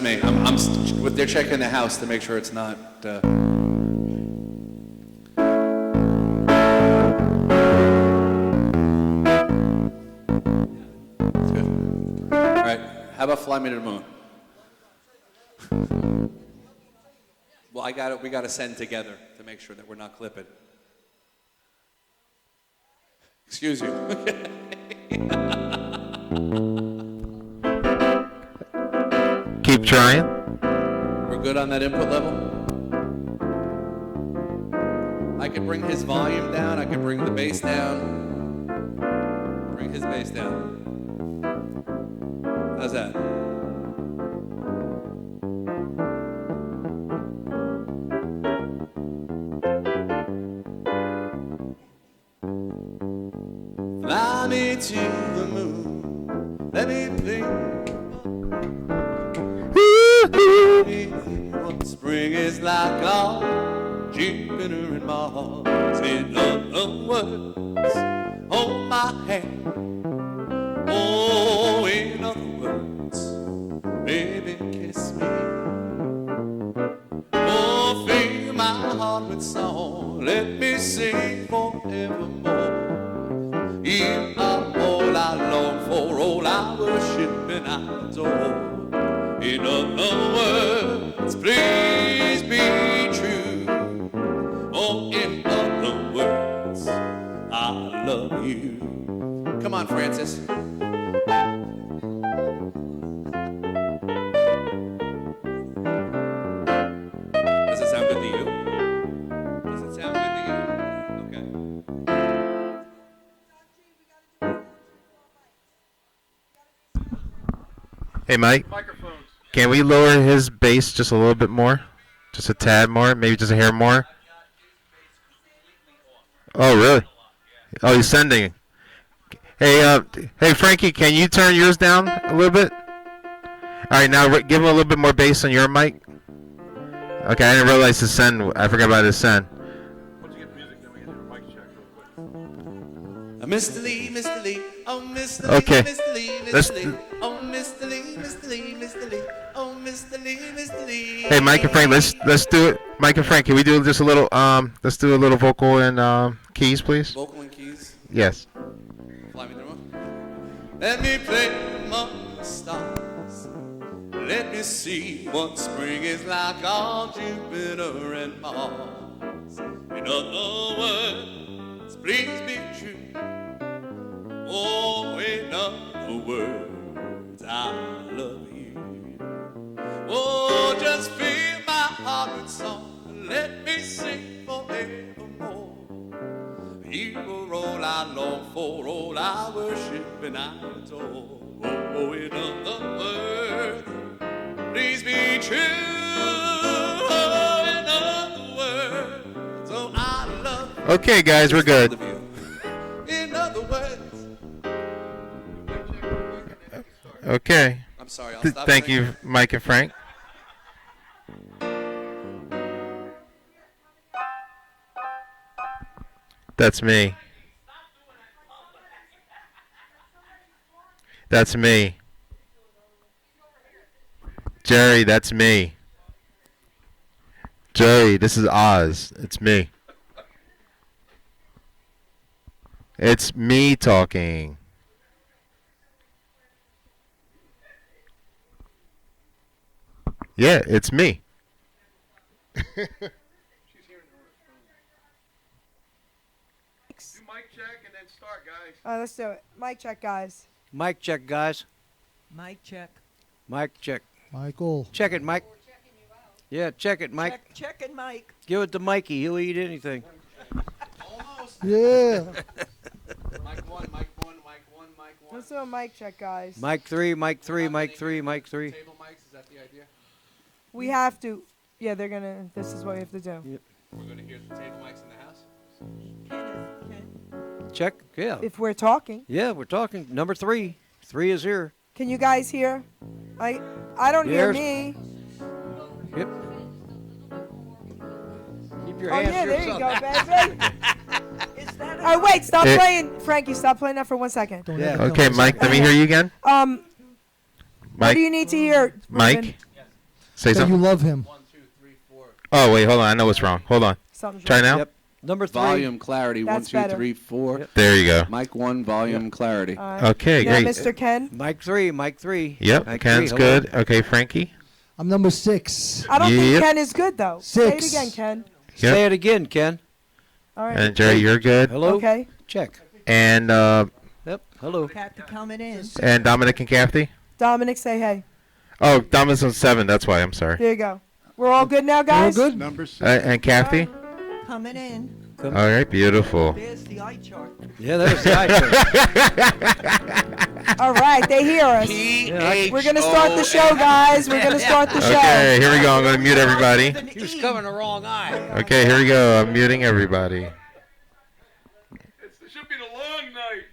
Me. They're checking the house to make sure it's not. That's good. All right. How about Fly Me to the Moon? Well, we got to send together to make sure that we're not clipping. Excuse you. Keep trying. We're good on that input level? I could bring his volume down. I could bring the bass down. Bring his bass down. How's that? Fly me to the moon. Let me think. What spring is like on Jupiter and Mars. In other words, hold my hand. Oh, in other words, baby, kiss me. Oh, fill my heart with song. Let me sing forevermore. You are all I long for, all I worship and I adore. In other words, please be true. Oh, in other words, I love you. Come on, Francis. Does it sound good to you? Does it sound good to you? Okay. Hey, Mike. Can we lower his bass just a little bit more? Just a tad more? Maybe just a hair more? Oh, really? Oh, he's sending. Hey, hey, Frankie, can you turn yours down a little bit? All right, now give him a little bit more bass on your mic. Okay, I didn't realize his send. I forgot about his send. Once you get music, then we can do a mic check real quick. Mr. Lee, Mr. Lee, oh Mr. Okay. Lee, Mr. Lee, Mr. Lee, oh Mr. Lee, Mr. Lee, Mr. Lee, oh Mr. Lee, Mr. Lee. Hey, Mike and Frank, let's do it. Mike and Frank, can we do just a little let's do a little vocal and keys, please? Vocal and keys. Yes. Fly me through. Let me play among the stars. Let me see what spring is like on Jupiter and Mars. In other words, please be true. Oh, in other words, I love you. Oh, just fill my heart with song. Let me sing forevermore. You are all I long for, all I worship and I adore. Oh, in other words, please be true. Oh, in other words, oh, I love you. Okay, guys, we're good. In other words. Okay. I'm sorry, I'll stop. Thank you, Mike and Frank. That's me. That's me. Jerry, that's me. Jerry, this is Oz. It's me. It's me talking. Yeah, it's me. She's hearing her phone. Do mic check and then start, guys. All right, let's do it. Mic check, guys. Mic check, guys. Mic check. Mic check. Michael. Check it, Mike. Yeah, check it, Mike. Check and Mike. Give it to Mikey. He'll eat anything. Almost. Yeah. Mic one, mic one, mic one, mic one. Let's do a mic check, guys. Mic 3, mic 3, mic 3, mic 3. Table mics, is that the idea? We have to. Yeah, they're gonna. This is what we have to do. We're going to hear the table mics in the house? Check. Yeah. If we're talking, Yeah, we're talking. Number 3. 3 is here. can you guys hear? I don't hear Here's- me. Yep. Keep your Oh hands yeah, to there you yourself. go, baby. Is that Oh wait, stop Eh. playing, Frankie. Stop playing that for 1 second. Don't Yeah. ever Okay, come Mike, let me hear you again. What Mike, do you need to hear? Ruben? Mike, say That you something. love him. 1, 2, 3, 4. Oh, wait, hold on. I know what's wrong. Hold on. Something's Try wrong. now. Yep. Number 3. Volume clarity, That's 1, 2, better. 3, 4. Yep. There you go. Mic 1, volume clarity. All right. Okay, Now, great. Mr. Ken. Mic 3, mic 3. Yep, Mic Ken's 3, good. Okay, Frankie. I'm number 6. I don't think Yep. Ken is good though. Say it 6. again, Ken. Say Yep. it again, Ken. All right. And Jerry, you're good. Hello? Okay. Check. And Yep. Hello. Kathy coming in? Dominic and Kathy. Dominic, say hey. Oh, Dominic's on 7. That's why. I'm sorry. There you go. We're all good now, All guys. good? Number 6. And Kathy. Coming in. All right, beautiful. There's the eye chart. Yeah, there's the eye chart. All right, they hear us. We're gonna start the show, guys. We're gonna start the show. Okay, here we go. I'm going to mute everybody. He was covering the wrong eye. Okay, here we go. I'm muting everybody. It should be the long night.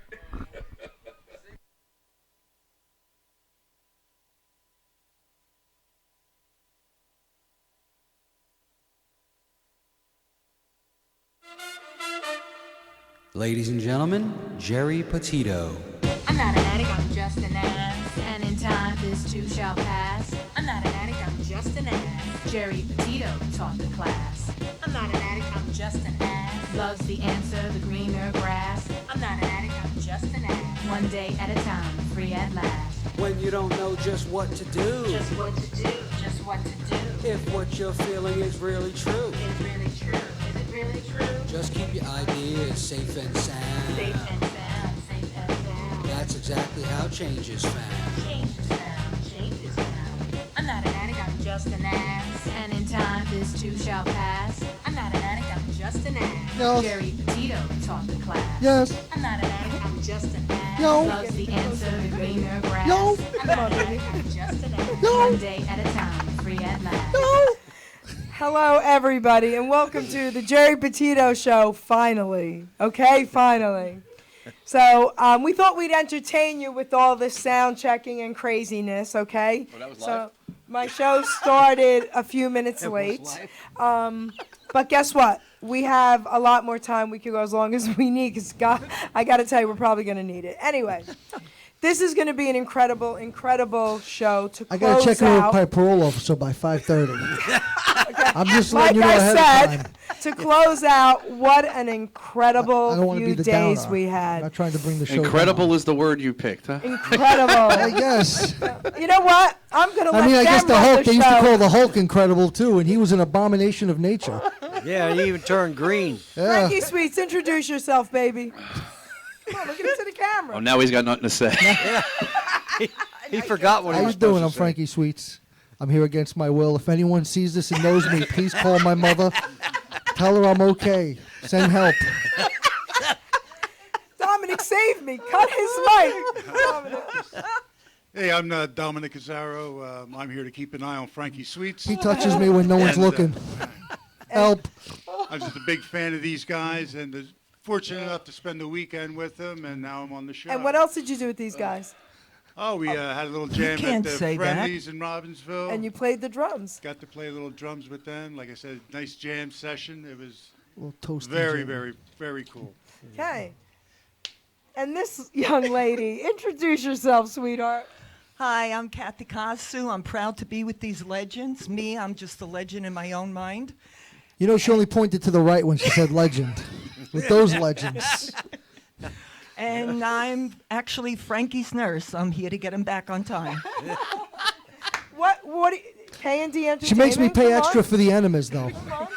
Ladies and gentlemen, Jerry Petito. I'm not an addict, I'm just an ass. And in time, this too shall pass. I'm not an addict, I'm just an ass. Jerry Petito taught the class. I'm not an addict, I'm just an ass. Loves the answer, the greener grass. I'm not an addict, I'm just an ass. One day at a time, free at last. When you don't know just what to do, Just what to do, just what to do. if what you're feeling is really true, Is really true, is it really true? just keep your ideas safe and sound. Safe and sound, safe and sound. That's exactly how change is found. Change is found, change is found. I'm not an addict, I'm just an ass. And in time, this too shall pass. I'm not an addict, I'm just an ass. Yes. Jerry Petito taught the class. Yes. I'm not an addict, I'm just an ass. Yo. Loves the answer, the greener grass. Yo. I'm not an addict, I'm just an ass. Yo. One day at a time, free at last. Hello, everybody, and welcome to the Jerry Petito Show. Finally, okay, finally. So we thought we'd entertain you with all this sound checking and craziness. Okay. Oh, that was So my show started a few minutes late. But guess what? We have a lot more time. We can go as long as we need. Cause I got to tell you, we're probably going to need it. Anyway, this is going to be an incredible, incredible show to I close got to check in with out. my parole officer by 5:30. I'm just Like letting you know I ahead said, of time. to close out, what an I incredible don't want to be few the days downer. we I'm had. not trying to bring the show Incredible down. is the word you picked, huh? I Incredible. guess. You know what? I'm going to let I mean, I them guess the run Hulk, the they used to show. call the Hulk incredible, too, and he was an abomination of nature. Yeah, he even turned green. Yeah. Frankie Sweets, introduce yourself, baby. Come on, look into the camera. Oh, now he's got nothing to say. He forgot what How he you was doing? supposed I'm to say. Frankie Sweets. I'm here against my will. If anyone sees this and knows me, please call my mother. Tell her I'm okay. Send help. save me. Cut his mic. Dominic. Hey, I'm Dominic Azzaro. I'm here to keep an eye on Frankie Sweets. He touches me when no one's looking. Help. I'm just a big fan of these guys, and fortunate enough to spend the weekend with them, and now I'm on the show. And what else did you do with these guys? Oh, we had a little jam at can't the say that. Friendlies in Robbinsville. And you played the drums. Got to play a little drums with them. Like I said, nice jam session. It was A little toasty very, jam. very, very cool. Okay. And this young lady, introduce yourself, sweetheart. Hi, I'm Kathy Kasu. I'm proud to be with these legends. Me, I'm just a legend in my own mind. You know, she only pointed to the right when she said legend. With those legends. And I'm actually Frankie's nurse. I'm here to get him back on time. What, K&D Entertainment? She makes me pay Come extra on. for the enemas, though. Come on.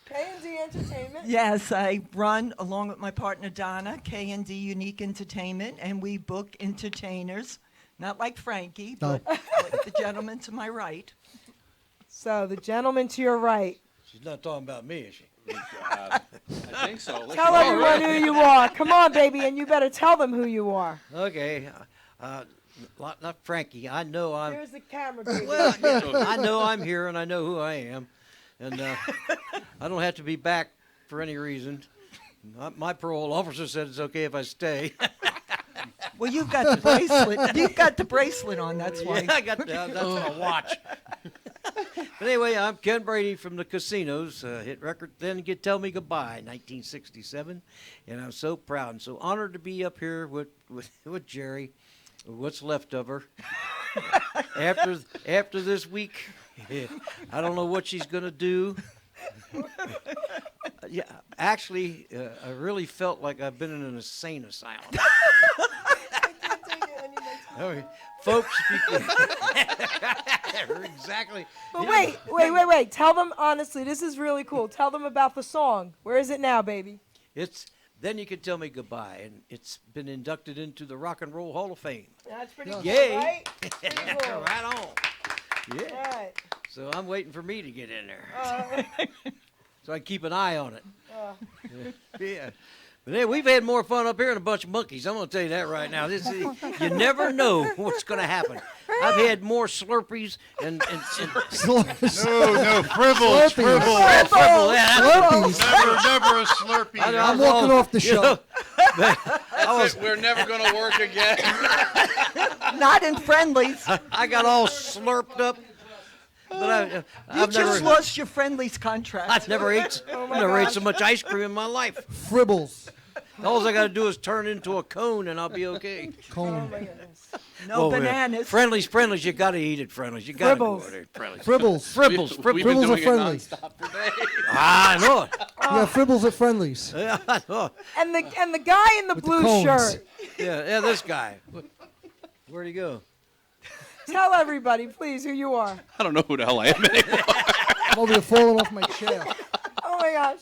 K&D Entertainment? Yes, I run, along with my partner Donna, K&D Unique Entertainment, and we book entertainers. Not like Frankie, No. but like the gentleman to my right. So, the gentleman to your right. She's not talking about me, is she? I think so. Tell everyone who you are. Come on, baby, and you better tell them who you are. Okay. Not Frankie. I know I'm. Here's the camera, baby. Well, I know I'm here, and I know who I am, and I don't have to be back for any reason. My parole officer said it's okay if I stay. Well, you've got the bracelet. You've got the bracelet on, that's why. Yeah, I got that's my watch. But anyway, I'm Ken Brady from the Casinos. Hit record Then Get Tell Me Goodbye, 1967, and I'm so proud and so honored to be up here with Jerry, what's left of her. After this week, I don't know what she's gonna do. Yeah, actually, I really felt like I've been in an insane asylum. Okay. Folks, exactly. But wait. Tell them honestly. This is really cool. Tell them about the song. Where is it now, baby? It's Then You Can Tell Me Goodbye, and it's been inducted into the Rock and Roll Hall of Fame. That's pretty cool, Yay. right? Pretty cool. Right on. Yeah. All right. So I'm waiting for me to get in there. So I keep an eye on it. Yeah. But hey, we've had more fun up here than a bunch of monkeys. I'm going to tell you that right now. You never know what's going to happen. I've had more Slurpees and No, fribbles, Slurpees. fribbles. Slurpees. Never a Slurpee. I'm walking off the show. We're never going to work again. Not in Friendlies. I got all slurped up. But You I've just never, lost your Friendlies contract. I've never ate so much ice cream in my life. Fribbles. All I got to do is turn into a cone and I'll be okay. Cone. No Oh, yeah. bananas. Friendlies, you got to eat it, Friendlies. You got to go Fribbles. there, Friendlies. Fribbles. Fribbles. We've been Fribbles are doing it friendly. nonstop today. I know it. Yeah, Fribbles at Friendlies. Yeah, I know it. And the guy in the With the blue cones. shirt. Yeah, this guy. Where'd he go? Tell everybody, please, who you are. I don't know who the hell I am anymore. I'm over here falling off my chair. Oh my gosh.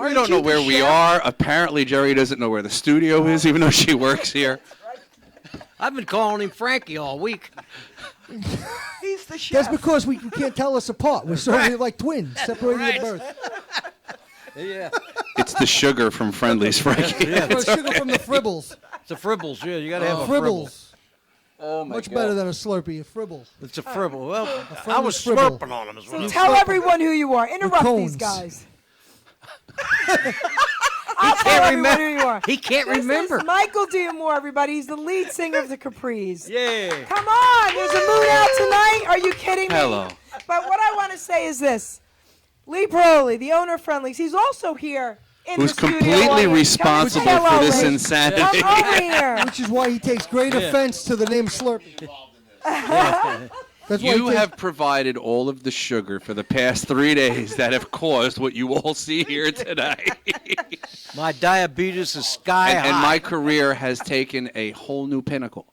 We don't know where we are. Apparently, Jerry doesn't know where the studio is, even though she works here. I've been calling him Frankie all week. He's the chef. That's because we can't tell us apart. We're sort of like twins, separated at birth. Yeah. It's the sugar from Friendlies, Frankie. No sugar from the Fribbles. It's a Fribbles. Yeah, you got to have a Fribble. Fribbles. Oh, my Much God. better than a Slurpee, a Fribble. It's a Fribble. Well, I friendly was Fribble. slurping on him as well. So tell everyone who you are. Interrupt these cones. guys. I'll tell everyone who you are. He can't This remember. is Michael D'Amore, everybody. He's the lead singer of the Capris. Yeah. Come on, there's a moon out tonight. Are you kidding me? Hello. But what I want to say is this. Lee Paroli, the owner of Friendlies, he's also here in Who's the studio completely audience. responsible Come for hello, this Lee. insanity. Come over here. Which is why he takes great offense to the name Slurpee. That's why You he have provided all of the sugar for the past 3 days that have caused what you all see here today. My diabetes is sky high. And my career has taken a whole new pinnacle.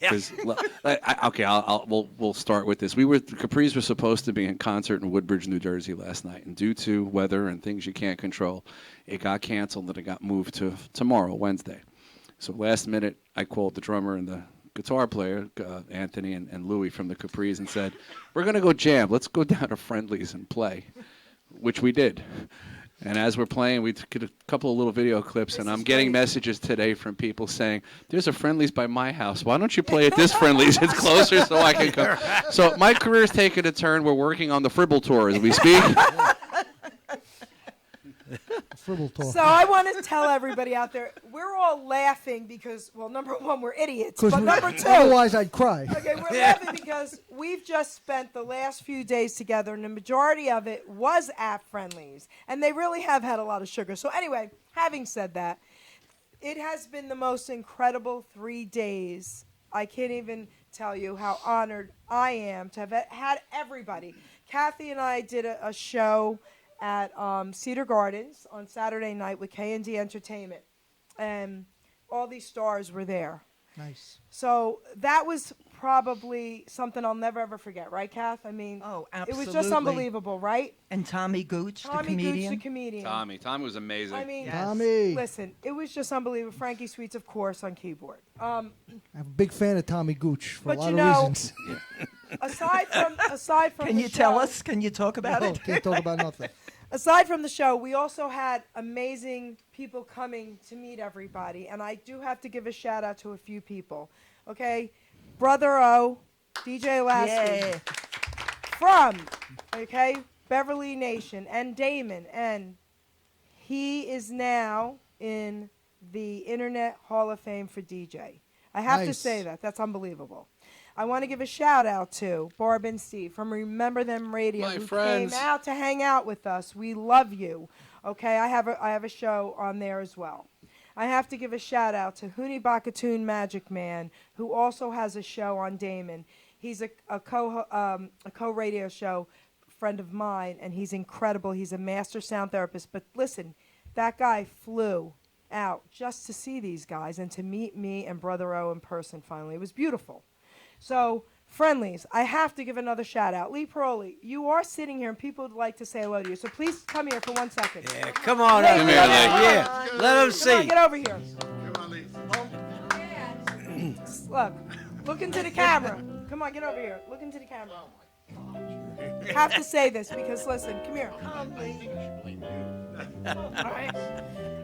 'Cause, we'll start with this. Capris were supposed to be in concert in Woodbridge, New Jersey last night, and due to weather and things you can't control, it got canceled and it got moved to tomorrow, Wednesday. So last minute, I called the drummer and the guitar player, Anthony and Louie from the Capris, and said, "We're gonna go jam. Let's go down to Friendlies and play," which we did. And as we're playing, we took a couple of little video clips, and I'm getting messages today from people saying, "There's a Friendlies by my house. Why don't you play at this Friendlies? It's closer, so I can come." So my career's taken a turn. We're working on the Fribble tour as we speak. So I want to tell everybody out there, we're all laughing because, well, number one, we're idiots, but number two, otherwise I'd cry. Okay, we're laughing because we've just spent the last few days together, and the majority of it was at Friendlies, and they really have had a lot of sugar. So anyway, having said that, it has been the most incredible 3 days. I can't even tell you how honored I am to have had everybody. Kathy and I did a show at Cedar Gardens on Saturday night with K&D Entertainment, and all these stars were there. Nice. So that was probably something I'll never ever forget, right, Kath? I mean, absolutely. It was just unbelievable, right? And Tommy Gooch, the comedian. Gooch, the comedian. Tommy was amazing. I mean, Tommy. listen, it was just unbelievable. Frankie Sweets, of course, on keyboard. I'm a big fan of Tommy Gooch for a But lot you of know, reasons. aside from Can the you tell show- us? Can you talk about No, it? can't talk about nothing. Aside from the show, we also had amazing people coming to meet everybody, and I do have to give a shout out to a few people. Okay, Brother O, DJ Lasky, from Beverly Nation, and Damon, and he is now in the Internet Hall of Fame for DJ. I have to Nice. say that. That's unbelievable. I want to give a shout out to Barb and Steve from Remember Them Radio, My who friends. came out to hang out with us. We love you. Okay, I have a show on there as well. I have to give a shout out to Hooney Bakatoon Magic Man, who also has a show on Damon. He's a co-radio show friend of mine, and he's incredible. He's a master sound therapist. But listen, that guy flew out just to see these guys and to meet me and Brother O in person finally. It was beautiful. So, Friendlies, I have to give another shout out. Lee Paroli, you are sitting here and people would like to say hello to you. So please come here for 1 second. Yeah, come on Lee, up come here, on, Lee. come Yeah, on. let them Come on, see. get over here. Come on, Lee. Look into the camera. Come on, get over here. Look into the camera. Have to say this because listen, come here. All right.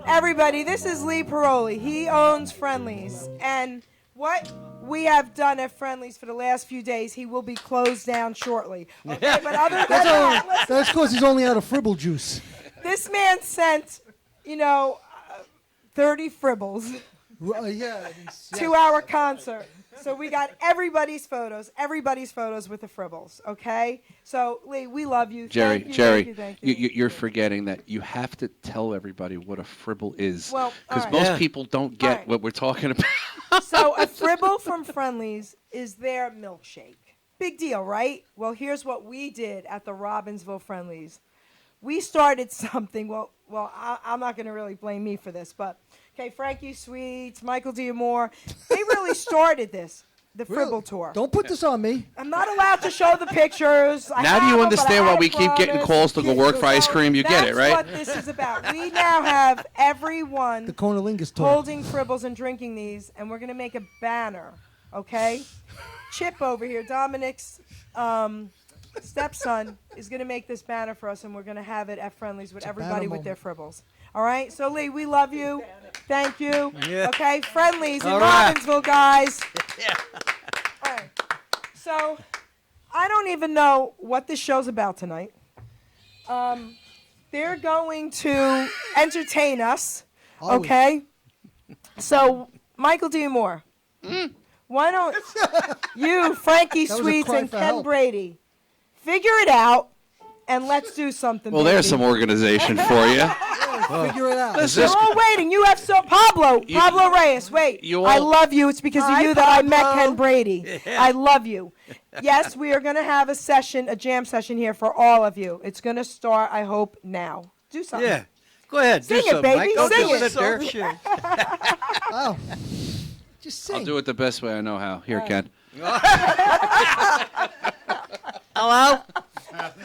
Everybody, this is Lee Paroli. He owns Friendlies. And what we have done at Friendlies for the last few days, he will be closed down shortly. Okay, but other than that, listen, That's because he's only out of Fribble juice. this man sent, 30 fribbles. Yeah. 2-hour concert. So we got everybody's photos with the fribbles, okay? So, Lee, we love you. Jerry, Thank you, thank you. you're forgetting that you have to tell everybody what a fribble is. Well, because all right. most Yeah. people don't get right. what we're talking about. So a fribble from Friendlies is their milkshake. Big deal, right? Well, here's what we did at the Robbinsville Friendlies. We started something, I'm not going to really blame me for this, but, Frankie Sweets, Michael D. Amore, they really started this, the Fribble Tour. Don't put this on me. I'm not allowed to show the pictures. Now do you understand why we keep getting calls to go work for ice cream? You get it, right? That's what this is about. We now have everyone The Conalingus tour. holding fribbles and drinking these, and we're going to make a banner, okay? Chip over here, Dominic's stepson, is going to make this banner for us, and we're going to have it at Friendlies with everybody with their fribbles. All right? So, Lee, we love you. Thank you. Yeah. Okay? Friendlies in All right. Robbinsville, guys. All right. So, I don't even know what this show's about tonight. They're going to entertain us, Always. okay? So, Michael D. Moore, why don't you, Frankie That was a Sweets, cry and for Ken help. Brady figure it out, and let's do something, Well, there's baby. some organization for you. Figure it out. Listen, They're all waiting. You have Pablo Reyes. Wait, you I all- love you. It's because of Hi, you that I met Pablo. Ken Brady. I love you. Yes, we are going to have a jam session here for all of you. It's going to start, I hope, now. Do something. Yeah. Go ahead. Sing do it, something, baby. Mike. Don't Sing just it. sit there. Wow. Just sing. I'll do it the best way I know how. Here, Ken. Hello?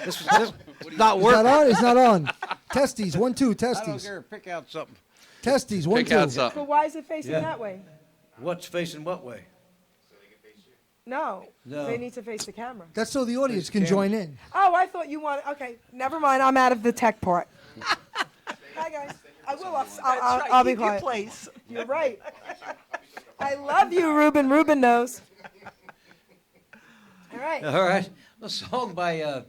This is not It's not working. on. It's not on. Testes. 1, 2. I don't Testes. care. Pick out something. Testes. 1, Pick 2. out something. But why is it facing Yeah. that way? What's facing what way? No, No. they need to face the camera. That's so the audience can Camera. join in. Oh, I thought you wanted. Okay, never mind. I'm out of the tech part. Hi, guys. I will. That's I'll right. be Keep your quiet. place. You're right. I love you, Ruben. Ruben knows. All right. All right. A song by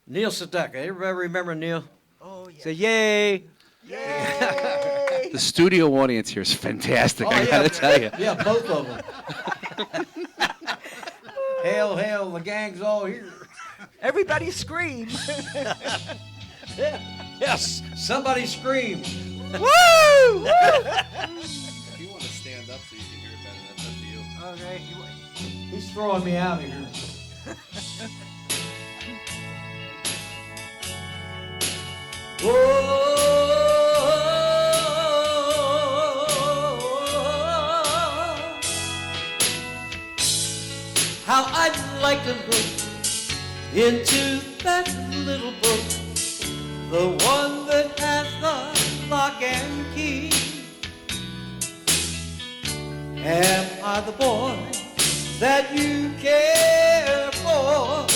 Neil Sedaka. Everybody remember Neil? Oh, yeah. Say yay. Yay! The studio audience here is fantastic. I gotta tell you. Yeah, both of them. Hail, hail, the gang's all here. Everybody scream. Yes, somebody scream. Woo! If you want to stand up so you can hear it better, that's up to you. Okay, he's throwing me out of here. Oh, how I'd like to look into that little book, the one that has the lock and key. Am I the boy that you care for?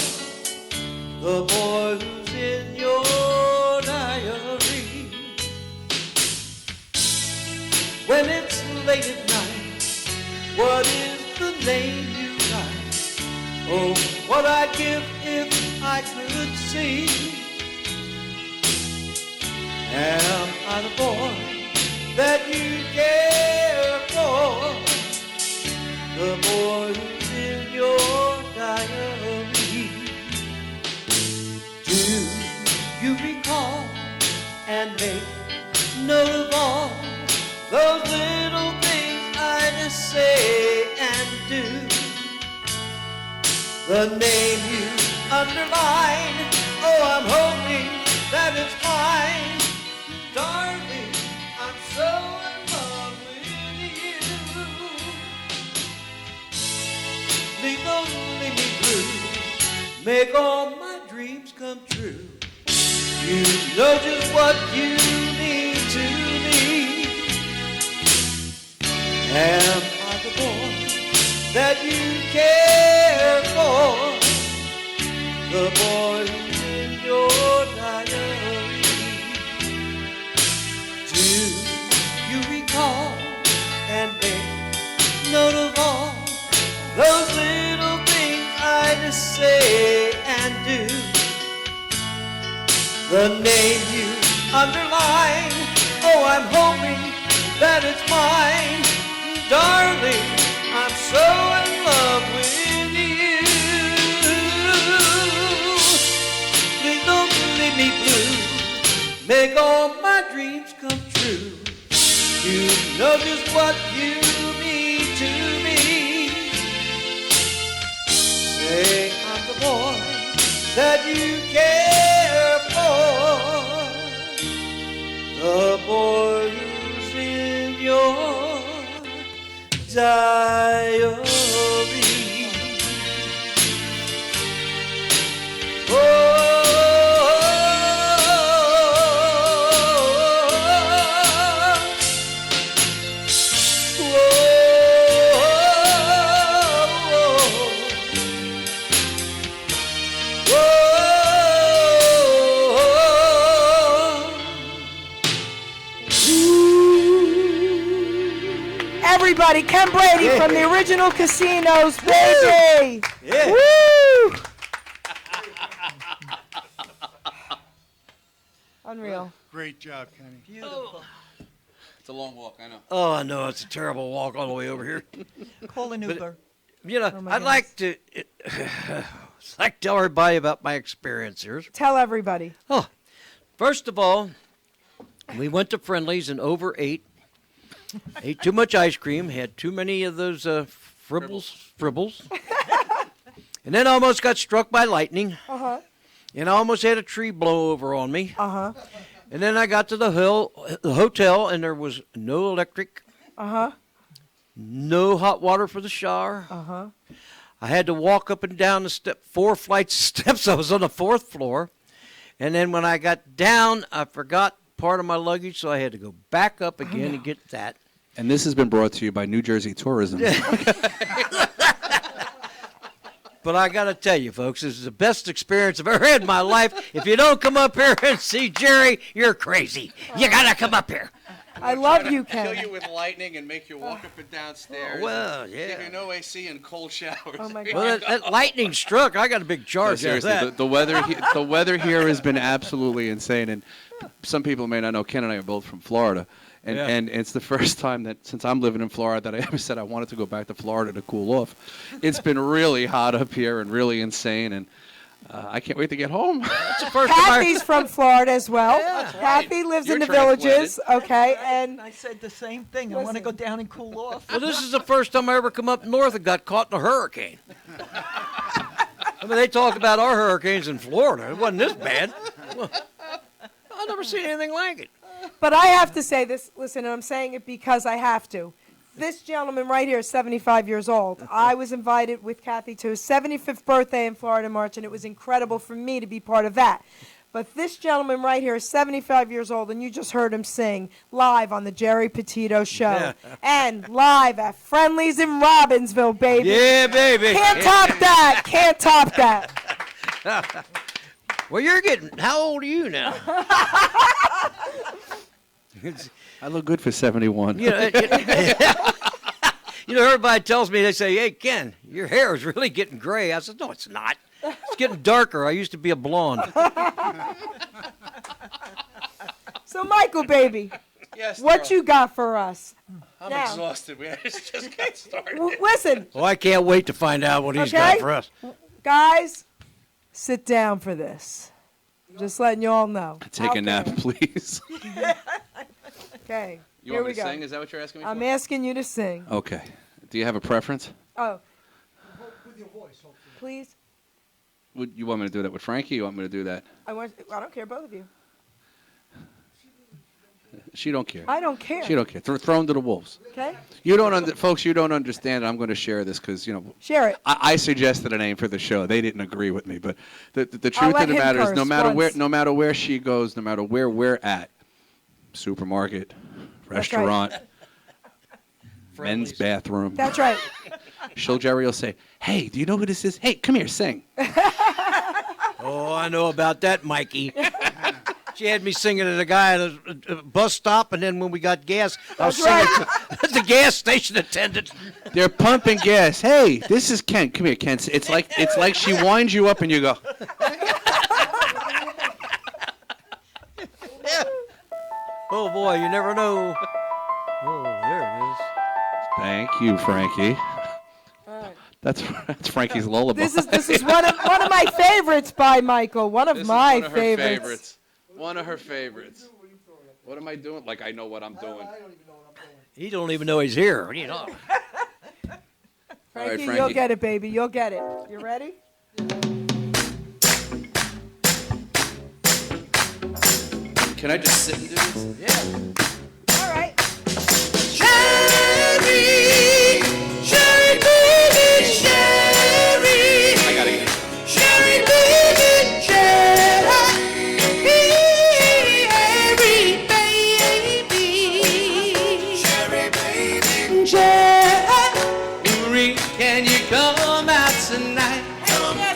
The boy who's in your diary. When it's late at night, what is the name you write? Oh, what I'd give if I could see. Am I the boy that you care for? The boy who's in your diary. Do you recall and make note of all those little things I just say and do? The name you underline, oh, I'm hoping that it's mine. Darling, I'm so in love with you. Don't leave me blue, make all my dreams come true. You know just what you mean to me. Am I the boy that you care for? The boy who's in your diary. Do you recall and make note of all those little things I just say and do? The name you underline, oh, I'm hoping that it's mine. Darling, I'm so in love with you. Please don't leave me blue, make all my dreams come true. You know just what you mean to me. Say I'm the boy that you care for, the boy who's in your diary. Everybody, Ken Brady from the original Casinos, baby! Yeah. Woo! Unreal. Great job, Kenny. Beautiful. It's a long walk, I know. Oh, I know it's a terrible walk all the way over here. Call an Uber. You know, Oh my I'd like to tell everybody about my experience here. Tell everybody. Oh, first of all, we went to Friendly's and overate. Ate too much ice cream, had too many of those fribbles. And then almost got struck by lightning. Uh-huh. And I almost had a tree blow over on me. Uh-huh. And then I got to the hotel, and there was no electric, Uh-huh. no hot water for the shower. Uh-huh. I had to walk up and down the 4 flights of steps. I was on the 4th floor. And then when I got down, I forgot part of my luggage, so I had to go back up again and get that. And this has been brought to you by New Jersey Tourism. But I got to tell you, folks, this is the best experience I've ever had in my life. If you don't come up here and see Jerry, you're crazy. You got to come up here. I love you, Kill Ken. you with lightning and make you walk up and downstairs. Well, and yeah. Give you no AC and cold showers. Oh, my Well, God. that lightning struck. I got a big charge out of Seriously, that. the weather here has been absolutely insane, and some people may not know. Ken and I are both from Florida, and Yeah. and it's the first time that since I'm living in Florida that I ever said I wanted to go back to Florida to cool off. It's been really hot up here and really insane, and I can't wait to get home. It's the first time Kathy's from Florida as well. Yeah. Kathy lives You're in the villages, okay? And And I said the same thing. I want to go down and cool off. Well, this is the first time I ever come up north and got caught in a hurricane. I mean, they talk about our hurricanes in Florida. It wasn't this bad. Well, I've never seen anything like it. but I have to say this. Listen, and I'm saying it because I have to. This gentleman right here is 75 years old. I was invited with Kathy to his 75th birthday in Florida in March, and it was incredible for me to be part of that. But this gentleman right here is 75 years old, and you just heard him sing live on the Jerry Petito Show. And live at Friendly's in Robbinsville, baby. Yeah, baby. Can't top that. Can't top that. Well, you're getting, how old are you now? I look good for 71. You know, everybody tells me, they say, hey, Ken, your hair is really getting gray. I said, no, it's not. It's getting darker. I used to be a blonde. So, Michael, baby, Yes, what Daryl. you got for us? I'm now? exhausted. We just got started. Listen, Well, I can't wait to find out what he's got Okay. for us. guys, sit down for this. Just letting you all know. Take Okay. a nap, please. Okay, You here want we me to go. sing? Is that what you're asking me I'm for? asking you to sing. Okay. Do you have a preference? Oh, With your voice, hopefully. please. Would you want me to do that with Frankie? You want me to do that? I don't care, both of you. She don't care. I don't care. She don't care. Throw him to the wolves. Okay? You don't, folks. You don't understand. I'm going to share this because Share it. I suggested a name for the show. They didn't agree with me, but the I'll truth let of the him matter is, curse no matter once. where she goes, no matter where we're at, supermarket, That's right. restaurant, men's bathroom, That's right. Jerry will say, "Hey, do you know who this is? Hey, come here, sing." Oh, I know about that, Mikey. She had me singing at a guy at a bus stop, and then when we got gas, I was That's singing to the gas station attendant. They're pumping gas. Hey, this is Ken. Come here, Ken. It's like she winds you up and you go. Oh, boy, you never know. Oh, there it is. Thank you, Frankie. All right. That's Frankie's lullaby. This is one of my favorites by Michael. One of This is my one of her favorites. One of her favorites. What am I doing? Like I know what I'm doing. I don't even know what I'm doing. He don't even know he's here. You know. Frankie, Frankie. you'll get it, baby. You'll get it. You ready? Can I just sit and do this? Yeah. All right. I gotta get it. Can you come out tonight? Come out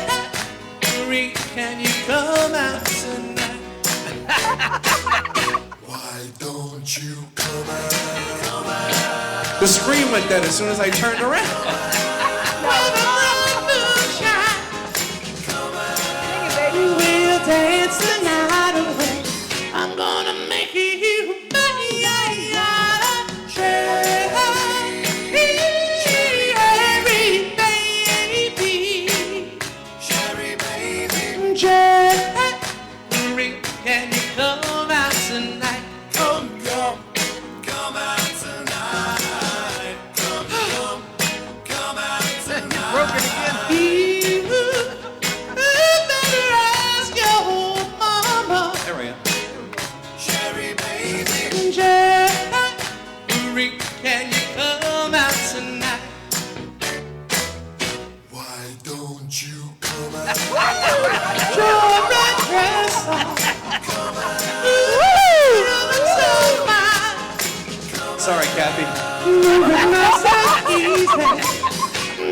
Jerry, can you come out tonight? Why don't you come out? The screen went dead as soon as I turned around. We'll dance the night away. I'm gonna make you Jerry, can you come out tonight? Come out tonight. Come out tonight. Broken again. You better ask your mama. There we go. Jerry, baby. Jerry, can you come out tonight? Why don't you come out? Jerry, Sorry, Kathy.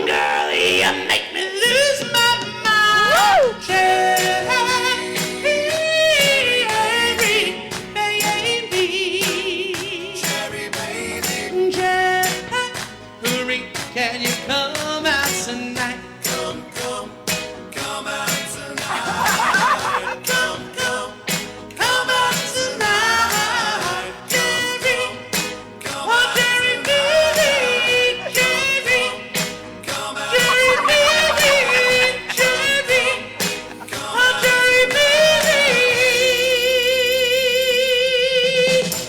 Girl, you make me lose my mind. Cherry baby. Hurry, can you come out tonight? Come out tonight. Come out tonight. Cherry, come out tonight. Cherry, come out tonight. Cherry, come out tonight.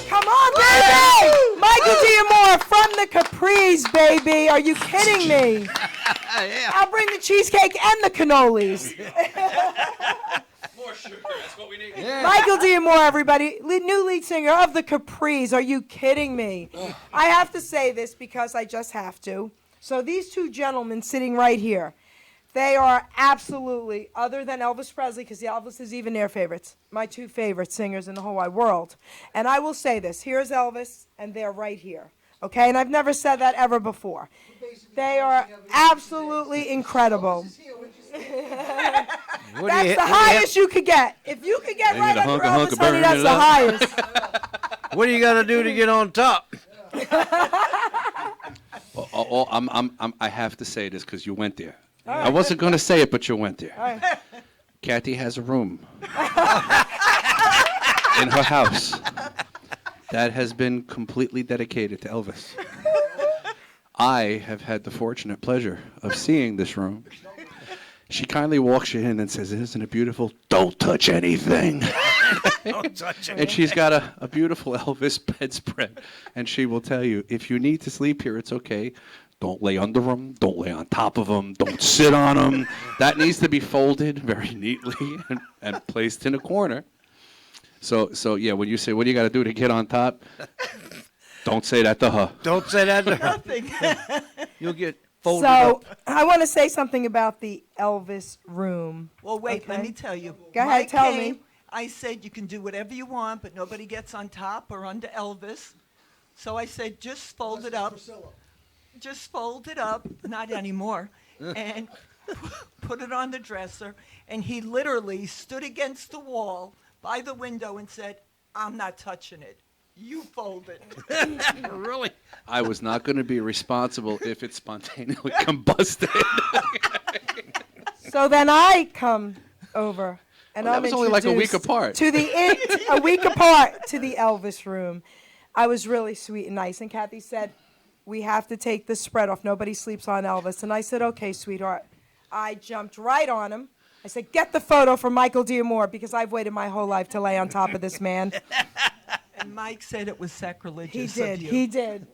Come on, baby! Michael D'Amore from the Capris, baby. Are you kidding me? I'll bring the cheesecake and the cannolis. More sugar, that's what we need. Michael D'Amore, everybody, new lead singer of the Capris. Are you kidding me? I have to say this because I just have to. So these two gentlemen sitting right here, they are absolutely, other than Elvis Presley, because Elvis is even their favorites, my two favorite singers in the whole wide world. And I will say this, here's Elvis, and they're right here. Okay, and I've never said that ever before. They are absolutely incredible. That's the highest you could get. If you could get right under Elvis, honey, that's the highest. What do you got to do to get on top? I have to say this because you went there. I wasn't going to say it, but you went there. All right. Kathy has a room in her house that has been completely dedicated to Elvis. I have had the fortunate pleasure of seeing this room. She kindly walks you in and says, "Isn't it beautiful? Don't touch anything." Don't touch And she's got a beautiful Elvis bedspread. And she will tell you, if you need to sleep here, it's okay. Don't lay under them. Don't lay on top of them. Don't sit on them. That needs to be folded very neatly and placed in a corner. So yeah, when you say, what do you got to do to get on top? Don't say that to her. Don't say that to her. Nothing. You'll get folded So up. I want to say something about the Elvis room. Well, wait, let Okay. me tell you. Go When ahead, I tell came, me. I said you can do whatever you want, but nobody gets on top or under Elvis. So I said, just fold it up. Just fold it up, not anymore, and put it on the dresser. And he literally stood against the wall by the window and said, "I'm not touching it. You fold it." Really? I was not going to be responsible if it spontaneously combusted. So then I come over, and Well, that I'm was only like a week introduced apart. to a week apart to the Elvis room. I was really sweet and nice, and Kathy said, "We have to take the spread off. Nobody sleeps on Elvis." And I said, "Okay, sweetheart." I jumped right on him. I said, "Get the photo for Michael D'Amore because I've waited my whole life to lay on top of this man." And Mike said it was He sacrilegious did. of you. He did.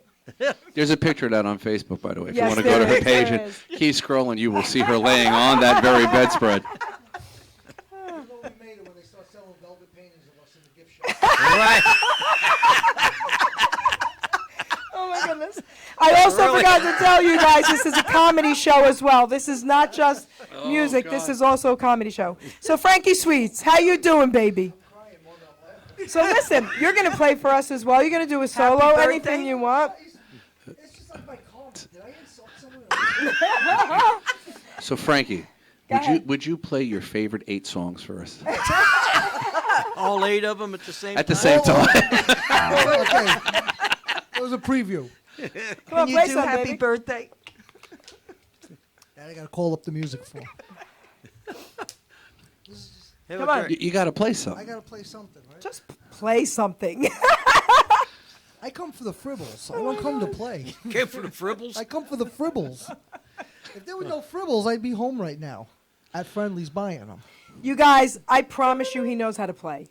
There's a picture of that on Facebook, by the way. If Yes, you want to go to there her is, page there and is. keep scrolling, you will see her laying on that very bedspread. Right. Oh my goodness. I also forgot to tell you guys this is a comedy show as well. This is not just music. This is also a comedy show. So Frankie Sweets, how you doing, baby? So listen, you're going to play for us as well. You're going to do a solo, birthday. anything you want. So, Frankie, ahead. would you play your favorite 8 songs for us? All 8 of them at the same At the time? same time. Okay. That was a preview. Come on, Can you play do some, happy baby. birthday? That I gotta call up the music for. Have Come a on. drink. You got to play I something. gotta play something, right? Just play something. I come for the fribbles. I don't come to play. Came for the fribbles? I come for the fribbles. If there were no fribbles, I'd be home right now, at Friendly's buying them. You guys, I promise you he knows how to play.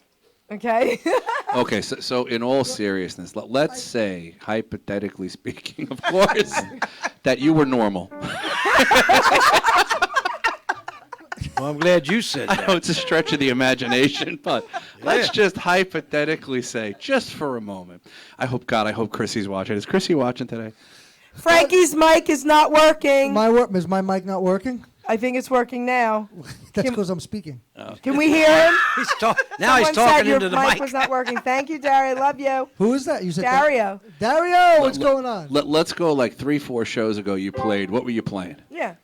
Okay? Okay, so in all seriousness, let's say, hypothetically speaking, of course, that you were normal. Well, I'm glad you said I that. know it's a stretch of the imagination, but let's just hypothetically say, just for a moment, I hope Chrissy's watching. Is Chrissy watching today? Frankie's mic is not working. Is my mic not working? I think it's working now. That's because I'm speaking. Can we hear him? Now he's Someone said talking your into the mic mic. was not working. Thank you, Dario. Love you. Who is that? You said Dario. Dario, what's going on? Let's go like 3-4 shows ago. You played. What were you playing? Yeah.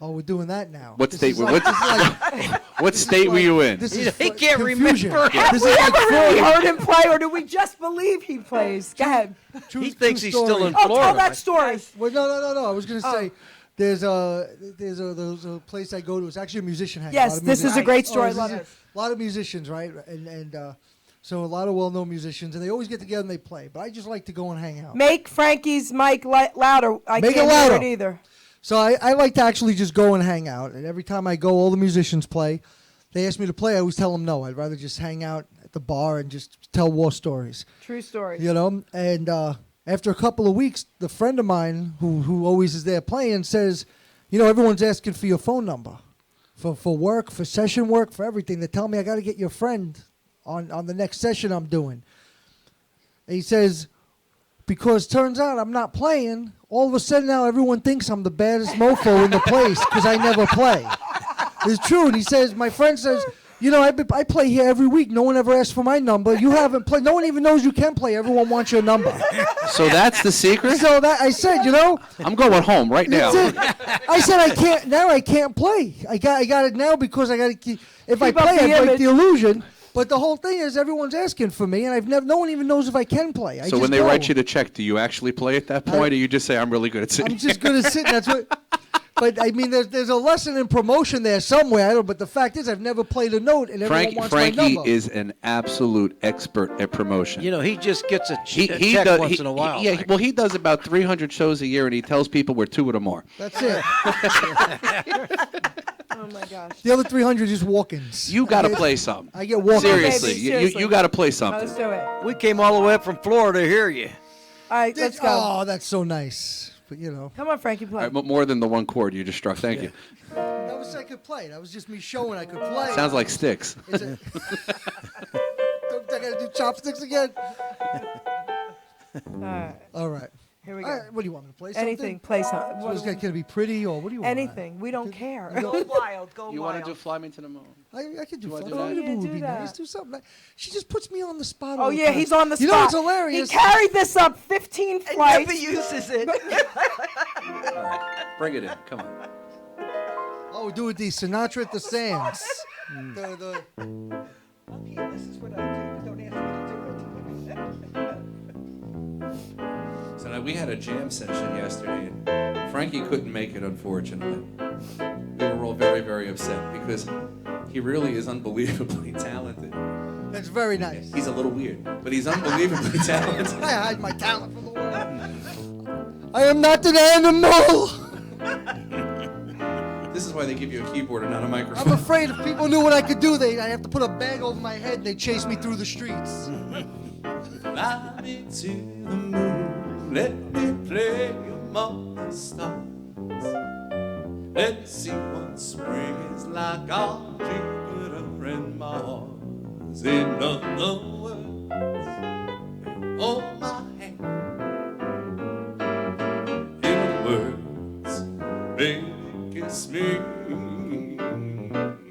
Oh, we're doing that now. What This state? is like- this is like- What state were you in? This He is can't confusion. remember. Have This we is like ever really Florida. heard him play, or do we just believe he plays? Go ahead. He thinks he's still story. in Oh, Florida. tell that story. Well, no. I was gonna Oh. say, there's a place I go to. It's actually a musician hangout. Yes, A lot of this is a musicians. great story. this Love is it. A lot of musicians, right? And so a lot of well-known musicians, and they always get together and they play. But I just like to go and hang out. Make Frankie's mic louder. I Make it can't hear louder. it either. So I like to actually just go and hang out. And every time I go, all the musicians play. They ask me to play. I always tell them no. I'd rather just hang out at the bar and just tell war stories. True story. You know, and after a couple of weeks, the friend of mine who always is there playing says, you know, everyone's asking for your phone number for work, for session work, for everything. They tell me I got to get your friend on the next session I'm doing. And he says, because turns out I'm not playing, all of a sudden now everyone thinks I'm the baddest mofo in the place because I never play. It's true. And he says, my friend says, you know, I play here every week. No one ever asks for my number. You haven't played. No one even knows you can play. Everyone wants your number. So that's the secret. So that I said, you know, I'm going home right now. that's it. I said I can't now. I can't play. I got it now because I got to keep. If I Keep up play, the I break image. the illusion. But the whole thing is, everyone's asking for me, and I've never. No one even knows if I can play. So when they write you the check, do you actually play at that point, or you just say, "I'm really good at sitting"? I'm just gonna sit. That's what. But I mean, there's a lesson in promotion there somewhere. I don't. But the fact is, I've never played a note, and everyone wants my Frankie number. is an absolute expert at promotion. You know, he just gets a check does, once in a while. Yeah, well, he does about 300 shows a year, and he tells people where 2 of them are. That's it. Oh my gosh. The other 300 just walk-ins. You got to play something. I get walk-ins. Seriously, baby, you seriously. got to play Let's something. do it. We came all the way up from Florida to hear you. All right, let's go. Oh, that's so nice. But you know, Come on, Frankie, play. All right, but more than the one chord you just struck. Thank you. that was I could play. That was just me showing I could play. Sounds like Sticks. Is it- I gotta do chopsticks again. All right, All right. here we All go. right, what do you want me to play? Something? Anything, play something. So it's gonna be pretty, or what do you want? Anything. We don't care. Go wild, go You wild. want to do "Fly Me to the Moon"? I could do wanna fun. do that? Would Yeah, do be that. nice. Do something. She just puts me on the spot. Oh all the yeah, time. he's on the spot. You know what's hilarious? He carried this up 15 And flights. never uses it. All right, bring it in. Come on. Oh, we do it the Sinatra at the Sands. Okay, this is what I do, but don't ask me to do it. So now we had a jam session yesterday, and Frankie couldn't make it, unfortunately. We were all very, very upset because he really is unbelievably talented. That's very nice. He's a little weird, but he's unbelievably talented. I hide my talent from the world. I am not an animal. This is why they give you a keyboard and not a I'm microphone. afraid if people knew what I could do, I'd have to put a bag over my head and they'd chase me through the streets. Fly me to the moon, let me play among the stars. Let's see what spring is like on Jupiter and Mars. In other words, hold my hand. In other words, baby, kiss me.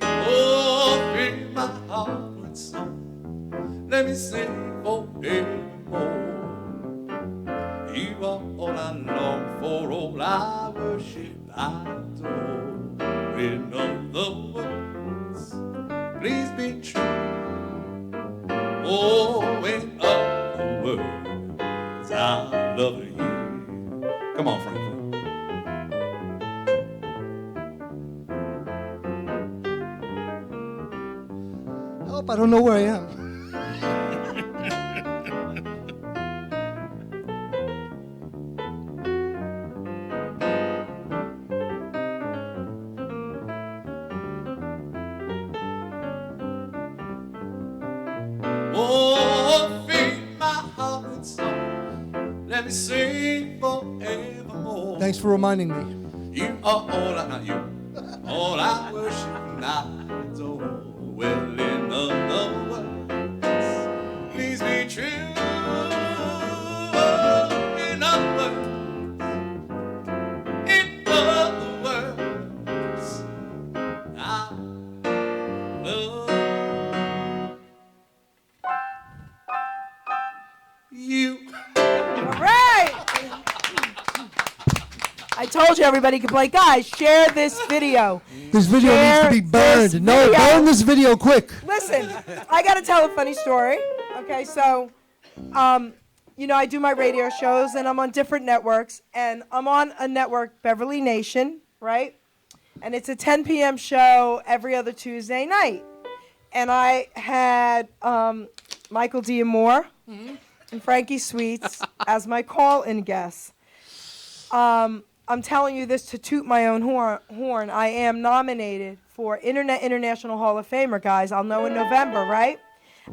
Oh, fill my heart with song. Let me sing forevermore. You are all I long for, all I worship, I adore. In other words, please be true. Oh, in other words, I love you. Come on, Frankie. Help, I don't know where I am. Oh, feed my heart with song. Let me sing forevermore. Thanks for reminding me. You are all I, not you, all I worship and I adore. Well, in other words, please be true. In other words, told you everybody could play. Guys, share this video. This video needs to be this burned. No, video. burn this video quick. Listen, I got to tell a funny story. Okay, so, you know, I do my radio shows, and I'm on different networks, and I'm on a network, Beverly Nation, right? And it's a 10 p.m. show every other Tuesday night. And I had Michael D. AMORE and Frankie Sweets as my call-in guests. I'm telling you this to toot my own horn. I am nominated for Internet International Hall of Famer, guys. I'll know in November, right?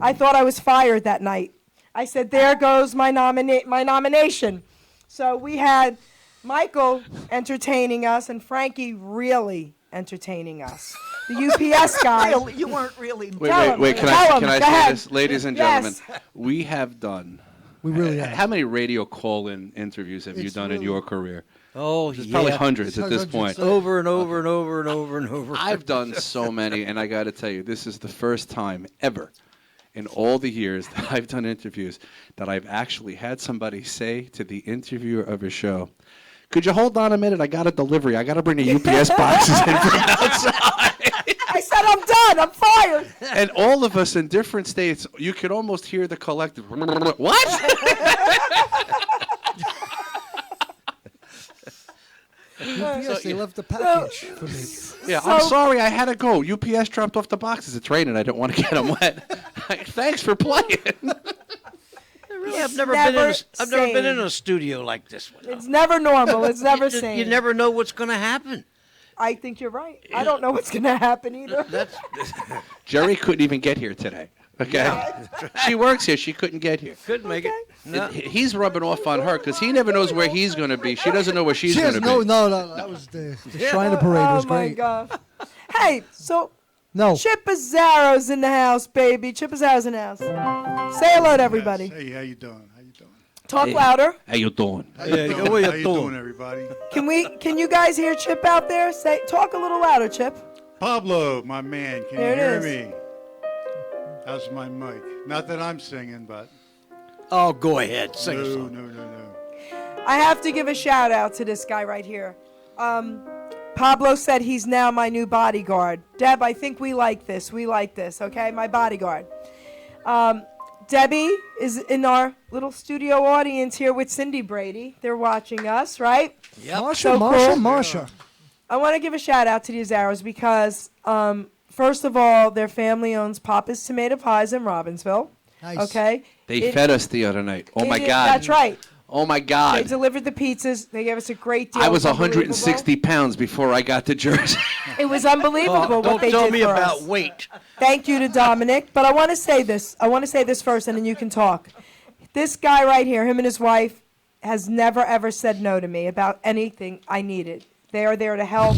I thought I was fired that night. I said, there goes my nomination. So we had Michael entertaining us and Frankie really entertaining us. The UPS guy. Really, you weren't really. Wait, can I say this? Ladies and gentlemen, we have done. We really have. How many radio call-in interviews have you done in your career? Oh, There's probably hundreds at this point. Over and over and over and over and over. I've done so many, and I got to tell you, this is the first time ever in all the years that I've done interviews that I've actually had somebody say to the interviewer of a show, could you hold on a minute? I got a delivery. I got to bring the UPS boxes in from outside. I said, I'm done. I'm fired. And all of us in different states, you could almost hear the collective, what? UPS, they left the package for me. Yeah, I'm sorry, I had to go. UPS dropped off the boxes. It's raining. I didn't want to get them wet. Thanks for playing. Really, I've never been in a studio like this one. It's never normal. It's never sane. You never know what's going to happen. I think you're right. I don't know what's going to happen either. Jerry couldn't even get here today. Okay, she works here. She couldn't get here. Couldn't make it. No. He's rubbing off on her because he never knows where he's going to be. She doesn't know where she's going to be. No. That was the Shriner Parade was great. Oh my God. Hey, so No. Chip Azzaro's in the house, baby. Chip Azzaro's in the house. Say hello to everybody. Hey, how you doing? How you doing? Talk louder. How you doing? How you doing, everybody? Can you guys hear Chip out there? Talk a little louder, Chip. Pablo, my man, can There you it hear is. me? How's my mic? Not that I'm singing, but Oh, go ahead. Sing a song. no. I have to give a shout out to this guy right here. Pablo said he's now my new bodyguard. Deb, I think we like this. We like this, okay? My bodyguard. Debbie is in our little studio audience here with Cindy Brady. They're watching us, right? Yep. Marsha. I want to give a shout out to the Azzaros because, first of all, their family owns Papa's Tomato Pies in Robbinsville. Nice. Okay? They fed us the other night. Oh my God. That's right. Oh my They God. delivered the pizzas. They gave us a great deal. I was It unbelievable. 160 pounds before I got to Jersey. It was unbelievable what Don't they tell did me for about us. weight. Thank you to Dominic. But I want to say this. I want to say this first, and then you can talk. This guy right here, him and his wife, has never, ever said no to me about anything I needed. They are there to help.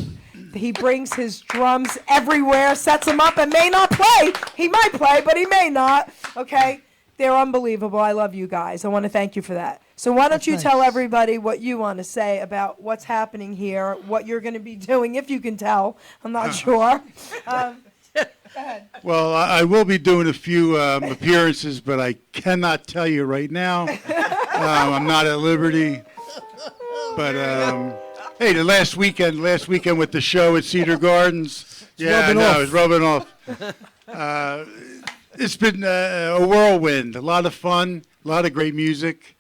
He brings his drums everywhere, sets them up, and may not play. He might play, but he may not. Okay? They're unbelievable. I love you guys. I want to thank you for that. So why don't you tell everybody what you want to say about what's happening here, what you're going to be doing, if you can tell. I'm not sure. Go ahead. Well, I will be doing a few appearances, but I cannot tell you right now. I'm not at liberty. But hey, the last weekend with the show at Cedar Gardens, it's rubbing off. It's been a whirlwind, a lot of fun, a lot of great music,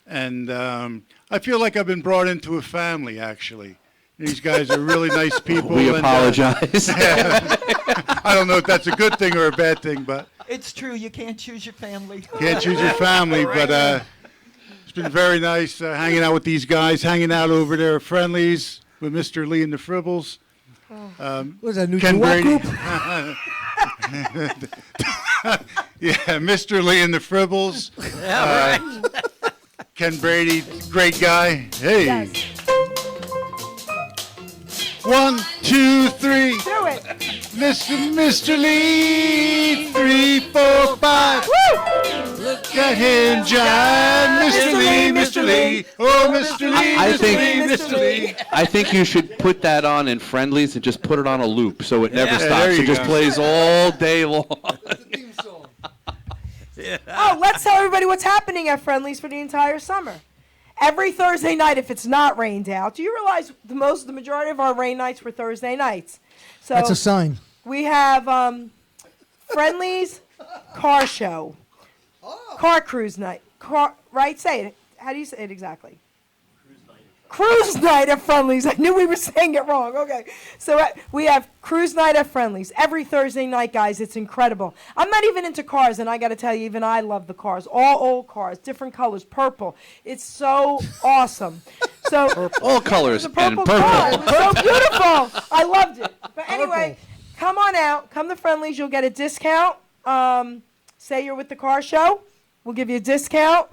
and I feel like I've been brought into a family. Actually, these guys are really nice people. We and, apologize. I don't know if that's a good thing or a bad thing, but It's true. You can't choose your family. can't choose your family. But it's been very nice hanging out with these guys, hanging out over there at Friendlies with Mr. Lee and the Fribbles. What is that, new Ken duet Brady. group? Yeah, Mr. Lee and the Fribbles. Ken Brady, great guy. Hey. Yes. 1, 2, 3. Do it. Mr. Lee, 3, 4, 5. Woo! Look at him, John. Mr. Lee. Oh, Mr. Lee, I Mr. think- Lee, Mr. Lee. I think you should put that on in Friendlies and just put it on a loop so it never Yeah, there stops. you It just go. plays all day long. Oh, let's tell everybody what's happening at Friendly's for the entire summer. every Thursday night if it's not rained out. Do you realize the majority of our rain nights were Thursday nights? So That's a sign. we have Friendly's car show, car cruise night, right? Say it. How do you say it exactly? Cruise night at Friendly's. I knew we were saying it wrong. Okay. So we have cruise night at Friendly's every Thursday night, guys. It's incredible. I'm not even into cars, and I got to tell you, even I love the cars. All old cars, different colors, purple. It's so awesome. So All colors the and purple purple. car. It was so beautiful. I loved it. But anyway, come on out. Come to Friendly's. You'll get a discount. Say you're with the car show. We'll give you a discount.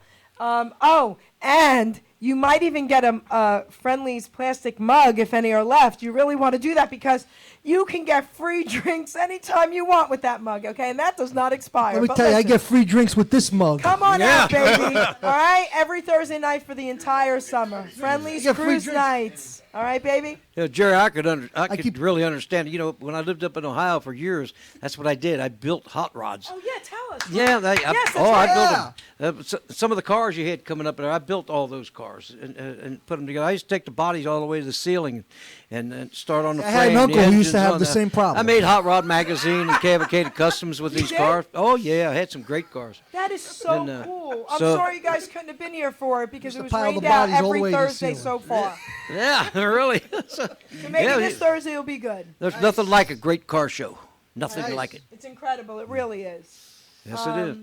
And you might even get a Friendly's plastic mug if any are left. You really want to do that because you can get free drinks anytime you want with that mug, okay? And that does not expire. Let me But tell you, I listen, get free drinks with this mug. come on out, baby. All right? Every Thursday night for the entire summer. Friendly's get free cruise drinks. nights. All right, baby? Jerry, I could really understand. You know, when I lived up in Ohio for years, that's what I did. I built hot rods. Oh, yeah, tell us. Yeah, Yes, that's I right. built them. Some of the cars you had coming up there, I built all those cars and put them together. I used to take the bodies all the way to the ceiling and start on the I frame. had an the uncle who used to engines have on the same problem. I made Hot Rod Magazine and Cavalcade Customs with these did? cars. Oh, yeah, I had some great cars. That is so And, cool. I'm so- sorry you guys couldn't have been here for it because Just it to was pile the rained out bodies all the every way to the Thursday so ceiling. far. Yeah, really. So maybe Yeah, this it- Thursday will be good. There's nothing like a great car show. Nothing like it. It's incredible. It really is. Yes, it is.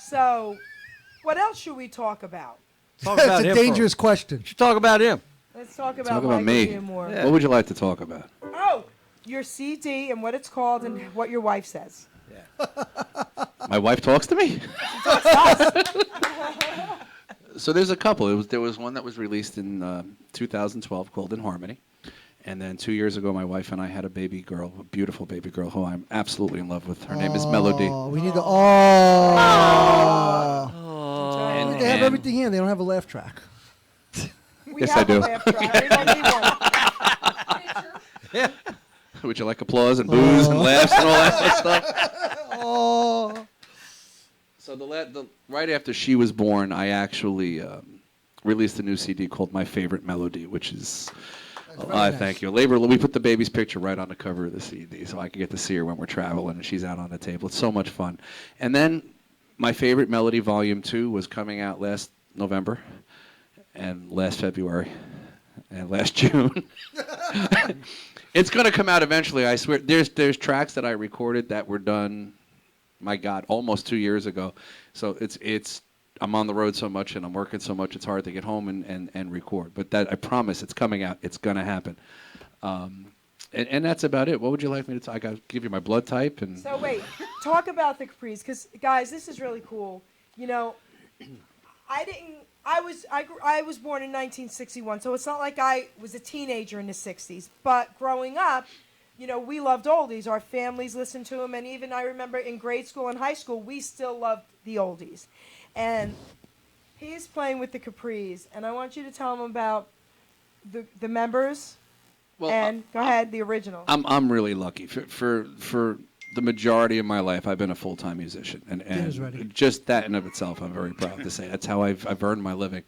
So, what else should we talk about? Talk about That's a him dangerous question. Should talk about him. Let's talk about Talk about Michael me. D. Amore. Yeah. What would you like to talk about? Oh, your CD and what it's called and what your wife says. My wife talks to me? So there's a couple. There was one that was released in 2012 called In Harmony. And then 2 years ago, my wife and I had a baby girl, a beautiful baby girl who I'm absolutely in love with. Her name is Melody. Oh, we need to. And, They have and- everything here. They don't have a laugh track. We Yes, have I do. a laugh track. We don't need one. Would you like applause and boos and laughs and all that stuff? Oh. So right after she was born, I actually released a new CD called My Favorite Melody, which is, thank you. We put the baby's picture right on the cover of the CD so I could get to see her when we're traveling and she's out on the table. It's so much fun. And then My Favorite Melody Volume 2 was coming out last November and last February and last June. It's going to come out eventually, I swear. There's tracks that I recorded that were done, my God, almost 2 years ago. So I'm on the road so much and I'm working so much, it's hard to get home and record. But that I promise, it's coming out. It's going to happen. And that's about it. What would you like me to talk? I got to give you my blood type and. So wait, talk about the Capris, because guys, this is really cool. You know, I was born in 1961, so it's not like I was a teenager in the 60s. But growing up, you know, we loved oldies. Our families listened to them, and even I remember in grade school and high school, we still loved the oldies. And he's playing with the Capris, and I want you to tell him about the members. Well, and go ahead, the original. I'm really lucky. For the majority of my life, I've been a full-time musician, Dinner's ready. and just that in of itself, I'm very proud to say. That's how I've earned my living.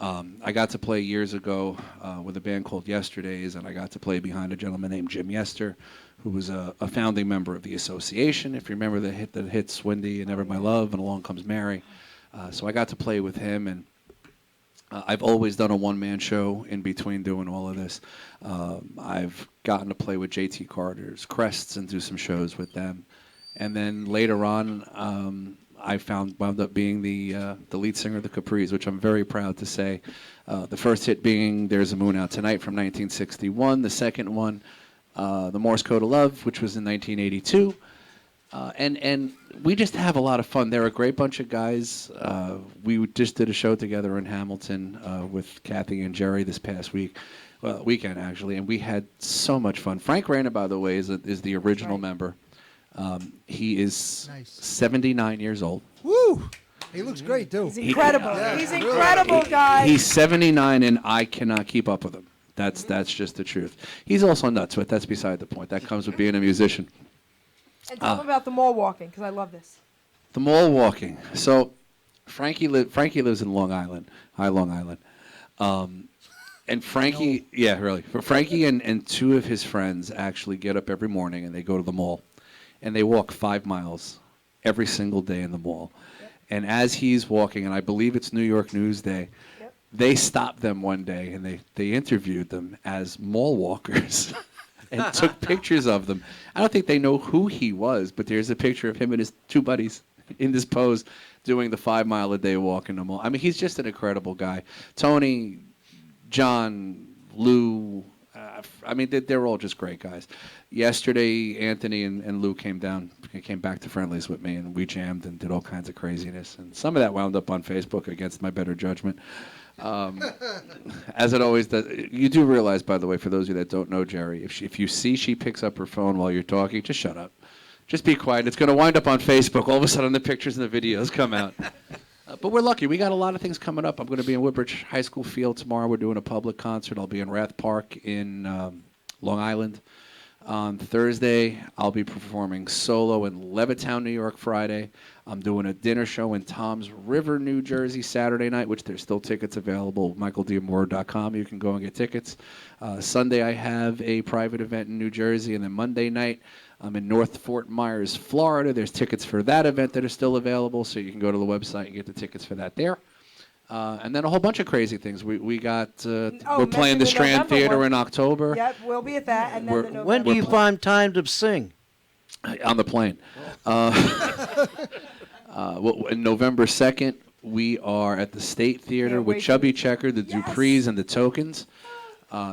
I got to play years ago with a band called Yesterdays, and I got to play behind a gentleman named Jim Yester, who was a founding member of the association. If you remember the hit that hits Wendy and Ever My Love and Along Comes Mary. So I got to play with him, and I've always done a one-man show in between doing all of this. I've gotten to play with J.T. Carter's Crests and do some shows with them. And then later on, I wound up being the lead singer of the Capris, which I'm very proud to say. The first hit being There's a Moon Out Tonight from 1961. The second one, The Morse Code of Love, which was in 1982. And we just have a lot of fun. They're a great bunch of guys. We just did a show together in Hamilton with Kathy and Jerry this past weekend actually, and we had so much fun. Frank Rana, by the way, is the original member. He is 79 years old. Woo! He looks great too. He's incredible. He's incredible, guys. He's 79, and I cannot keep up with him. That's just the truth. He's also nuts, but that's beside the point. That comes with being a musician. And tell them about the mall walking, because I love this. The mall walking. So Frankie lives in Long Island, High Long Island. And Frankie, yeah, really. Frankie and two of his friends actually get up every morning and they go to the mall. And they walk 5 miles every single day in the mall. Yep. And as he's walking, and I believe it's New York News Day, yep. They stopped them one day and they interviewed them as mall walkers and took pictures of them. I don't think they know who he was, but there's a picture of him and his two buddies in this pose doing the 5 mile a day walk in the mall. I mean, he's just an incredible guy. Tony, John, Lou, I mean, they're all just great guys. Yesterday, Anthony and Lou came back to Friendlies with me, and we jammed and did all kinds of craziness. And some of that wound up on Facebook against my better judgment. As it always does. You do realize, by the way, for those of you that don't know Geri, if you see she picks up her phone while you're talking, just shut up. Just be quiet. It's going to wind up on Facebook. All of a sudden, the pictures and the videos come out. But we're lucky. We got a lot of things coming up. I'm going to be in Woodbridge High School Field tomorrow. We're doing a public concert. I'll be in Rath Park in Long Island. On Thursday, I'll be performing solo in Levittown, New York, Friday. I'm doing a dinner show in Toms River, New Jersey, Saturday night, which there's still tickets available. MichaelDamore.com. You can go and get tickets. Sunday, I have a private event in New Jersey. And then Monday night, I'm in North Fort Myers, Florida. There's tickets for that event that are still available, so you can go to the website and get the tickets for that there. And then a whole bunch of crazy things. We got we're playing the Strand Theater in October. Yep, we'll be at that. And then the November. When do you find time to sing? On the plane. In November 2nd, we are at the State Theater with Chubby Checker, the Duprees, and the Tokens.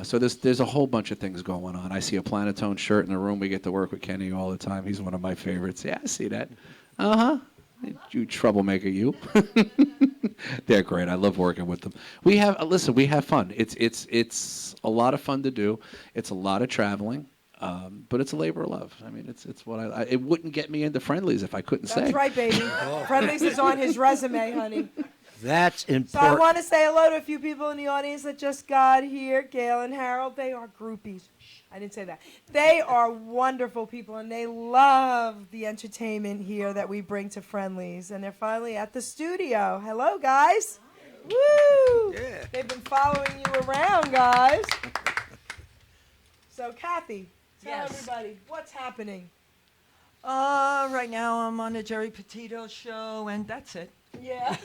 So there's a whole bunch of things going on. I see a Planetone shirt in the room. We get to work with Kenny all the time. He's one of my favorites. Yeah, I see that. You troublemaker, you. They're great. I love working with them. We have we have fun. It's a lot of fun to do. It's a lot of traveling. But it's a labor of love. I mean, it's what it wouldn't get me into Friendlies if I couldn't say. That's right, baby. Friendlies is on his resume, honey. That's important. So I want to say hello to a few people in the audience that just got here. Gail and Harold, they are groupies. Shh, I didn't say that. They are wonderful people, and they love the entertainment here that we bring to Friendlies. And they're finally at the studio. Hello, guys. Woo! Yeah. They've been following you around, guys. So, Kathy, tell everybody what's happening. Right now I'm on the Geri Petito show, and that's it. Yeah.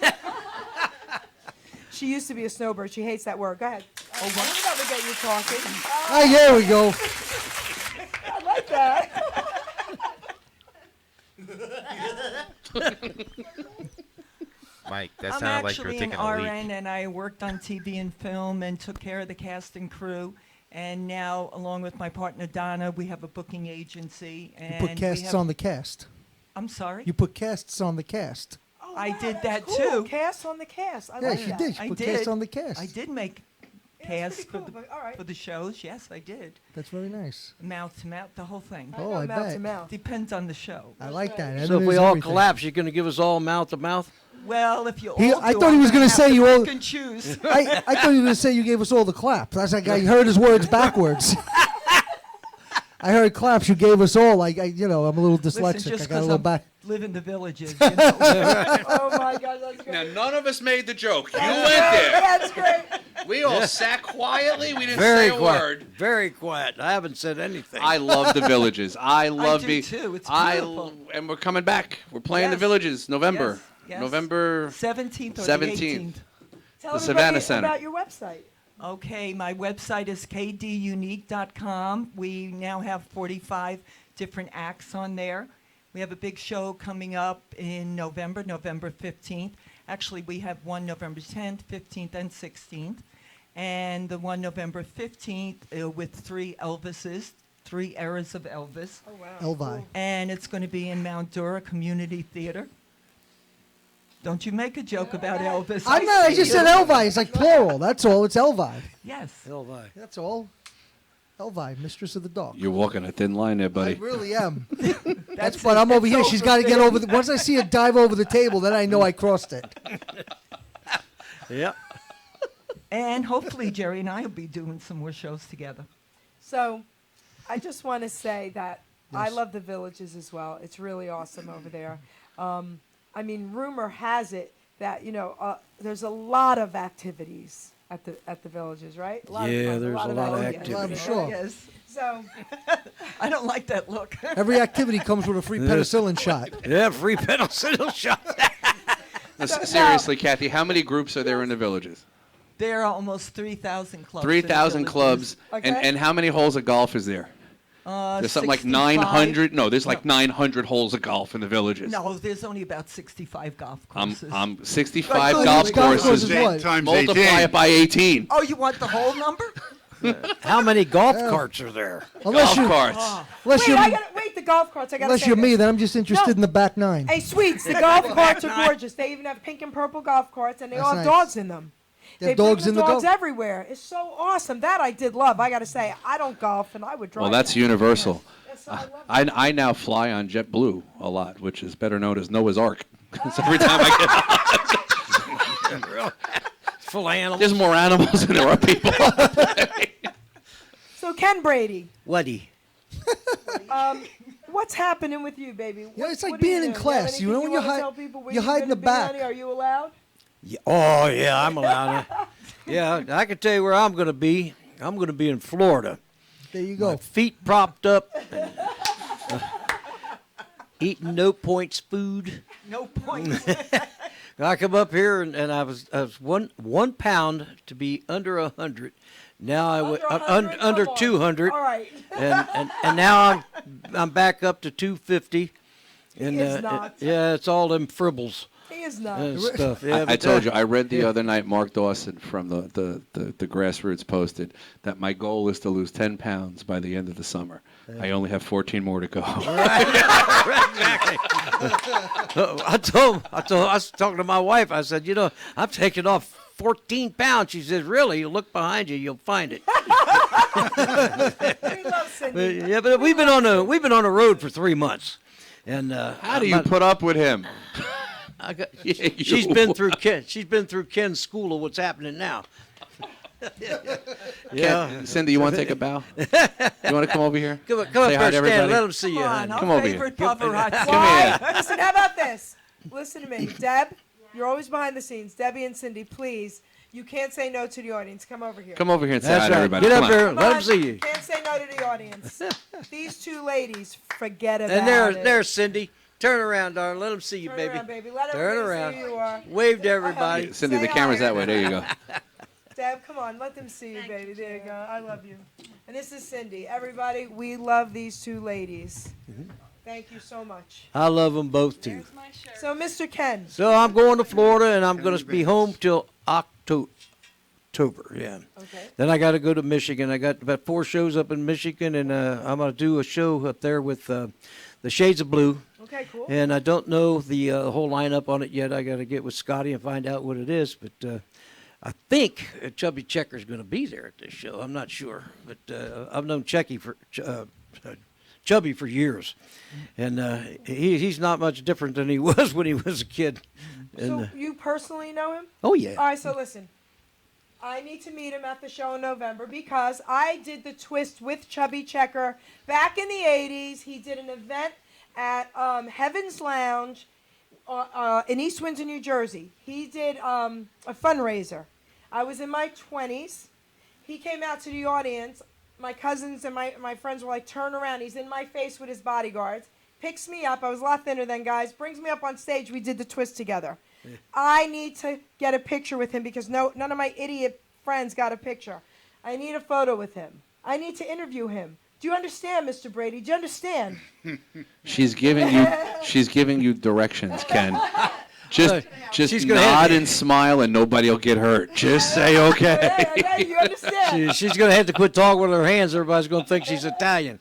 She used to be a snowbird. She hates that word. Go ahead. Oh, what? That would get you talking. Oh, here we go. I like that. Mike, that I'm sounded like you were actually taking an a leak. RN, and I worked on TV and film and took care of the cast and crew. And now, along with my partner Donna, we have a booking agency. You And put casts on the cast. I'm sorry? You put casts on the cast. Oh, I yeah, did that's that cool. too. Cast on the cast. I Yeah, like she that. did. She I put did. casts on the cast. I did make Yeah, casts that's pretty for cool, the but all right. for the shows. Yes, I did. That's very nice. Mouth to mouth, the whole thing. Oh, know I mouth to bet. mouth. Depends on the show. I like that. So if Editors, we all everything. collapse, you're going to give us all mouth to mouth? Well, if you all I do, thought he I'm was gonna gonna have say to you all- pick and choose. I thought you were going to say you gave us all the claps. I was like, I heard his words backwards. I heard claps. You gave us all. I'm a little dyslexic. Listen, just I got a 'cause little I'm back. live in the villages. You know. Oh my God, that's great. Now, none of us made the joke. You That's went great. there. That's great. We all sat quietly. We didn't Very say a quiet. word. Very quiet. I haven't said anything. I love the Villages. I love do being. too. It's I beautiful. and we're coming back. We're playing the Yes. Villages, November. Yes. November 17th or 17th. the 18th. Tell The everybody Savannah Center. about your website. Okay, my website is kdunique.com. We now have 45 different acts on there. We have a big show coming up in November 15th. Actually, we have one November 10th, 15th, and 16th. And the one November 15th with 3 Elvises, 3 eras of Elvis. Oh wow. Elvi. And it's going to be in Mount Dora Community Theater. Don't you make a joke about Elvis. I'm not. I see just you. said Elvi. It's like plural. That's all. It's Elvi. Yes. Elvi. That's all. Elvi, mistress of the dark. You're walking a thin line there, I buddy. really am. That's But I'm over here. that's She's got to get over. Once I see her dive over the table, then I know I crossed it. Yep. And hopefully Geri and I will be doing some more shows together. So, I just want to say that I Yes. love the Villages as well. It's really awesome over there. I mean, rumor has it that there's a lot of activities at the villages, right? A lot of Yeah, fun, there's a lot of activities. activity. Sure. Yes. So I don't like that look. Every activity comes with a free penicillin shot. Yeah, free penicillin shots. Seriously, Kathy, how many groups are there in the villages? There are almost 3,000 clubs. 3,000 clubs. Okay. And how many holes of golf is there? There's something like 900. No, there's like 900 holes of golf in the villages. No, there's only about 65 golf courses. 65 Right, golf golf courses. courses what? Times Multiply 18. it by 18. Oh, you want the whole number? How many golf carts are there? Unless Golf you, carts. unless wait, the golf carts. I gotta unless say you're me, this. then I'm just interested No. in the back nine. Hey, sweets, the golf carts are gorgeous. They even have pink and purple golf carts, and they all have That's dogs nice. in them. They have bring dogs in the dogs golf. everywhere. It's so awesome. That I did love. I got to say, I don't golf, and I would drive. Well, that's that. universal. Yes, so I love I now fly on JetBlue a lot, which is better known as Noah's Ark. Because every time I get Full of animals. there's more animals than there are people. So, Ken Brady, Whatty? what's happening with you, baby? Yeah, it's like What are you being in doing? class, You, you know, have when anything you wanna hide- tell people where you you're hide in gonna the be, back. honey? Are you allowed? Yeah. Oh, yeah, I'm allowed it. Yeah, I can tell you where I'm going to be. I'm going to be in Florida. There you My go. feet propped up, eating no points food. No points. I come up here and I was 1 pound to be under 100. Now I went Under 100? under Come on. 200, All right. and now I'm back up to 250. And is not. yeah, it's all them fribbles He is not. and stuff. Yeah, I but, told you, I read the other night, Mark Dawson from the Grassroots posted that my goal is to lose 10 pounds by the end of the summer. I only have 14 more to go. Exactly. I was talking to my wife. I said, I'm taking off 14 pounds. She says, really? You look behind you, you'll find it. We love Cindy. Yeah, but we've been on the road for 3 months, and How do you put up with him? She's been through Ken's school of what's happening now. Yeah. Cindy, you want to take a bow? You want to come over here? Come up Say here, hi to stand. everybody. Let them see you. Come honey. on, Come our over here. favorite paparazzi. Why? Listen, how about this? Listen to me. Deb, you're always behind the scenes. Debbie and Cindy, please. You can't say no to the audience. Come over here. Come over here and say That's hi to right. everybody. Get Come up on. there. Come Let on. them see you. Can't say no to the audience. These two ladies, forget about And it. there's Cindy. Turn around, darling. Let them see you, Turn baby. around, baby. Let Turn everybody around. see who you are. Wave to everybody. Cindy, the Say camera's hi. that way. There you go. Deb, come on. Let them see you, baby. There you go. I love you. And this is Cindy. Everybody, we love these two ladies. Thank you so much. I love them both too. So, Mr. Ken, So I'm going to Florida, and I'm going to be home till October. Yeah. okay. Then I got to go to Michigan. I got about 4 shows up in Michigan, and I'm going to do a show up there with the Shades of Blue. Okay, cool. And I don't know the whole lineup on it yet. I got to get with Scotty and find out what it is. But I think Chubby Checker's going to be there at this show. I'm not sure, but I've known Chubby for years, and he's not much different than he was when he was a kid. So, And you personally know him? oh yeah, All right, so listen. I need to meet him at the show in November because I did the twist with Chubby Checker back in the 80s. He did an event at Heaven's Lounge in East Windsor, New Jersey. He did a fundraiser. I was in my 20s. He came out to the audience. My cousins and my friends were like, turn around. He's in my face with his bodyguards. Picks me up. I was a lot thinner than guys. Brings me up on stage. We did the twist together. I need to get a picture with him because none of my idiot friends got a picture. I need a photo with him. I need to interview him. Do you understand, Mr. Brady? Do you understand? She's giving you directions, Ken. Just She's gonna nod have to- and smile, and nobody will get hurt. Just say okay. Yeah, you understand? she's going to have to quit talking with her hands. Everybody's going to think she's Italian.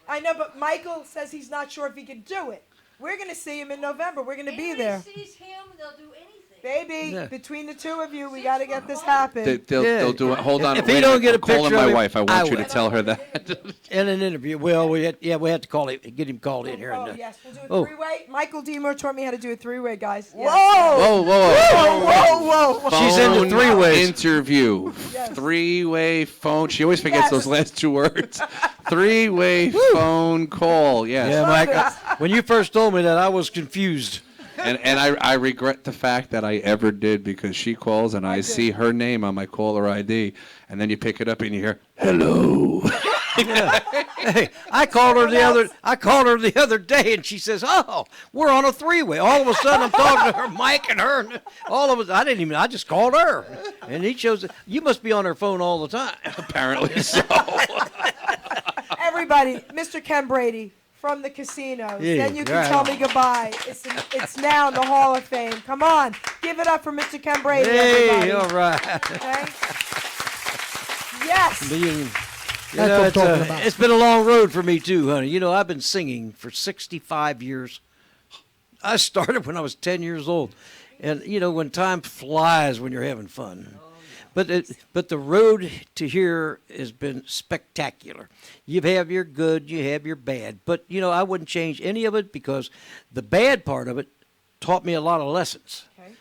I know, but Michael says he's not sure if he can do it. We're going to see him in November. We're going to be there. sees him, they'll do anything. Baby, Yeah. between the two of you, we got to get this happen. They'll do it. Hold on. If wait he a don't minute. get a I'm calling picture my of him, wife. I I want you to will. tell her that. In an interview. Well, we had to call him, get him called in here. Oh, And, yes. We'll do a Oh. three-way. Michael Deemer taught me how to do a three-way, guys. Yes. Whoa! Whoa. She's into Phone three-ways. interview. Yes. Three-way phone. She always forgets Yes. those last 2 words. Three-way phone call. Yes. Yeah, Mike. When you first told me that, I was confused. And I regret the fact that I ever did, because she calls and I see her name on my caller ID, and then you pick it up and you hear, hello. Hey, I called her the other day, and she says, "Oh, we're on a three-way." All of a sudden, I'm talking to her, Mike, and her. And all of us, I just called her, and he shows it. You must be on her phone all the time. Apparently so. Everybody, Mr. Ken Brady from the casinos. Yeah, Then you can right tell on. me goodbye. It's now in the Hall of Fame. Come on, give it up for Mr. Ken Brady, Hey, everybody. all right. Okay? Yes. You That's know, what I'm talking about. it's been a long road for me too, honey. You know, I've been singing for 65 years. I started when I was 10 years old, and you know, when time flies when you're having fun. But the road to here has been spectacular. You have your good, you have your bad, but you know, I wouldn't change any of it, because the bad part of it taught me a lot of lessons. Okay.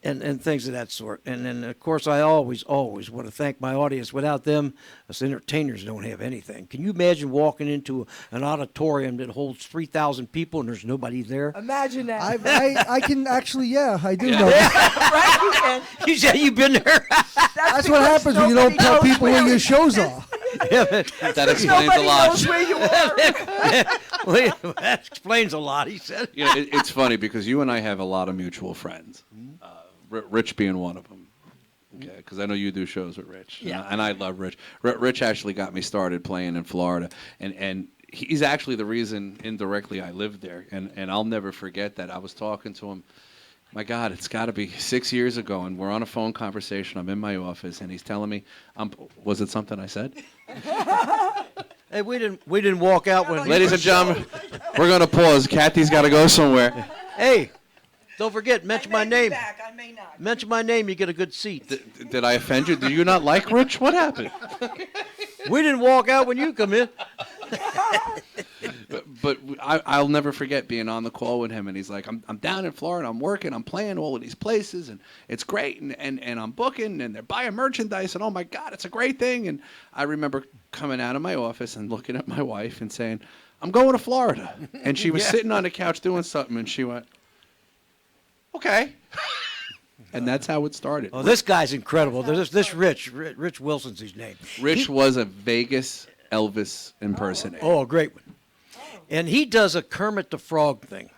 And things of that sort. And then, of course, I always want to thank my audience. Without them, us entertainers don't have anything. Can you imagine walking into an auditorium that holds 3,000 people and there's nobody there? Imagine that. I can actually, yeah, I do know. Right, you can. You said you've been there? That's what happens when you don't tell people where your shows are. That explains a Nobody lot. knows where you are. Well, that explains a lot, he said. You know, it's funny because you and I have a lot of mutual friends. Rich being one of them. Okay, because I know you do shows with Rich. Yeah. And I love Rich. Rich actually got me started playing in Florida, and he's actually the reason indirectly I lived there. And I'll never forget that. I was talking to him. My God, it's got to be 6 years ago, and we're on a phone conversation. I'm in my office, and he's telling me, was it something I said? Hey, we didn't walk out when. Ladies and gentlemen, we're going to pause. Kathy's got to go somewhere. Hey, don't forget, mention my I may be name. back, I may not. Mention my name, you get a good seat. Did I offend you? Do you not like Rich? What happened? We didn't walk out when you come in. But I'll never forget being on the call with him, and he's like, I'm down in Florida, I'm working, I'm playing all of these places, and it's great, and I'm booking, and they're buying merchandise, and oh my God, it's a great thing. And I remember coming out of my office and looking at my wife and saying, I'm going to Florida. And she was sitting on the couch doing something, and she went, okay. And that's how it started. Oh, this guy's incredible. This Rich Wilson's his name. Rich was a Vegas Elvis impersonator. Oh, a great one. And he does a Kermit the Frog thing.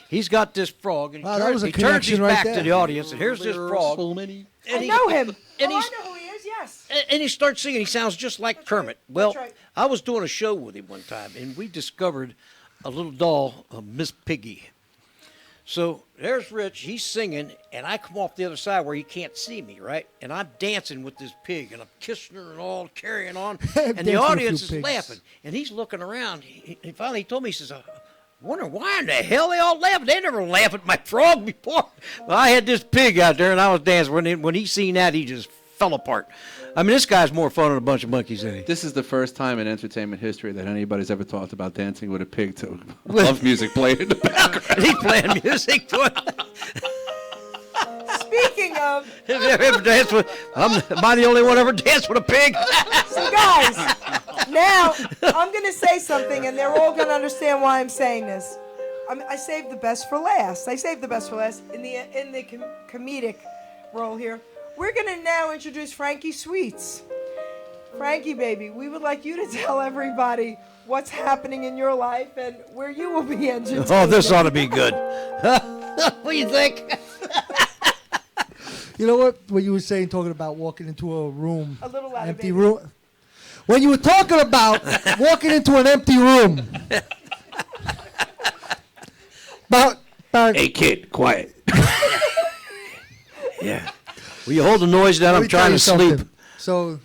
He's got this frog, and Wow, that was a he turns his connection right back there. to the audience, and here's this frog. I know him. And I he's, know who he is, yes. and he starts singing. He sounds just like Kermit. Well, right. I was doing a show with him one time, and we discovered a little doll, Miss Piggy. So there's Rich, he's singing, and I come off the other side where he can't see me, right? And I'm dancing with this pig, and I'm kissing her and all, carrying on. And Danced the with a audience is few pigs. laughing. And he's looking around. He finally told me, he says, I wonder why in the hell they all laugh. They never laughed at my frog before. Well, I had this pig out there, and I was dancing. When he seen that, he just fell apart. I mean, this guy's more fun than a bunch of monkeys, isn't he? This is the first time in entertainment history that anybody's ever talked about dancing with a pig to love music playing in the background. And he's playing music to it. Speaking of, Have you ever danced with? Am I the only one ever danced with a pig? so guys, now I'm going to say something, and they're all going to understand why I'm saying this. I saved the best for last. I saved the best for last in the comedic role here. We're going to now introduce Frankie Sweets. Frankie, baby, we would like you to tell everybody what's happening in your life and where you will be entertained. Oh, this ought to be good. What do you think? You know what you were saying, talking about walking into a room, A little louder, empty baby. room. When you were talking about walking into an empty room, about Hey, kid, quiet. Yeah. Will you hold the noise down? Let I'm me tell trying you to sleep. something. So,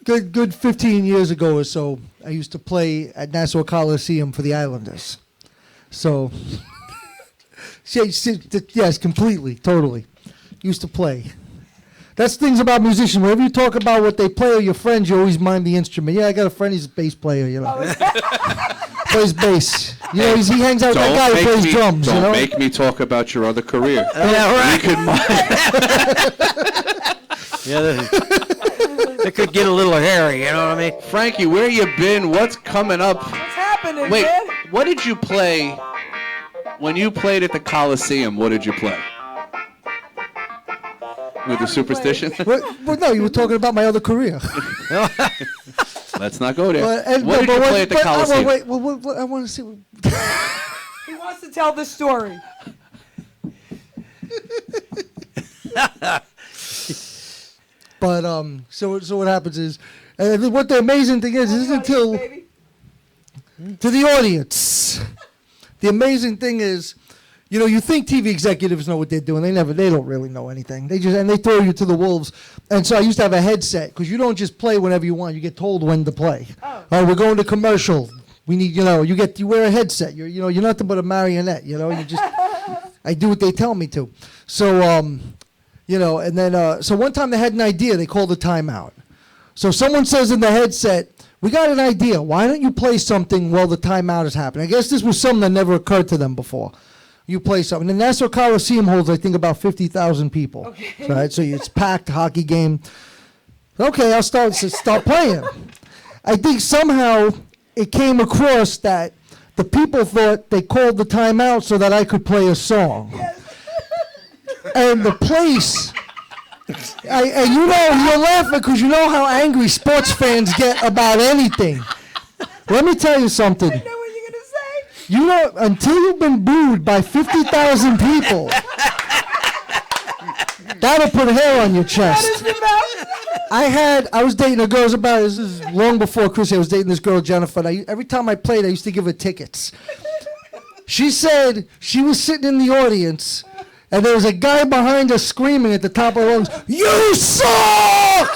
good 15 years ago or so, I used to play at Nassau Coliseum for the Islanders. So, yes, completely, totally. Used to play. That's things about musicians. Whenever you talk about what they play or your friends, you always mind the instrument. Yeah, I got a friend, he's a bass player, you know. Plays bass. You know, he hangs out with that guy who plays drums, you know. Don't make me talk about your other career. Yeah, right. We could Yeah, it could get a little hairy, you know what I mean? Frankie, where you been? What's coming up? What's happening, Wait, man? what did you play When you played at the Coliseum, what did you play? With the Superstition? Well, no, you were talking about my other career. Let's not go there. What What did you play at the Coliseum? Wait, I want to see. He wants to tell the story. But so what happens is, what the amazing thing is until to the audience. The amazing thing is, you think TV executives know what they're doing. They don't really know anything. They throw you to the wolves. And so I used to have a headset because you don't just play whenever you want. You get told when to play. Oh, we're going to commercial. We need, you wear a headset. You're nothing but a marionette. I do what they tell me to. So, and then so one time they had an idea. They called a timeout. So someone says in the headset, "We got an idea. Why don't you play something while the timeout is happening?" I guess this was something that never occurred to them before. You play something. The Nassau Coliseum holds, I think, about 50,000 people. Okay. Right? So it's packed, hockey game. Okay, I'll start playing. I think somehow it came across that the people thought they called the timeout so that I could play a song. And the place, and you're laughing because you know how angry sports fans get about anything. Let me tell you something. I know what you're going to say. Until you've been booed by 50,000 people, that'll put hair on your chest. I was dating a girl, this is long before Chrissy, I was dating this girl, Jennifer, and every time I played, I used to give her tickets. She said she was sitting in the audience, and there was a guy behind her screaming at the top of her lungs, "You suck!"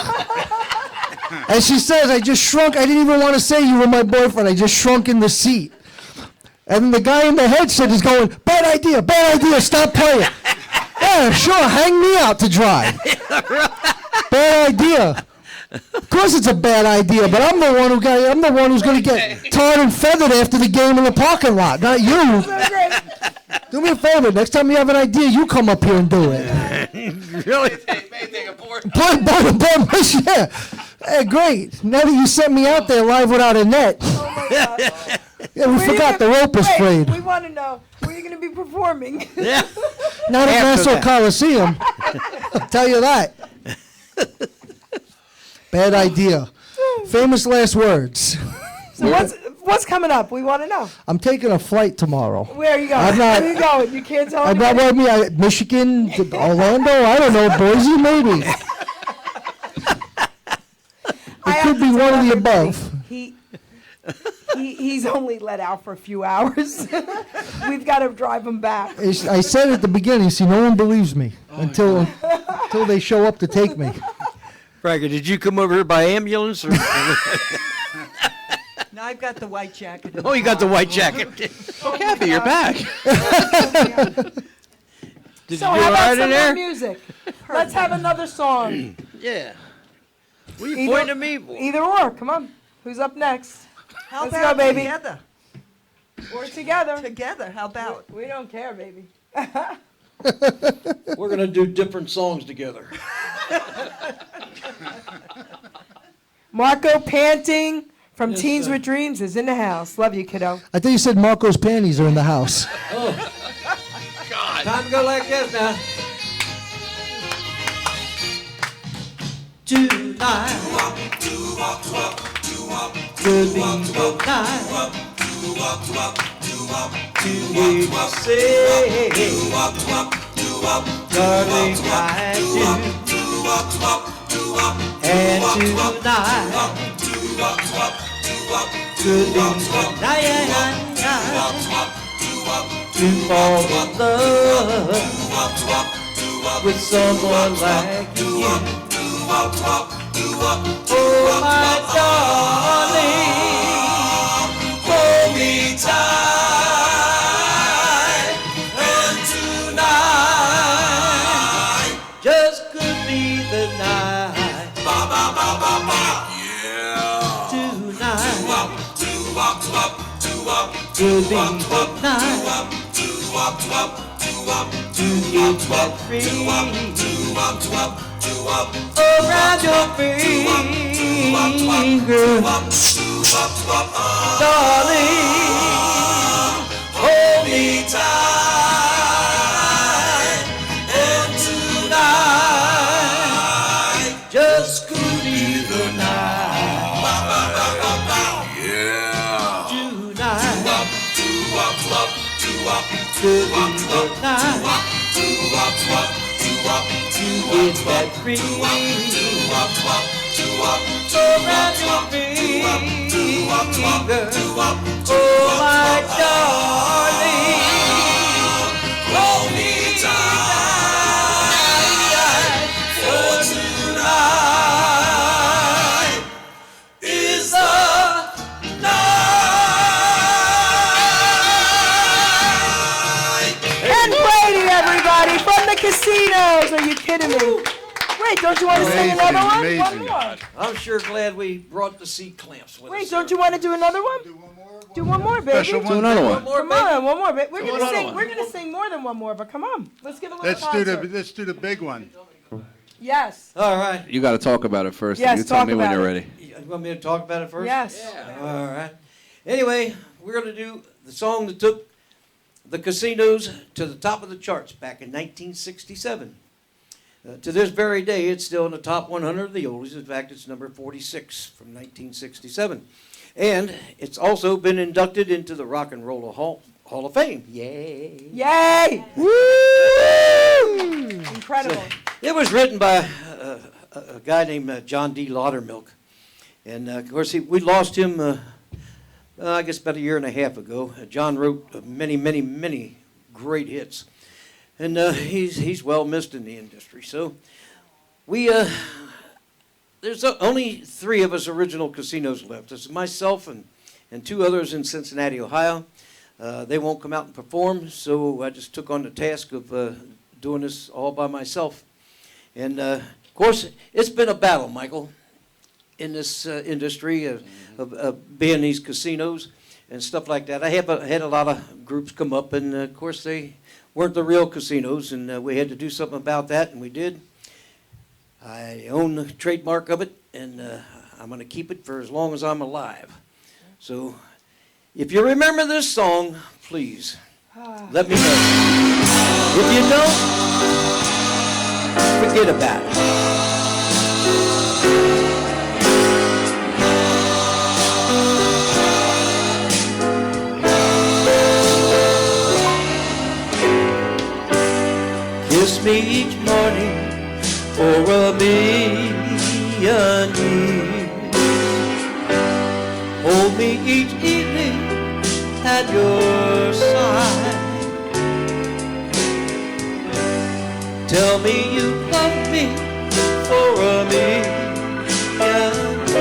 And she says, "I just shrunk. I didn't even want to say you were my boyfriend. I just shrunk in the seat." And the guy in the headset is going, bad idea, stop playing." "Yeah, sure, hang me out to dry." Bad idea. Of course it's a bad idea, but I'm the one who's going to get tarred and feathered after the game in the parking lot, not you. Do me a favor, next time you have an idea, you come up here and do it. Really? Yeah. Hey, great. Now that you sent me out there live without a net. Oh my God. Yeah, we forgot the rope was frayed. We want to know, where are you going to be performing? Yeah. Not at After Nassau that. Coliseum. I'll tell you that. Bad idea. Famous last words. So what's coming up? We want to know. I'm taking a flight tomorrow. Where are you going? I'm not- Where are you going? You can't tell I'm me. not with me. Michigan, Orlando, I don't know, Boise, maybe. It could be one of the above. He's only let out for a few hours. We've got to drive him back. I said at the beginning, see, no one believes me until they show up to take me. Frankie, did you come over here by ambulance? Or? Now I've got the white jacket. Oh, you got the white jacket. Oh, Kathy, you're back. Did So you do how all about right in some more there? music? Let's have another song. Yeah. What are you pointing at me for? Either or. Come on. Who's up next? How Let's about go, baby. together? Or together. Together, how about? We don't care, baby. We're going to do different songs together. Marco Panting from Teens with Dreams is in the house. Love you, kiddo. I thought you said Marco's panties are in the house. Time to go like this now. Tonight could be the night to hear you say, darling, I do. And tonight could be the night to fall in love with someone like you. Oh, my darling, hold me tight, and tonight just could be the night. Yeah. Tonight could be the night to get that free. Around your finger, darling, hold me tight. could be the night to get that ring around your finger. Oh, my darling, hold me tight for tonight is the night. And Brady, everybody, from the casinos. Are you kidding me? Wait, don't you want to sing another one? Amazing. One more. I'm sure glad we brought the seat clamps with us. Wait, don't you want to do another one? Do one more, baby. Special one. another one. Come on, one more, baby. We're another gonna sing. one. We're gonna sing more than one more, but come on, let's give a little concert. Let's do the big one. Yes. All right. You got to talk about it first. Yes, you tell talk me when about you're it. ready. You want me to talk about it first? Yes. All right. Anyway, we're going to do the song that took the casinos to the top of the charts back in 1967. To this very day, it's still in the top 100 of the oldies. In fact, it's number 46 from 1967. And it's also been inducted into the Rock and Roll Hall of Fame. Yay! Yay! Woo! Incredible. It was written by a guy named John D. Laudermilk. And, of course, we lost him, I guess, about a year and a half ago. John wrote many, many, many great hits. And he's well missed in the industry. So there's only 3 of us original casinos left. It's myself and 2 others in Cincinnati, Ohio. They won't come out and perform, so I just took on the task of doing this all by myself. And, of course, it's been a battle, Michael, in this industry of being these casinos and stuff like that. I had a lot of groups come up, and, of course, they weren't the real casinos, and we had to do something about that, and we did. I own the trademark of it, and I'm going to keep it for as long as I'm alive. So if you remember this song, please let me know. If you don't, forget about it. Kiss me each morning for a million years. Hold me each evening at your side. Tell me you love me for a million years.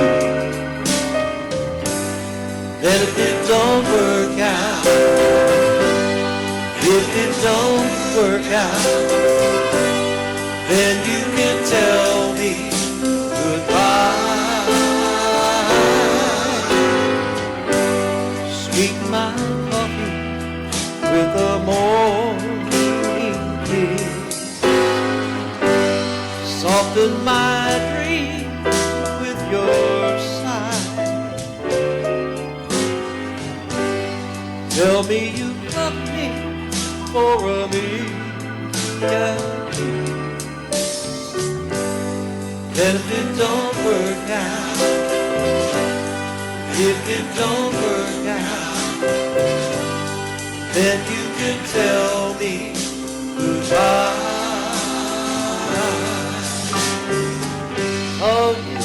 Then if it don't work out, if it don't work out, then you can tell me goodbye. Sweeten my coffee with a morning kiss. Soften my dream with your sigh. Tell me you love me for a million. Then if it don't work out, if it don't work out, then you can tell me goodbye. Oh, yeah.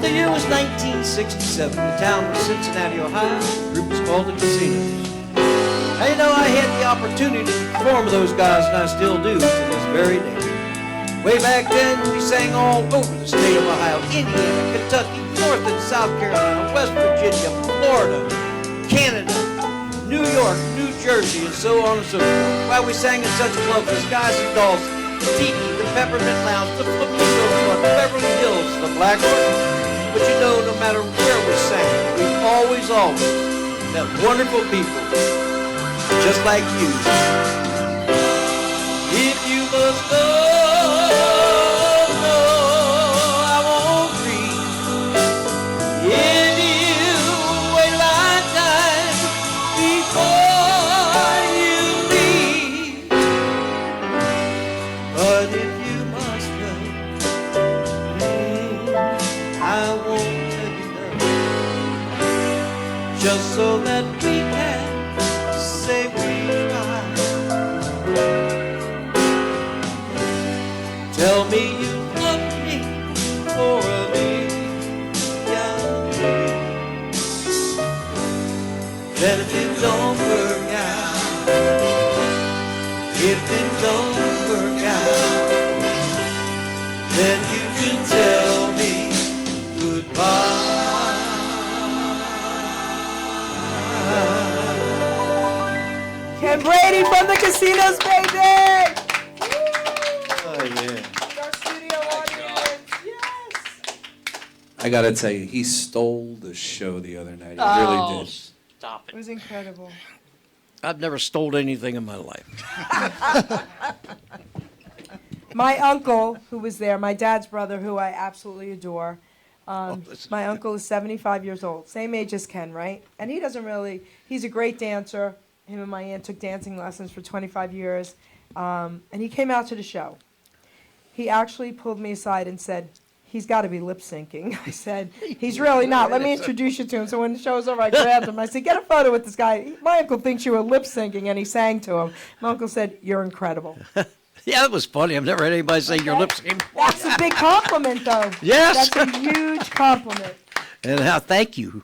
The year was 1967. The town was Cincinnati, Ohio. The group was called the Casinos. Now, you know, I had the opportunity to perform with those guys, and I still do to this very day. Way back then, we sang all over the state of Ohio, Indiana, Kentucky, North and South Carolina, West Virginia, Florida, Canada, New York, New Jersey, and so on and so forth. While we sang in such clubs as Guys and Dolls, Tiki, the Peppermint Lounge, the Flamingo Club, Beverly Hills, the Black Orchid. But you know, no matter where we sang, we always met wonderful people, just like you. If you must go, no, I won't grieve. If you wait a lifetime before you leave, but if you must go, I won't tell you no, just so that we can say we tried. that if it don't work out, if it don't work out, then you can tell me goodbye. Ken Brady from the casinos, baby! Oh, yeah. Our studio audience, yes! I gotta tell you, he stole the show the other night. He Oh, really did. stop It it. was incredible. I've never stole anything in my life. My uncle, who was there, my dad's brother, who I absolutely adore, my uncle is 75 years old, same age as Ken, right? And he doesn't really, he's a great dancer. Him and my aunt took dancing lessons for 25 years. And he came out to the show. He actually pulled me aside and said, he's got to be lip syncing. I said, he's really not. Let me introduce you to him. So when the show was over, I grabbed him. I said, get a photo with this guy. My uncle thinks you were lip syncing, and he sang to him. My uncle said, you're incredible. Yeah, that was funny. I've never heard anybody say your lips came. That's a big compliment, though. Yes. That's a huge compliment. And how? Thank you.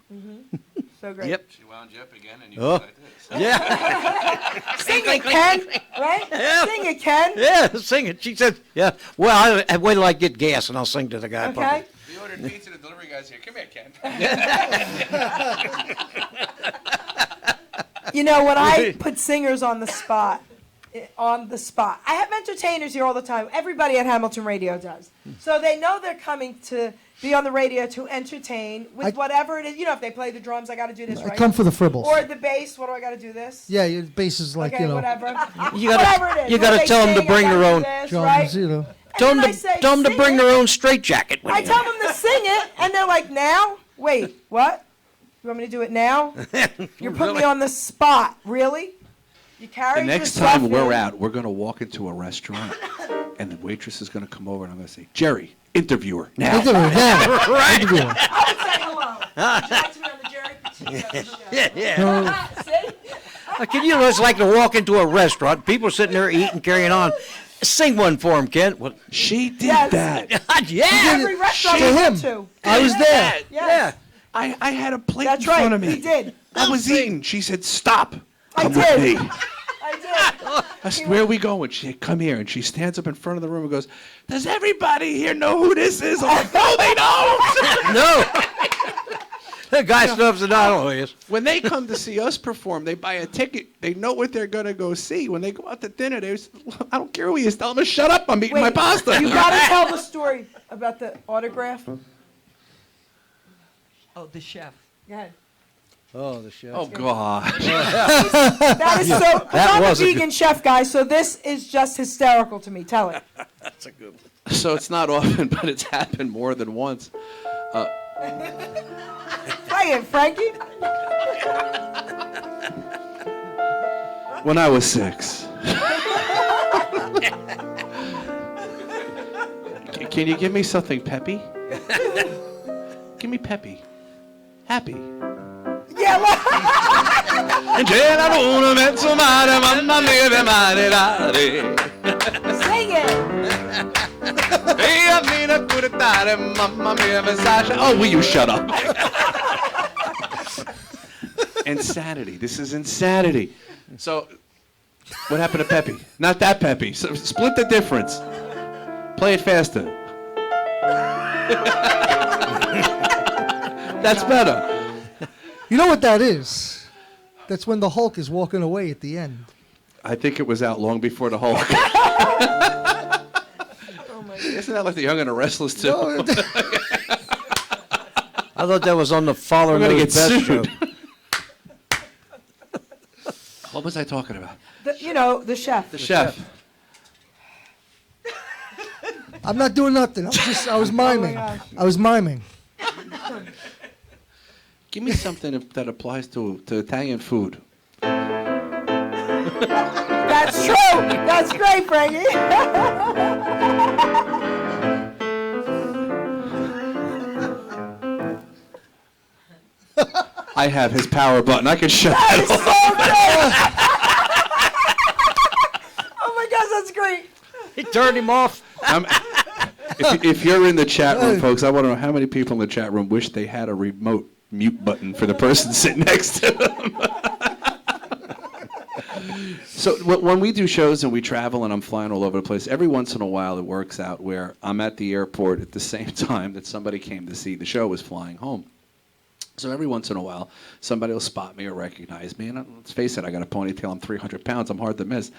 So great. Yep. She wound you up again, and you Oh. went like this. Yeah. Sing it, Ken. Right? Yeah. Sing it, Ken. Yeah, sing it. She said, yeah. Well, I wait till I get gas and I'll sing to the guy. Okay. We ordered pizza. The delivery guy's here. Come here, Ken. You know, when I put singers on the spot, I have entertainers here all the time. Everybody at Hamilton Radio does. So they know they're coming to be on the radio to entertain with whatever it is. You know, if they play the drums, I got to do this, I right? come for the fribbles. Or the bass, what do I got to do this? Yeah, your bass is like, Okay, you know, whatever. You Whatever it gotta, is. you When gotta they tell them to sing, I bring gotta their do own. this, drums, right? you know. Tell And them then I to, say, tell them to "Sing bring it." their own straitjacket. I tell them to sing it, and they're like, now? Wait, what? You want me to do it now? You're putting me on the spot. Really? You carry The next yourself time we're in. out, we're going to walk into a restaurant, and the waitress is going to come over, and I'm going to say, Jerry, interview her now. Interview her now. Right. Interview her. I would say hello. Would you like to be on the Jerry Petito show? Yeah, yeah. See? Can you know what it's like to walk into a restaurant, people sitting there eating, carrying on? Sing one for him, Ken. Well, She did Yes. that. yeah. Every restaurant To we him. went to. I was there. Yes. Yeah. I had a plate That's in front right. of me. He did. I was eating. She said, stop. I Come did. with me. I did. I said, where are we going? She said, come here. And she stands up in front of the room and goes, does everybody here know who this is? I'm like, no, they don't. No. The guy stuffs it out on you. When they come to see us perform, they buy a ticket. They know what they're going to go see. When they go out to dinner, they say, I don't care who he is. Tell him to shut up. I'm eating my pasta. You got to tell the story about the autograph. Go Oh, the chef. ahead. Oh, the chef. Oh, God. That is so. That I'm a was a vegan chef, guy, so this is just hysterical to me. Tell it. That's a good one. So it's not often, but it's happened more than once. Play it, Frankie. When I was 6. Can you give me something peppy? Give me peppy. Happy. Yeah, look. Sing it. Oh, will you shut up? Insanity. This is insanity. So, what happened to Peppy? Not that Peppy. So, split the difference. Play it faster. That's better. You know what that is? That's when the Hulk is walking away at the end. I think it was out long before the Hulk. Isn't that like the Young and the Restless too? No, I thought that was on the Father We're gonna Knows get Best sued. show. What was I talking about? The chef. The chef. I'm not doing nothing. I was miming. gosh. I was miming. Give me something that applies to Italian food. That's true. That's great, Frankie. I have his power button. I can shut That that is off. so great. Oh my gosh, that's great. He turned him off. If you're in the chat room, folks, I want to know how many people in the chat room wish they had a remote mute button for the person sitting next to him. So when we do shows and we travel and I'm flying all over the place, every once in a while it works out where I'm at the airport at the same time that somebody came to see the show was flying home. So every once in a while, somebody will spot me or recognize me. And let's face it, I got a ponytail. I'm 300 pounds. I'm hard to miss.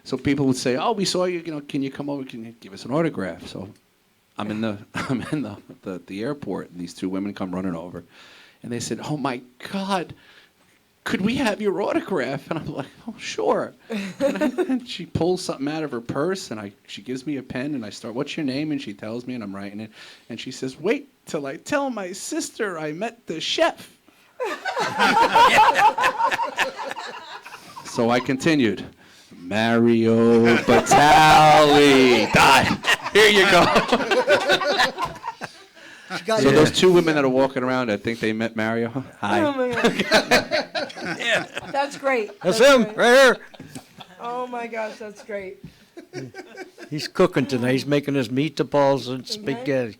So people would say, "Oh, we saw you. Can you come over? Can you give us an autograph?" So I'm in the airport, and these two women come running over, and they said, "Oh my God, could we have your autograph?" And I'm like, "Oh, sure." And she pulls something out of her purse, and she gives me a pen, and I start, "What's your name?" And she tells me, and I'm writing it. And she says, "Wait till I tell my sister I met the chef." So I continued. Mario Batali. Die. Here you go. So those two women that are walking around, I think they met Mario. Hi. Oh my God. Yeah. That's great. That's him, great. right here. Oh my gosh, that's great. He's cooking tonight. He's making us meatballs and spaghetti.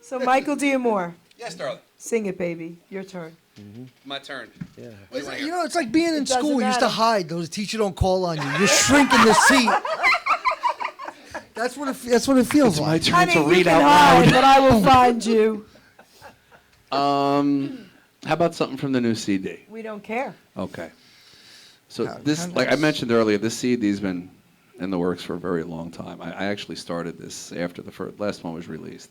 So Michael D'Amore, Yes, darling. sing it, baby. Your turn. My turn. Yeah. You know, it's like being in doesn't school. You used to matter. hide. The teacher don't call on you. You're shrinking the seat. That's what it feels It's my like. turn Honey, to you read can out hide, loud. but I will find you. How about something from the new CD? We don't care. Okay. So this, like I mentioned earlier, this CD's been in the works for a very long time. I actually started this after the last one was released.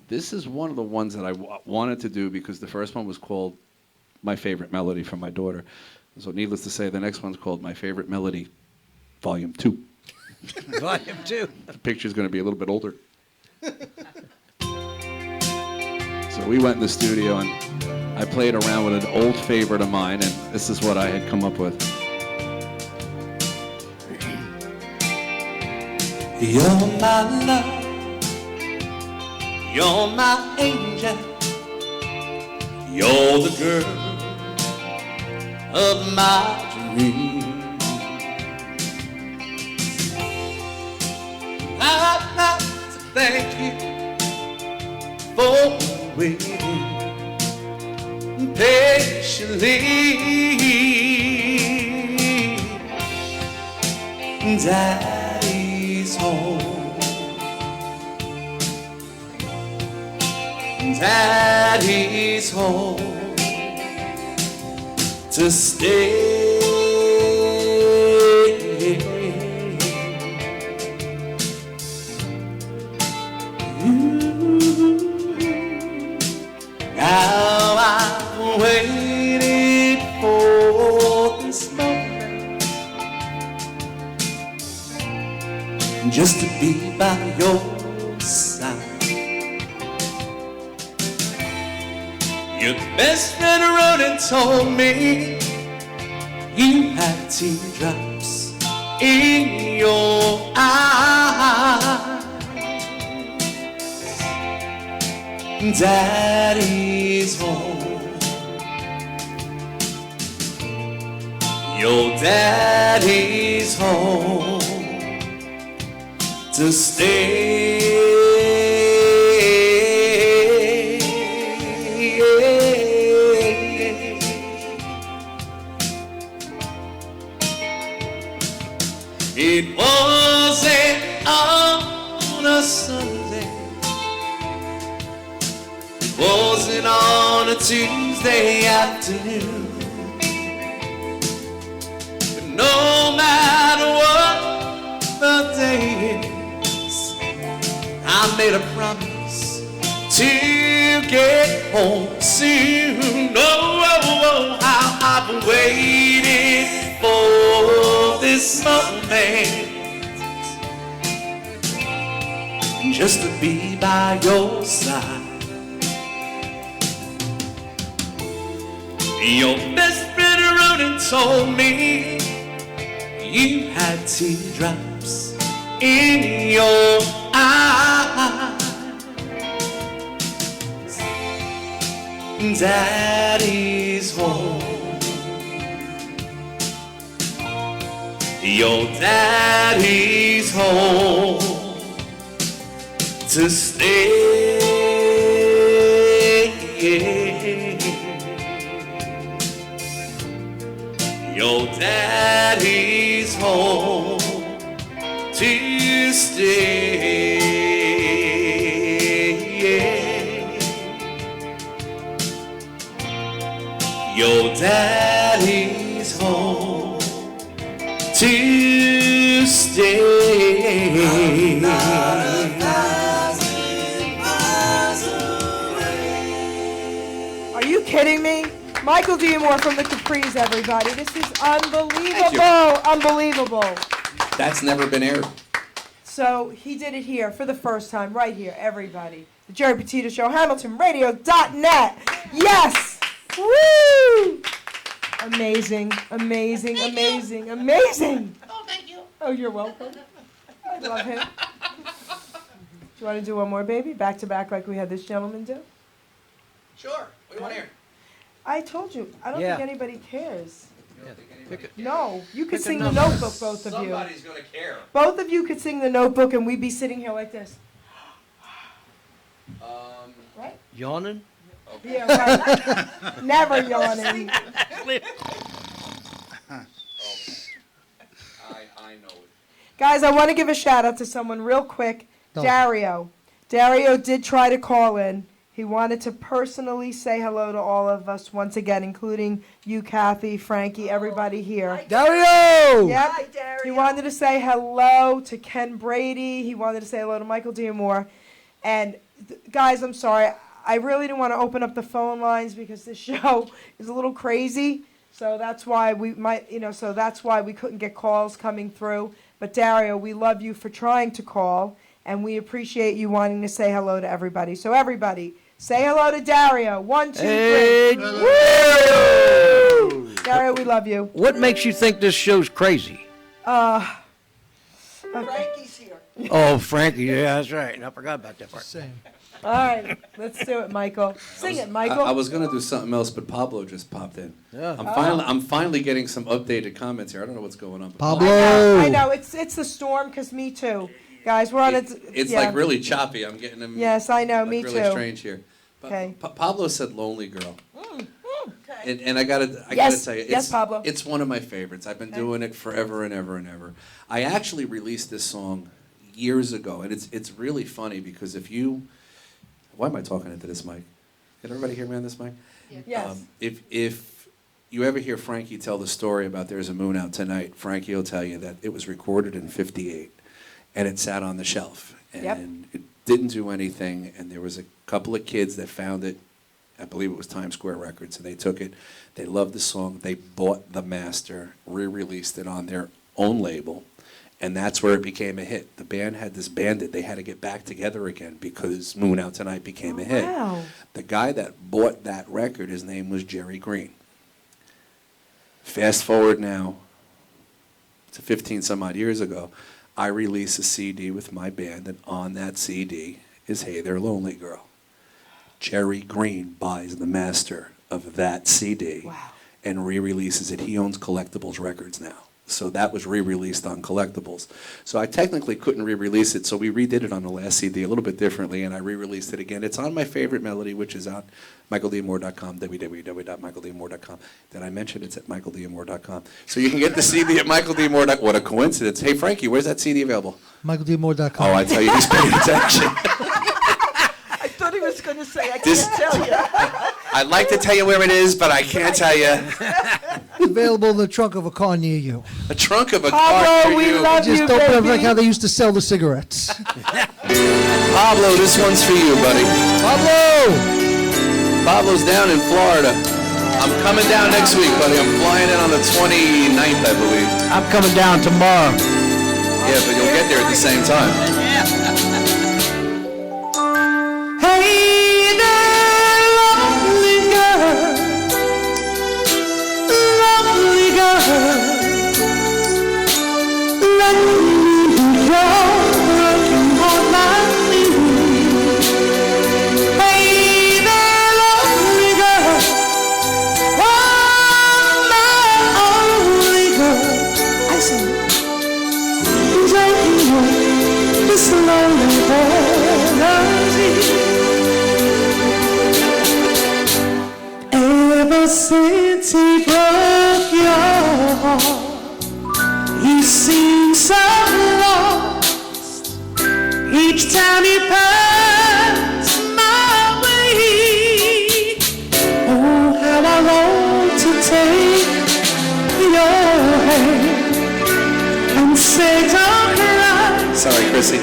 This is one of the ones that I wanted to do because the first one was called My Favorite Melody from my daughter. So needless to say, the next one's called My Favorite Melody, Volume 2. Volume 2. The picture's going to be a little bit older. So we went in the studio and I played around with an old favorite of mine, and this is what I had come up with. You're my love, you're my angel, you're the girl of my dreams. I'd like to thank you for waiting patiently. Daddy's home. Daddy's home to stay. Now I've waited for this moment just to be by your side. Your best friend wrote and told me you had teardrops in your eyes. Daddy's home. Your daddy's home to stay. It wasn't on a Sunday, it wasn't on a Tuesday afternoon, but no matter what the day is, I made a promise to get home soon. Oh, oh, oh, how I've waited for this moment just to be by your side. Your best friend wrote and told me you had teardrops in your eyes. Daddy's home. Your daddy's home to stay. Your daddy's home to stay. Your daddy's home to stay. I'm not 1,000 miles away. Are you kidding me? Michael D. Amore from the Capris, everybody. This is unbelievable. Unbelievable. That's never been aired. So he did it here for the first time, right here, everybody. The Jerry Petito Show, HamiltonRadio.net. Yes! Woo! Amazing, amazing, amazing, amazing. Oh, thank you. Oh, you're welcome. I love him. Do you want to do one more, baby? Back to back like we had this gentleman do? Sure. What do you want to hear? I told you, I don't Yeah. think anybody cares. Pick it. No, you could Pick a sing the number. Notebook, both of you. Somebody's going to care. Both of you could sing the Notebook, and we'd be sitting here like this. Right? Yawning? Yeah, right. Never yawning. I know it. Guys, I want to give a shout out to someone real quick. Dario. Dario did try to call in. He wanted to personally say hello to all of us once again, including you, Kathy, Frankie, everybody here. Dario! Yep. Hi, Dario. He wanted to say hello to Ken Brady. He wanted to say hello to Michael D. Amore. And guys, I'm sorry. I really didn't want to open up the phone lines because this show is a little crazy. So that's why we couldn't get calls coming through. But Dario, we love you for trying to call, and we appreciate you wanting to say hello to everybody. So everybody, say hello to Dario. 1, 2, 3. Hey. Woo! Dario, we love you. What makes you think this show's crazy? Okay. Frankie's here. Oh, Frankie, yeah, that's right. I forgot about that part. Same. All right, let's do it, Michael. Sing it, Michael. I was going to do something else, but Pablo just popped in. Yeah. I'm finally getting some updated comments here. I don't know what's going on. But Pablo. I know. It's the storm, because me too. Guys, we're on it. It's yeah. like really choppy. I'm getting them. Yes, I know. Like Me really too. strange here. Okay. Pablo said "Lonely Girl," Okay. and I gotta tell you, Yes, Pablo. it's one of my favorites. I've been doing it forever and ever and ever. I actually released this song years ago, and it's really funny because why am I talking into this mic? Can everybody hear me on this mic? Yes. If you ever hear Frankie tell the story about There's a Moon Out Tonight, Frankie will tell you that it was recorded in '58, and it sat on the shelf, and it didn't do anything, and there was a couple of kids that found it. I believe it was Times Square Records, and they took it. They loved the song. They bought the master, re-released it on their own label, and that's where it became a hit. The band had disbanded. They had to get back together again because Moon Out Tonight became a hit. Wow. The guy that bought that record, his name was Jerry Green. Fast forward now to 15 some odd years ago, I released a CD with my band, and on that CD is Hey There Lonely Girl. Jerry Green buys the master of that CD and re-releases it. He owns Collectibles Records now. So that was re-released on Collectibles. So I technically couldn't re-release it, so we redid it on the last CD a little bit differently, and I re-released it again. It's on my favorite melody, which is on michaeldamore.com, www.michaeldamore.com. Did I mention it's at michaeldamore.com? So you can get the CD at michaeldamore.com. What a coincidence. Hey, Frankie, where's that CD available? michaeldamore.com. Oh, I tell you, he's paying attention. I thought he was going to say, I can't tell you. I'd like to tell you where it is, but I can't tell you. Available in the trunk of a car near you. A trunk of a Pablo, car for we you. love Just you, open up baby. like how they used to sell the cigarettes. Pablo, this one's for you, buddy. Pablo! Pablo's down in Florida. I'm coming down next week, buddy. I'm flying in on the 29th, I believe. I'm coming down tomorrow. Yeah, but you'll get there at the same time. Hey there, lovely girl, let me be working on my knees. Hey there, lovely girl, oh, my only girl. I say, take me this lonely energy. Ever since he broke your time you pass my way. Oh, how I long to take your hand and say, don't cry. Sorry, Chrissy.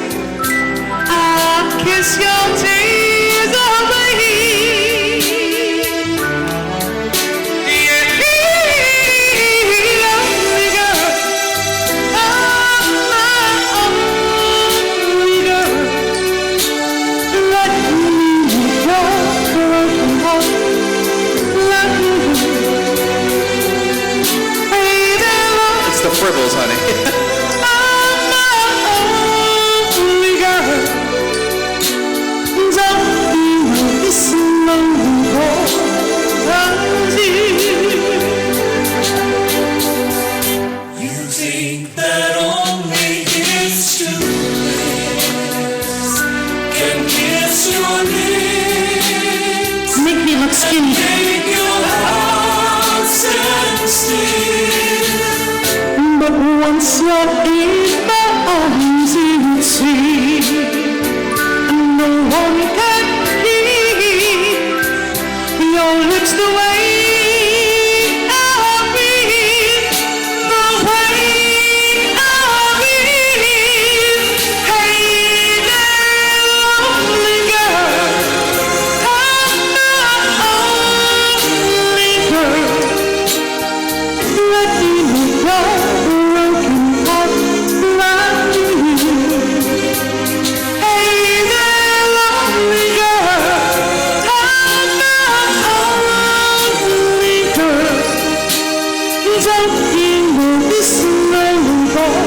I'll kiss your tears away. It's the Fribbles, honey. You think that only instruments can kiss your lips, make me look skinny, make your heart stand still. But once you're in my arms, you see, no one can keep your lips the way I breathe, the way I breathe. Hey there, lonely girl, I'm not only girl. Let me make your broken heart blind to you. Hey there, lonely girl, I'm not only girl. Don't you know this lonely boy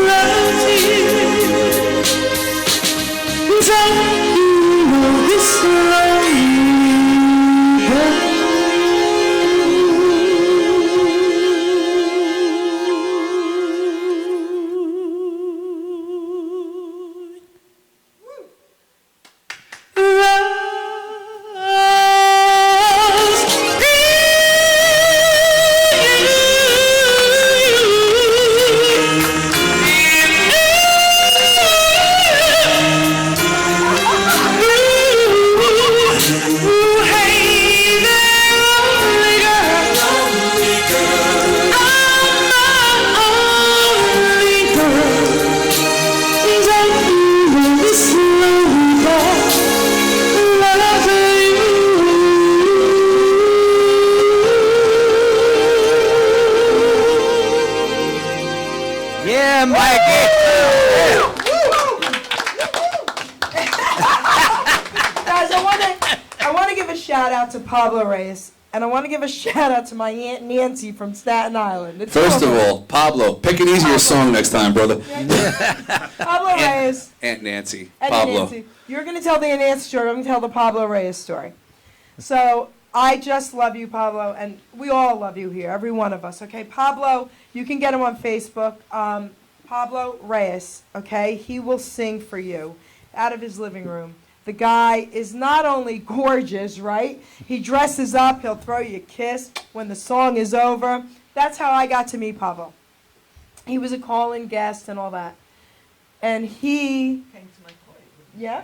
loves you? Don't you know this lonely boy? Yeah, Mikey. Guys, I want to give a shout out to Pablo Reyes, and I want to give a shout out to my Aunt Nancy from Staten Island. It's First of awesome. all, Pablo, pick an easier song next time, brother. Pablo Reyes. Aunt Nancy. Aunt Pablo. Nancy. You're going to tell the Aunt Nancy story. I'm going to tell the Pablo Reyes story. So I just love you, Pablo, and we all love you here, every one of us. Okay, Pablo, you can get him on Facebook. Pablo Reyes. Okay, he will sing for you out of his living room. The guy is not only gorgeous, right? He dresses up. He'll throw you a kiss when the song is over. That's how I got to meet Pablo. He was a call-in guest and all that. And he... Yeah.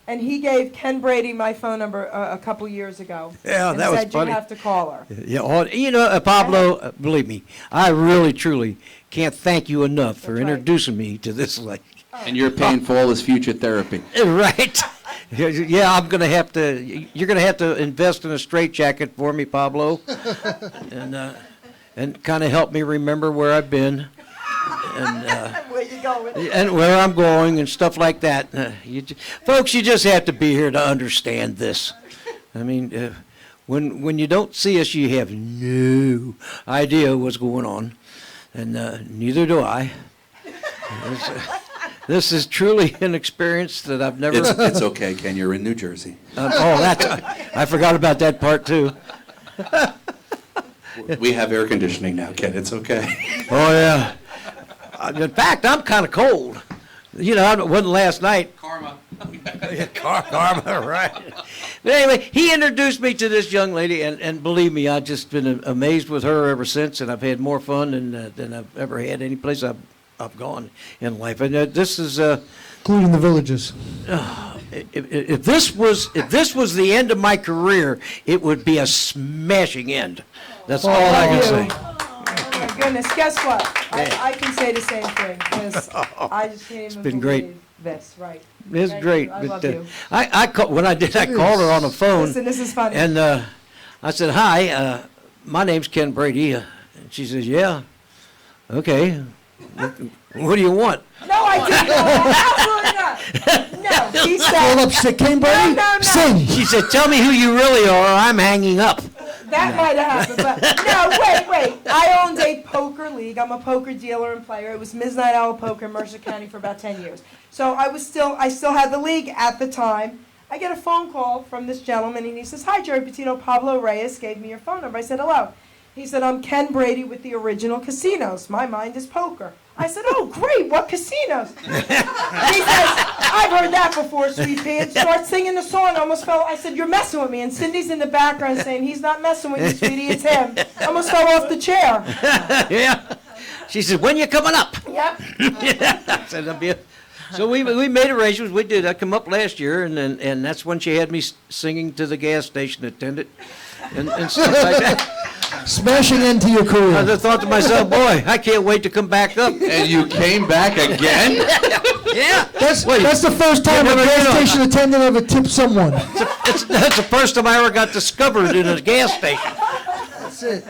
And he gave Ken Brady my phone number a couple years ago. Yeah, and that was said funny. You have to call her. Yeah, you know, Pablo, believe me, I really, truly can't thank you enough for introducing me to this lady. And you're paying for all his future therapy. Right. Yeah, I'm gonna have to. You're gonna have to invest in a straitjacket for me, Pablo, and kind of help me remember where I've been, and Where you going? and where I'm going and stuff like that. Folks, you just have to be here to understand this. I mean, when you don't see us, you have no idea what's going on, and neither do I. This is truly an experience that I've never. It's okay, Ken. You're in New Jersey. I forgot about that part too. We have air conditioning now, Ken. It's okay. Oh yeah. In fact, I'm kind of cold. You know, it wasn't last night. Karma. Karma, right? But anyway, he introduced me to this young lady, and believe me, I've just been amazed with her ever since, and I've had more fun than I've ever had any place I've I've gone in life. And this is, Including the villages. if this was the end of my career, it would be a smashing end. That's all I can say. Oh my goodness, guess what? I can say the same thing, because I just can't even been great. believe this, right? It's Thank great. you. I But, love you. when I did, I called her on the phone. Listen, this is funny. And I said, hi, my name's Ken Brady. And she says, yeah, okay. What do you want? No, I didn't. Absolutely not. No, he Call said, up, say, Ken Brady, no. sing. She said, tell me who you really are, or I'm hanging up. that might have happened, but no, wait. I owned a poker league. I'm a poker dealer and player. It was Midnight Owl Poker in Mercer County for about 10 years. So I still had the league at the time. I get a phone call from this gentleman, and he says, hi, Jerry Petito. Pablo Reyes gave me your phone number. I said, hello. He said, I'm Ken Brady with the original casinos. My mind is poker. I said, oh, great, what casinos? He says, I've heard that before, Sweet Pea. And starts singing the song. I almost fell. I said, you're messing with me. And Cindy's in the background saying, he's not messing with you, sweetie, it's him. I almost fell off the chair. Yeah. She said, when you coming up? Yep. I said, that'd be so we made arrangements. We did. I come up last year, and that's when she had me singing to the gas station attendant and stuff like that. Smashing into your I career. just thought to myself, boy, I can't wait to come back up. And you came back again? Yeah. That's the first time a never gas did. station attendant ever tipped someone. That's the first time I ever got discovered in a gas station. That's it.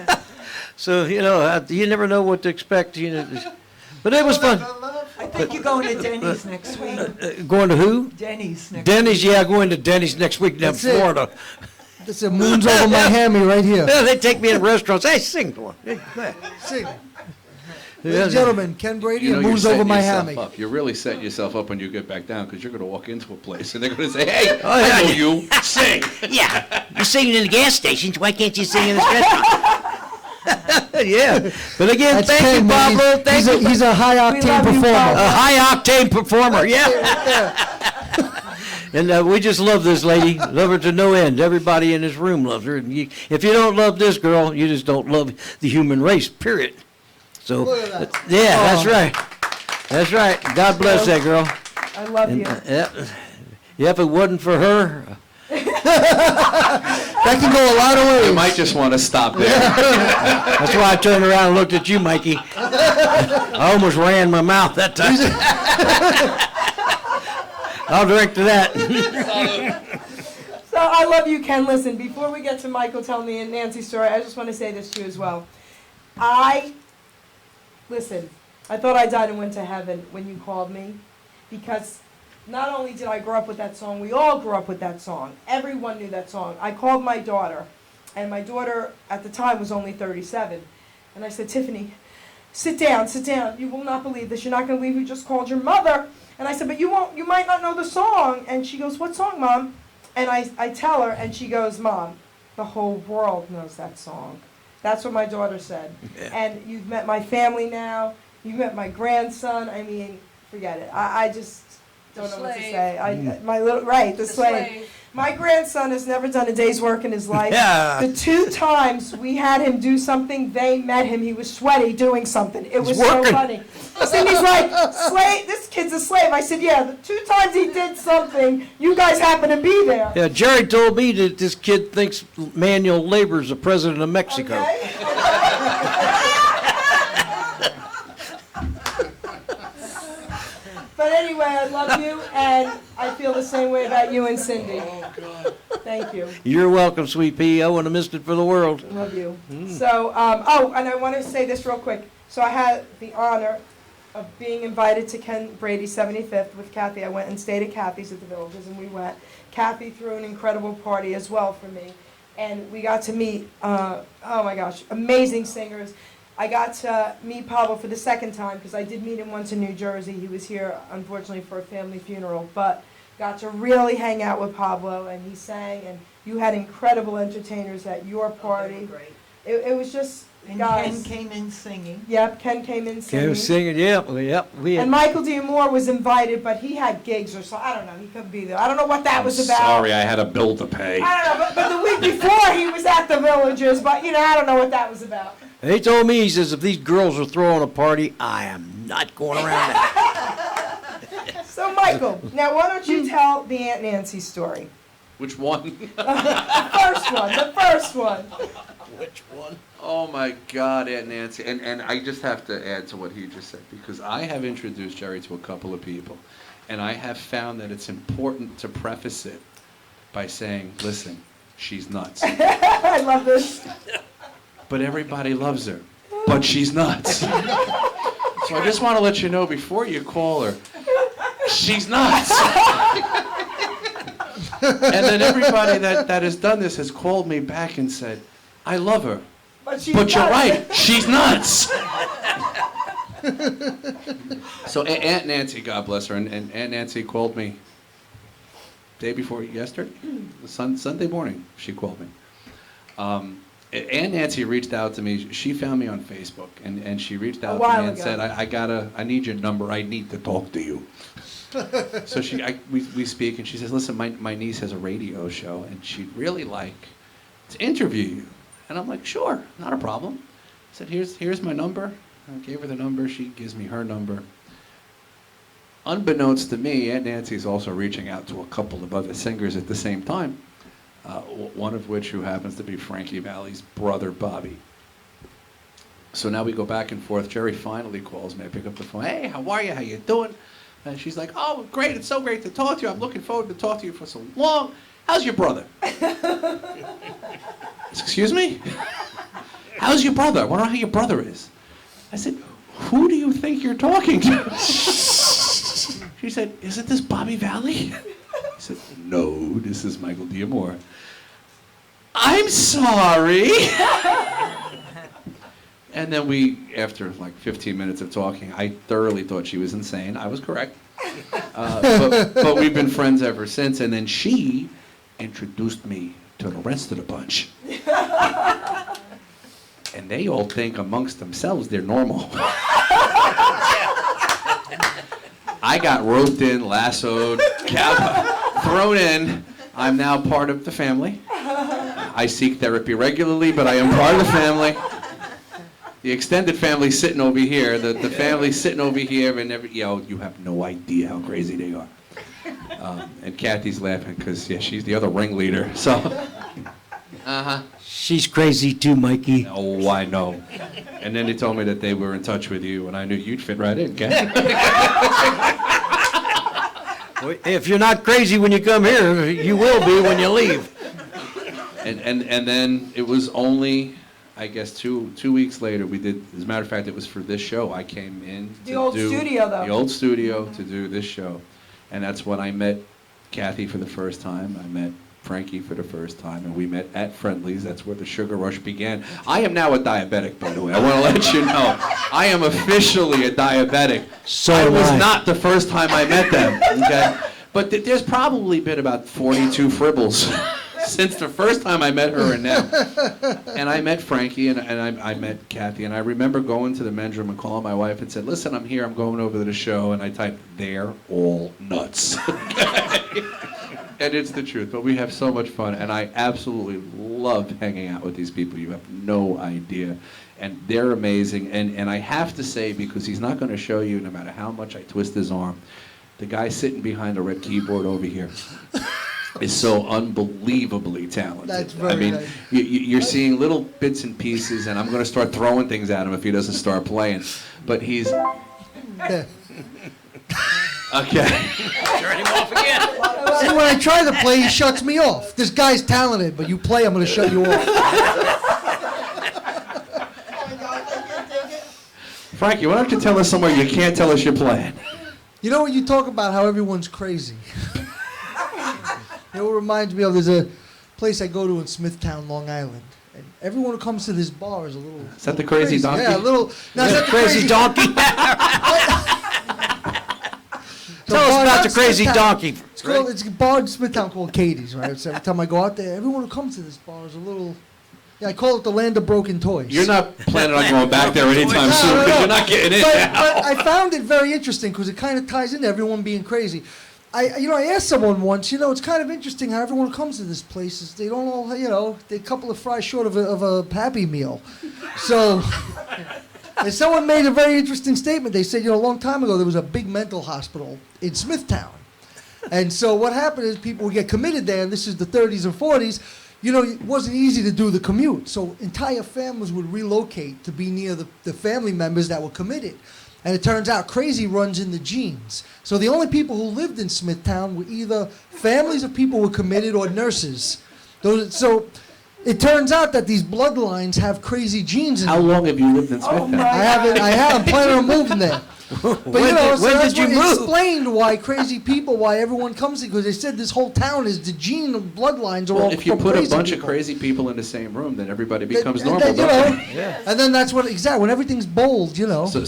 So, you never know what to expect. But it was fun. I think you're going to Denny's next week. Going to who? Denny's next Denny's, yeah, going to Denny's next week down in That's it. Florida. That's a moons over Miami right here. Yeah, they take me in restaurants. Hey, sing to one. Sing. Ladies and gentlemen, Ken Brady You know, and you're moons over setting Miami. yourself up. You're really setting yourself up when you get back down, because you're going to walk into a place and they're going to say, hey, Oh, yeah, I know yeah. you, sing. Yeah, you're singing in the gas stations. Why can't you sing in this restaurant? Yeah, but again, That's thank Ken, you, man. Pablo. Thank you. He's a high We octane love you, performer. Pablo. A high-octane performer, yeah. And we just love this lady. Love her to no end. Everybody in this room loves her. And if you don't love this girl, you just don't love the human race, period. So, Look at that. yeah, that's right. That's right. God bless that girl. I love you. Yeah, if it wasn't for her, That can go a lot of You ways. might just want to stop there. that's why I turned around and looked at you, Mikey. I almost ran my mouth that time. I'll drink to that. So I love you, Ken. Listen, before we get to Michael telling me and Nancy's story, I just want to say this to you as well. Listen, I thought I died and went to heaven when you called me, because not only did I grow up with that song, we all grew up with that song. Everyone knew that song. I called my daughter, and my daughter at the time was only 37. And I said, Tiffany, sit down. You will not believe this. You're not going to believe you just called your mother. And I said, but you might not know the song. And she goes, what song, Mom? And I tell her, and she goes, Mom, the whole world knows that song. That's what my daughter said. Yeah. And you've met my family now. You've met my grandson. I mean, forget it. I just don't know what to say. The slave. My grandson has never done a day's work in his life. Yeah. The 2 times we had him do something, they met him. He was sweaty doing something. It was so working. funny. Cindy's like, slave, this kid's a slave. I said, yeah, the 2 times he did something, you guys happen to be there. Yeah, Jerry told me that this kid thinks manual labor is the president of Mexico. Okay? But anyway, I love you, and I feel the same way about you and Cindy. Thank you. You're welcome, Sweet Pea. I wouldn't have missed it for the world. Love you. So, and I want to say this real quick. So I had the honor of being invited to Ken Brady's 75th with Kathy. I went and stayed at Kathy's at the Villages, and we went. Kathy threw an incredible party as well for me. And we got to meet, oh my gosh, amazing singers. I got to meet Pablo for the second time, because I did meet him once in New Jersey. He was here, unfortunately, for a family funeral. But got to really hang out with Pablo, and he sang, and you had incredible entertainers at your party. It was just, And guys. Ken came in singing. Yep, Ken came in Ken singing. was singing, yep. We And had, Michael D. Moore was invited, but he had gigs or so. I don't know. He couldn't be there. I don't know what that was about. Sorry, I had a bill to pay. I don't know. But the week before he was at the Villagers, but I don't know what that was about. he told me, he says, if these girls are throwing a party, I am not going around that. So Michael, now why don't you tell the Aunt Nancy story? Which one? The first one. Which one? Oh my God, Aunt Nancy. And I just have to add to what he just said, because I have introduced Jerry to a couple of people, and I have found that it's important to preface it by saying, listen, she's nuts. I love this. But everybody loves her. But she's nuts. So I just want to let you know before you call her, she's nuts. And then everybody that has done this has called me back and said, I love her. But you're right, she's nuts. So Aunt Nancy, God bless her, and Aunt Nancy called me day before yesterday, Sunday morning, she called me. Aunt Nancy reached out to me. She found me on Facebook, and she reached out to me and said, I need your number. I need to talk to you. So we speak, and she says, listen, my niece has a radio show, and she'd really like to interview you. And I'm like, sure, not a problem. I said, here's my number. I gave her the number. She gives me her number. Unbeknownst to me, Aunt Nancy's also reaching out to a couple of other singers at the same time, one of which who happens to be Frankie Valli's brother, Bobby. So now we go back and forth. Jerry finally calls me. I pick up the phone. Hey, how are you? How you doing? And she's like, oh, great. It's so great to talk to you. I'm looking forward to talk to you for so long. How's your brother? Excuse me? How's your brother? I wonder how your brother is. I said, who do you think you're talking to? She said, isn't this Bobby Valli? I said, no, this is Michael D. AMORE. I'm sorry. And then after like 15 minutes of talking, I thoroughly thought she was insane. I was correct. But we've been friends ever since. And then she introduced me to the rest of the bunch. And they all think amongst themselves they're normal. I got roped in, lassoed, thrown in. I'm now part of the family. I seek therapy regularly, but I am part of the family. The extended family's sitting over here. The family's sitting over here, and you have no idea how crazy they are. And Kathy's laughing because she's the other ringleader. So, She's crazy too, Mikey. Oh, I know. And then they told me that they were in touch with you, and I knew you'd fit right in, Kathy. If you're not crazy when you come here, you will be when you leave. And then it was only, I guess, two weeks later, we did, as a matter of fact, it was for this show. I came in to The old studio, though. The old studio to do this show. And that's when I met Kathy for the first time. I met Frankie for the first time, and we met at Friendly's. That's where the sugar rush began. I am now a diabetic, by the way. I want to let you know. I am officially a diabetic. So it was am I. not the first time I met them, okay? But there's probably been about 42 fribbles since the first time I met her and now. And I met Frankie, and I met Kathy, and I remember going to the men's room and calling my wife and said, listen, I'm here, I'm going over to the show, and I typed, they're all nuts. And it's the truth, but we have so much fun, and I absolutely love hanging out with these people. You have no idea. And they're amazing, and I have to say, because he's not going to show you no matter how much I twist his arm, the guy sitting behind the red keyboard over here is so unbelievably talented. That's very nice. You're seeing little bits and pieces, and I'm going to start throwing things at him if he doesn't start playing. But he's... Okay. Turn him off again. See, when I try to play, he shuts me off. This guy's talented, but you play, I'm going to shut you off. Frankie, why don't you tell us somewhere you can't tell us you're playing? You know when you talk about how everyone's crazy? You know what reminds me of? There's a place I go to in Smithtown, Long Island. And everyone who comes to this bar is a little... Is that the crazy donkey? Yeah, a little... No, it's not the Crazy donkey. Tell us about the crazy donkey. It's a bar in Smithtown called Katie's, right? So every time I go out there, everyone who comes to this bar is a little Yeah, I call it the land of broken toys. You're not planning on going back there anytime soon No, because no. you're not getting in But now. I found it very interesting because it kind of ties into everyone being crazy. I asked someone once, it's kind of interesting how everyone comes to this place. Is they don't all, they're a couple of fries short of a Happy Meal. So, and someone made a very interesting statement. They said, a long time ago there was a big mental hospital in Smithtown. And so what happened is people would get committed there, and this is the 30s and 40s. It wasn't easy to do the commute. So entire families would relocate to be near the family members that were committed. And it turns out crazy runs in the genes. So the only people who lived in Smithtown were either families of people who were committed or nurses. So it turns out that these bloodlines have crazy genes in How them. long have you lived in Smithtown? I have. I'm planning on moving there. But When did you move? Explained why crazy people, why everyone comes here, because they said this whole town is the gene of bloodlines are all Well, if you from put a crazy bunch people. of crazy people in the same room, then everybody That- becomes that- normal, you don't know, they? And then that's what exactly when everything's bold,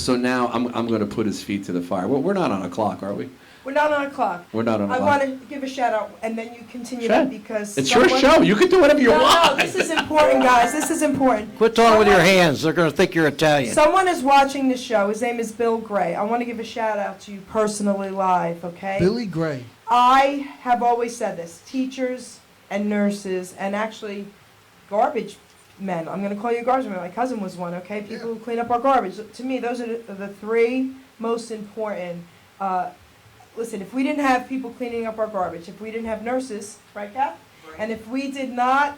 So now I'm going to put his feet to the fire. Well, we're not on a clock, are we? We're not on a clock. We're not on a I clock. want to give a shout out, and then you continue Sure. that because It's your show. You can do whatever you No, want. this is important, guys. This is important. Quit talking with your hands. They're going to think you're Italian. Someone is watching the show. His name is Bill Gray. I want to give a shout out to you personally live, okay? Billy Gray. I have always said this. Teachers and nurses and actually garbage men. I'm going to call you a garbage man. My cousin was one, okay? People who clean up our garbage. To me, those are the three most important. Listen, if we didn't have people cleaning up our garbage, if we didn't have nurses, right, Cap? And if we did not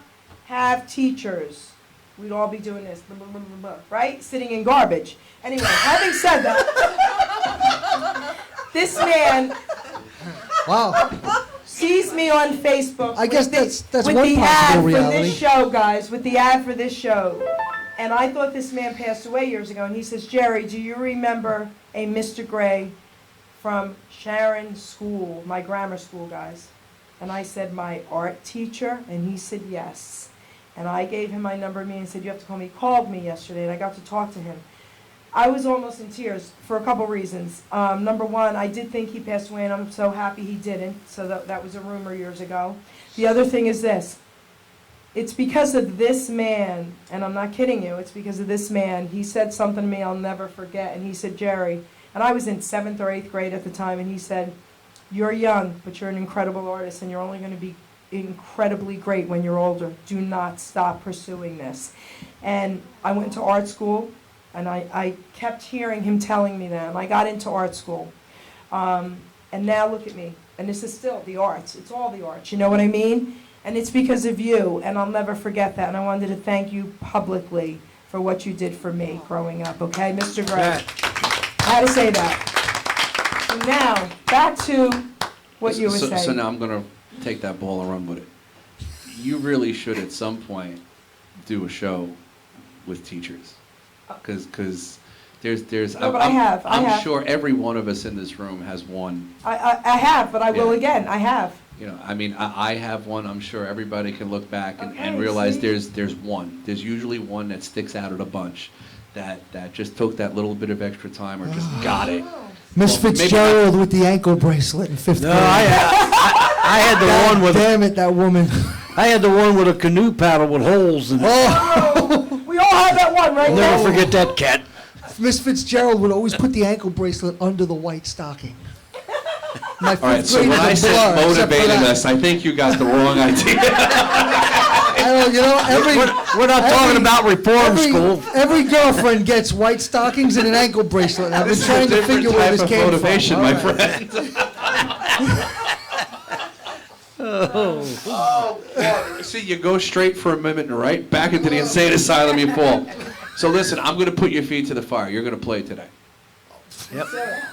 have teachers, we'd all be doing this, blah, blah, blah, blah, blah, right? Sitting in garbage. Anyway, having said that, this man sees me on Facebook. I guess with that's with one the possible ad for reality. this show, guys, with the ad for this show. And I thought this man passed away years ago. And he says, Jerry, do you remember a Mr. Gray from Sharon School, my grammar school, guys? And I said, my art teacher? And he said, yes. And I gave him my number and said, you have to call me. He called me yesterday, and I got to talk to him. I was almost in tears for a couple reasons. Number one, I did think he passed away, and I'm so happy he didn't. So that was a rumor years ago. The other thing is this. It's because of this man, and I'm not kidding you, it's because of this man. He said something to me I'll never forget, and he said, Jerry, and I was in 7th or 8th grade at the time, and he said, you're young, but you're an incredible artist, and you're only going to be incredibly great when you're older. Do not stop pursuing this. And I went to art school, and I kept hearing him telling me that, and I got into art school. And now look at me, and this is still the arts. It's all the arts, you know what I mean? And it's because of you, and I'll never forget that. And I wanted to thank you publicly for what you did for me growing up, okay, Mr. Gray? I had to say that. And now, back to what you were saying. So now I'm going to take that ball and run with it. You really should at some point do a show with teachers. Because there's No, but I have. I'm sure every one of us in this room has one. I have, but I will again. I have. I mean, I have one. I'm sure everybody can look back and Okay, realize see? there's one. There's usually one that sticks out of the bunch that just took that little bit of extra time or just got it. Miss Well, maybe Fitzgerald with the ankle bracelet in 5th grade. I had the one with. Damn it, that woman. I had the one with a canoe paddle with holes in it. Oh, we all have that one, right? I'll never forget that cat. Miss Fitzgerald would always put the ankle bracelet under the white stocking. My 5th All right, so grade when was I a said blur, except for motivating that. us, I think you got the wrong idea. We're not talking about reform school. Every girlfriend gets white stockings and an ankle bracelet. I've been This is trying a to different figure where type this of came motivation, from. my All right. friend. See, you go straight for a minute and right back into the insane asylum you fall. So listen, I'm going to put your feet to the fire. You're going to play today. Yep.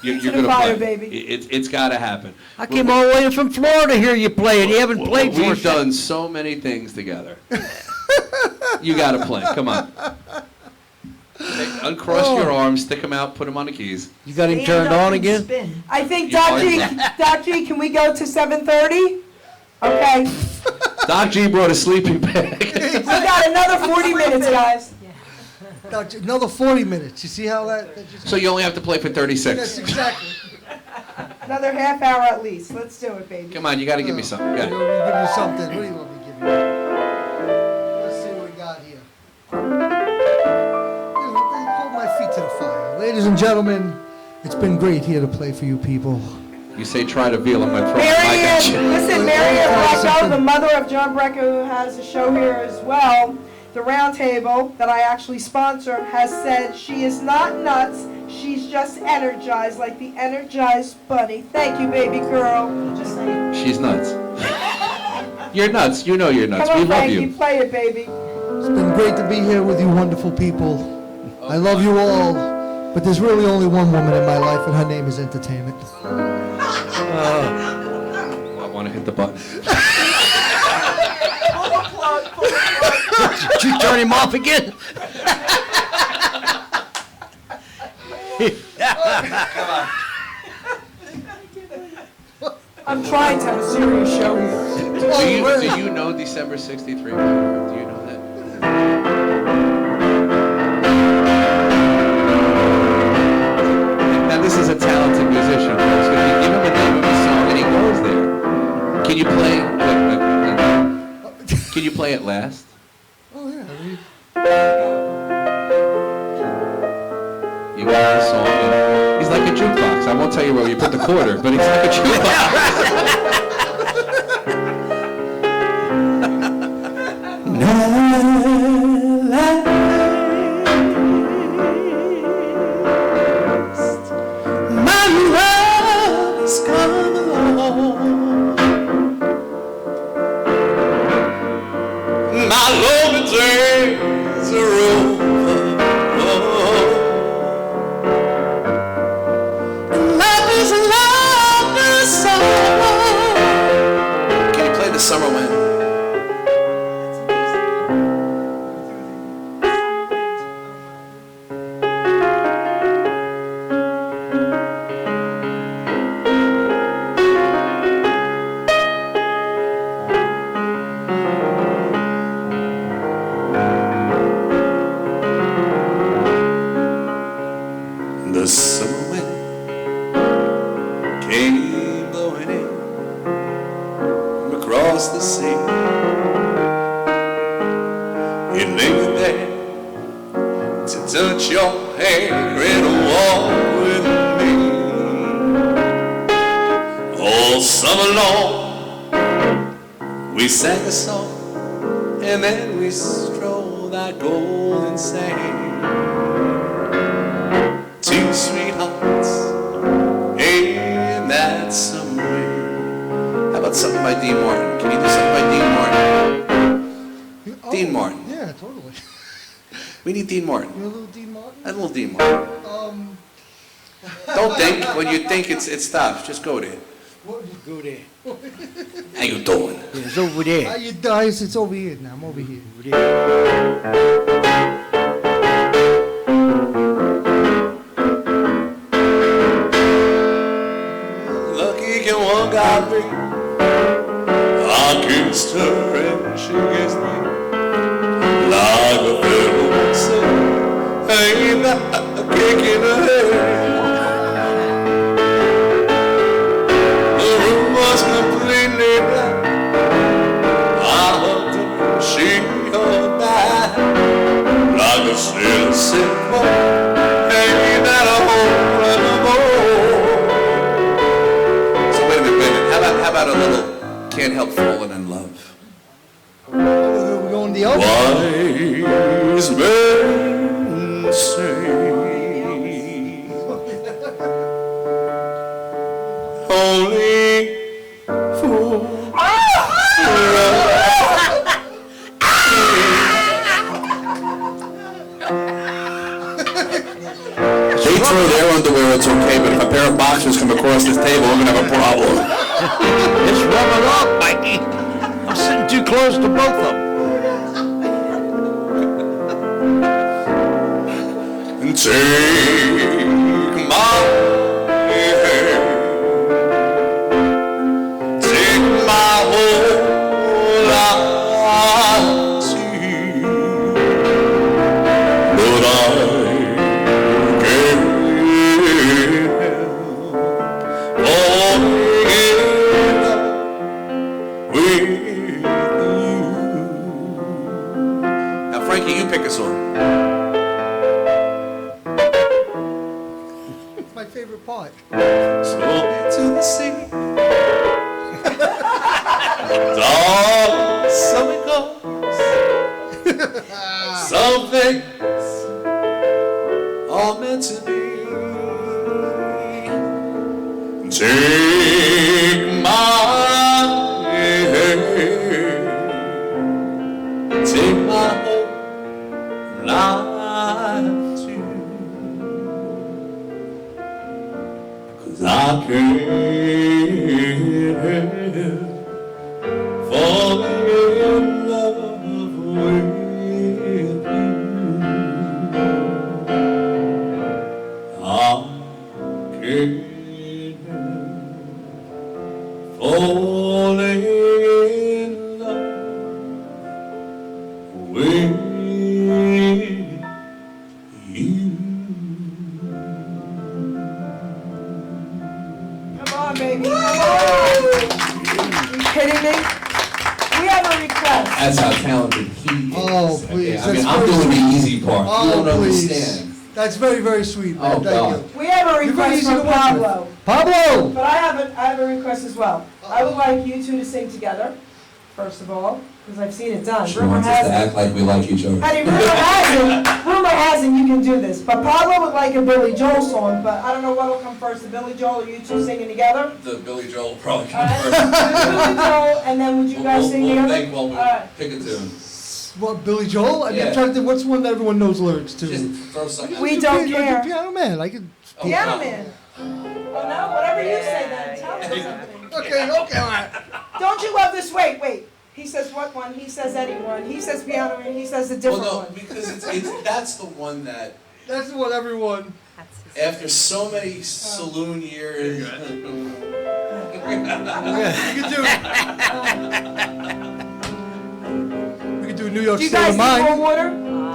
You're To the going to fire, play. baby. It's got to happen. I came all the way from Florida to hear you play, and you haven't played for We've us. done so many things together. You got to play. Come on. Uncross your arms, stick them out, put them on the keys. You got him Stand turned up on and again? spin. I think, You Doc are G, right. Doc G, can we go to 7:30? Okay. Doc G brought a sleeping bag. We got another 40 minutes, guys. Another 40 minutes. You see how that just... So you only have to play for 36. Yes, exactly. Another half hour at least. Let's do it, baby. Come on, you got to give me something. You Got want me it. to give you something? What do you want me to give you? Let's see what we got here. ladies and gentlemen, it's been great here to play for you people. You say try to veal, I'm going to throw my mic Marion, at you. listen, Marion Brecco, the mother of John Brecco, who has a show here as well, the round table that I actually sponsor, has said she is not nuts, she's just energized, like the energized bunny. Thank you, baby girl. Just saying. She's nuts. You're nuts. You know you're nuts. Come We on, love Frankie, you. play it, baby. It's been great to be here with you wonderful people. I love you all, but there's really only one woman in my life, and her name is entertainment. I want to hit the button. Did you turn him off again? I'm trying to have a serious show here. Do you know December 63? Do you know that? Now this is a talented musician, folks. If you give him the name of a song and he goes there, can you play? Can you play it last? Oh, yeah. You got the song. And he's like a jukebox. I won't tell you where you put the quarter, but he's like a jukebox. My love has come along. My lonely days are over. Life is a longer summer. Can you play the summer wind? The summer wind came blowing in from across the sea. It lingered there to touch your hair and walk with me. All summer long we sang a song and then we strolled that golden sand. Two sweethearts in that summer rain. How about something by Dean Martin? Can you do something by Dean Martin? Oh, Dean Martin. Yeah, totally. We need Dean Martin. You know a little Dean Martin? A little Dean Martin. Don't think. When you think, it stops. Just go there. Go there. How you doing? It's over there. How you guys? It's over here now. I'm over here. Lucky can one got me. I kissed her and she kissed me. Like a fiddle sing. Ain't that a kick in the head? The room was completely black. I hugged her, she hugged back. Like a sailor said, ain't that a hole in the boat? So wait a minute. How about a little Can't Help Falling in Love? We're going the other. Wise men say only fools They throw their underwear, it's okay, but if a pair of boxers come across this table, we're gonna have a problem. It's rubbing off, Mikey. I'm sitting too close to both of them. Take my hand, take my whole life too, but I can't help falling in love with you. Now, Frankie, you pick a song. favorite part. Slow into the sea. Oh, so it goes. Some things are meant to be. Take my hand, take my whole life too, 'cause I can't help falling in love with you. I can't falling in love with you. Come on, baby. Come on. Are you kidding me? We have a request. That's how talented he is. Oh, please. Okay, I mean, That's I'm very doing the sweet. easy part. Oh, You don't please. understand. That's very, very sweet, man. Oh, Thank God. you. We have a You're very request easy to from work with. Pablo. Pablo! But I have a request as well. I would like you two to sing together, first of all, because I've seen it done. She wants us to act like we like each other. I mean, rumor has it you can do this. But Pablo would like a Billy Joel song, but I don't know what will come first, the Billy Joel or you two singing together? The Billy Joel will probably All come right, first. Billy Joel, and then would you guys sing We'll together? think while we All right. pick a tune. What, Billy Joel? I mean, Yeah. I'm trying to think, what's one that everyone knows lyrics to? Just throw something. We don't You're care. the Piano Man. I can. Piano Man. Oh no, whatever you say then, tell me something. Okay, all right. Don't you love this? Wait. He says what one? He says anyone. He says Piano Man. He says a different Well, no, one. because that's the one that, That's what everyone. after so many saloon years. You can do. We can do New York Do you State guys of need more Mind. water?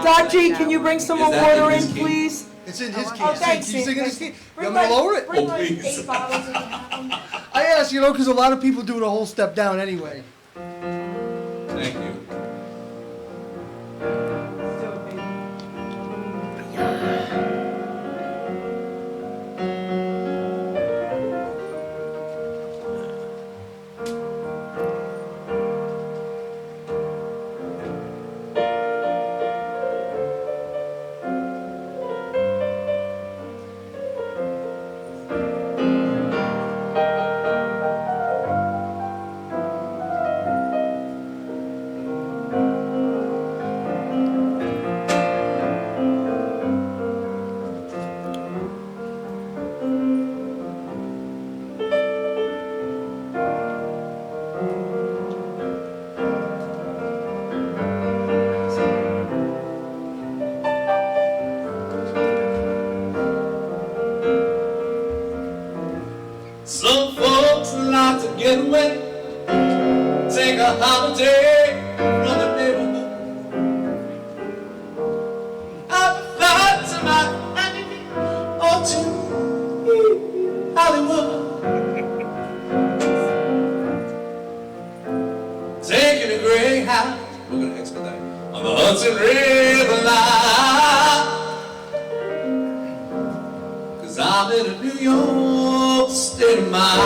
Doc G, can you bring some Is more that water in in, his key? please? It's in his key. Oh, thanks. Can you sing in his key? You Bring want me to like, lower it? bring like please. 8 bottles if you have them. I ask, because a lot of people do it a whole step down anyway. Thank you. Let's do it, baby. Some folks like to get away, take a holiday from the neighborhood. I'll fly to Miami or to Hollywood, taking a Greyhound. We're gonna expedite on the Hudson River line, 'cause I'm in a New York state of mind.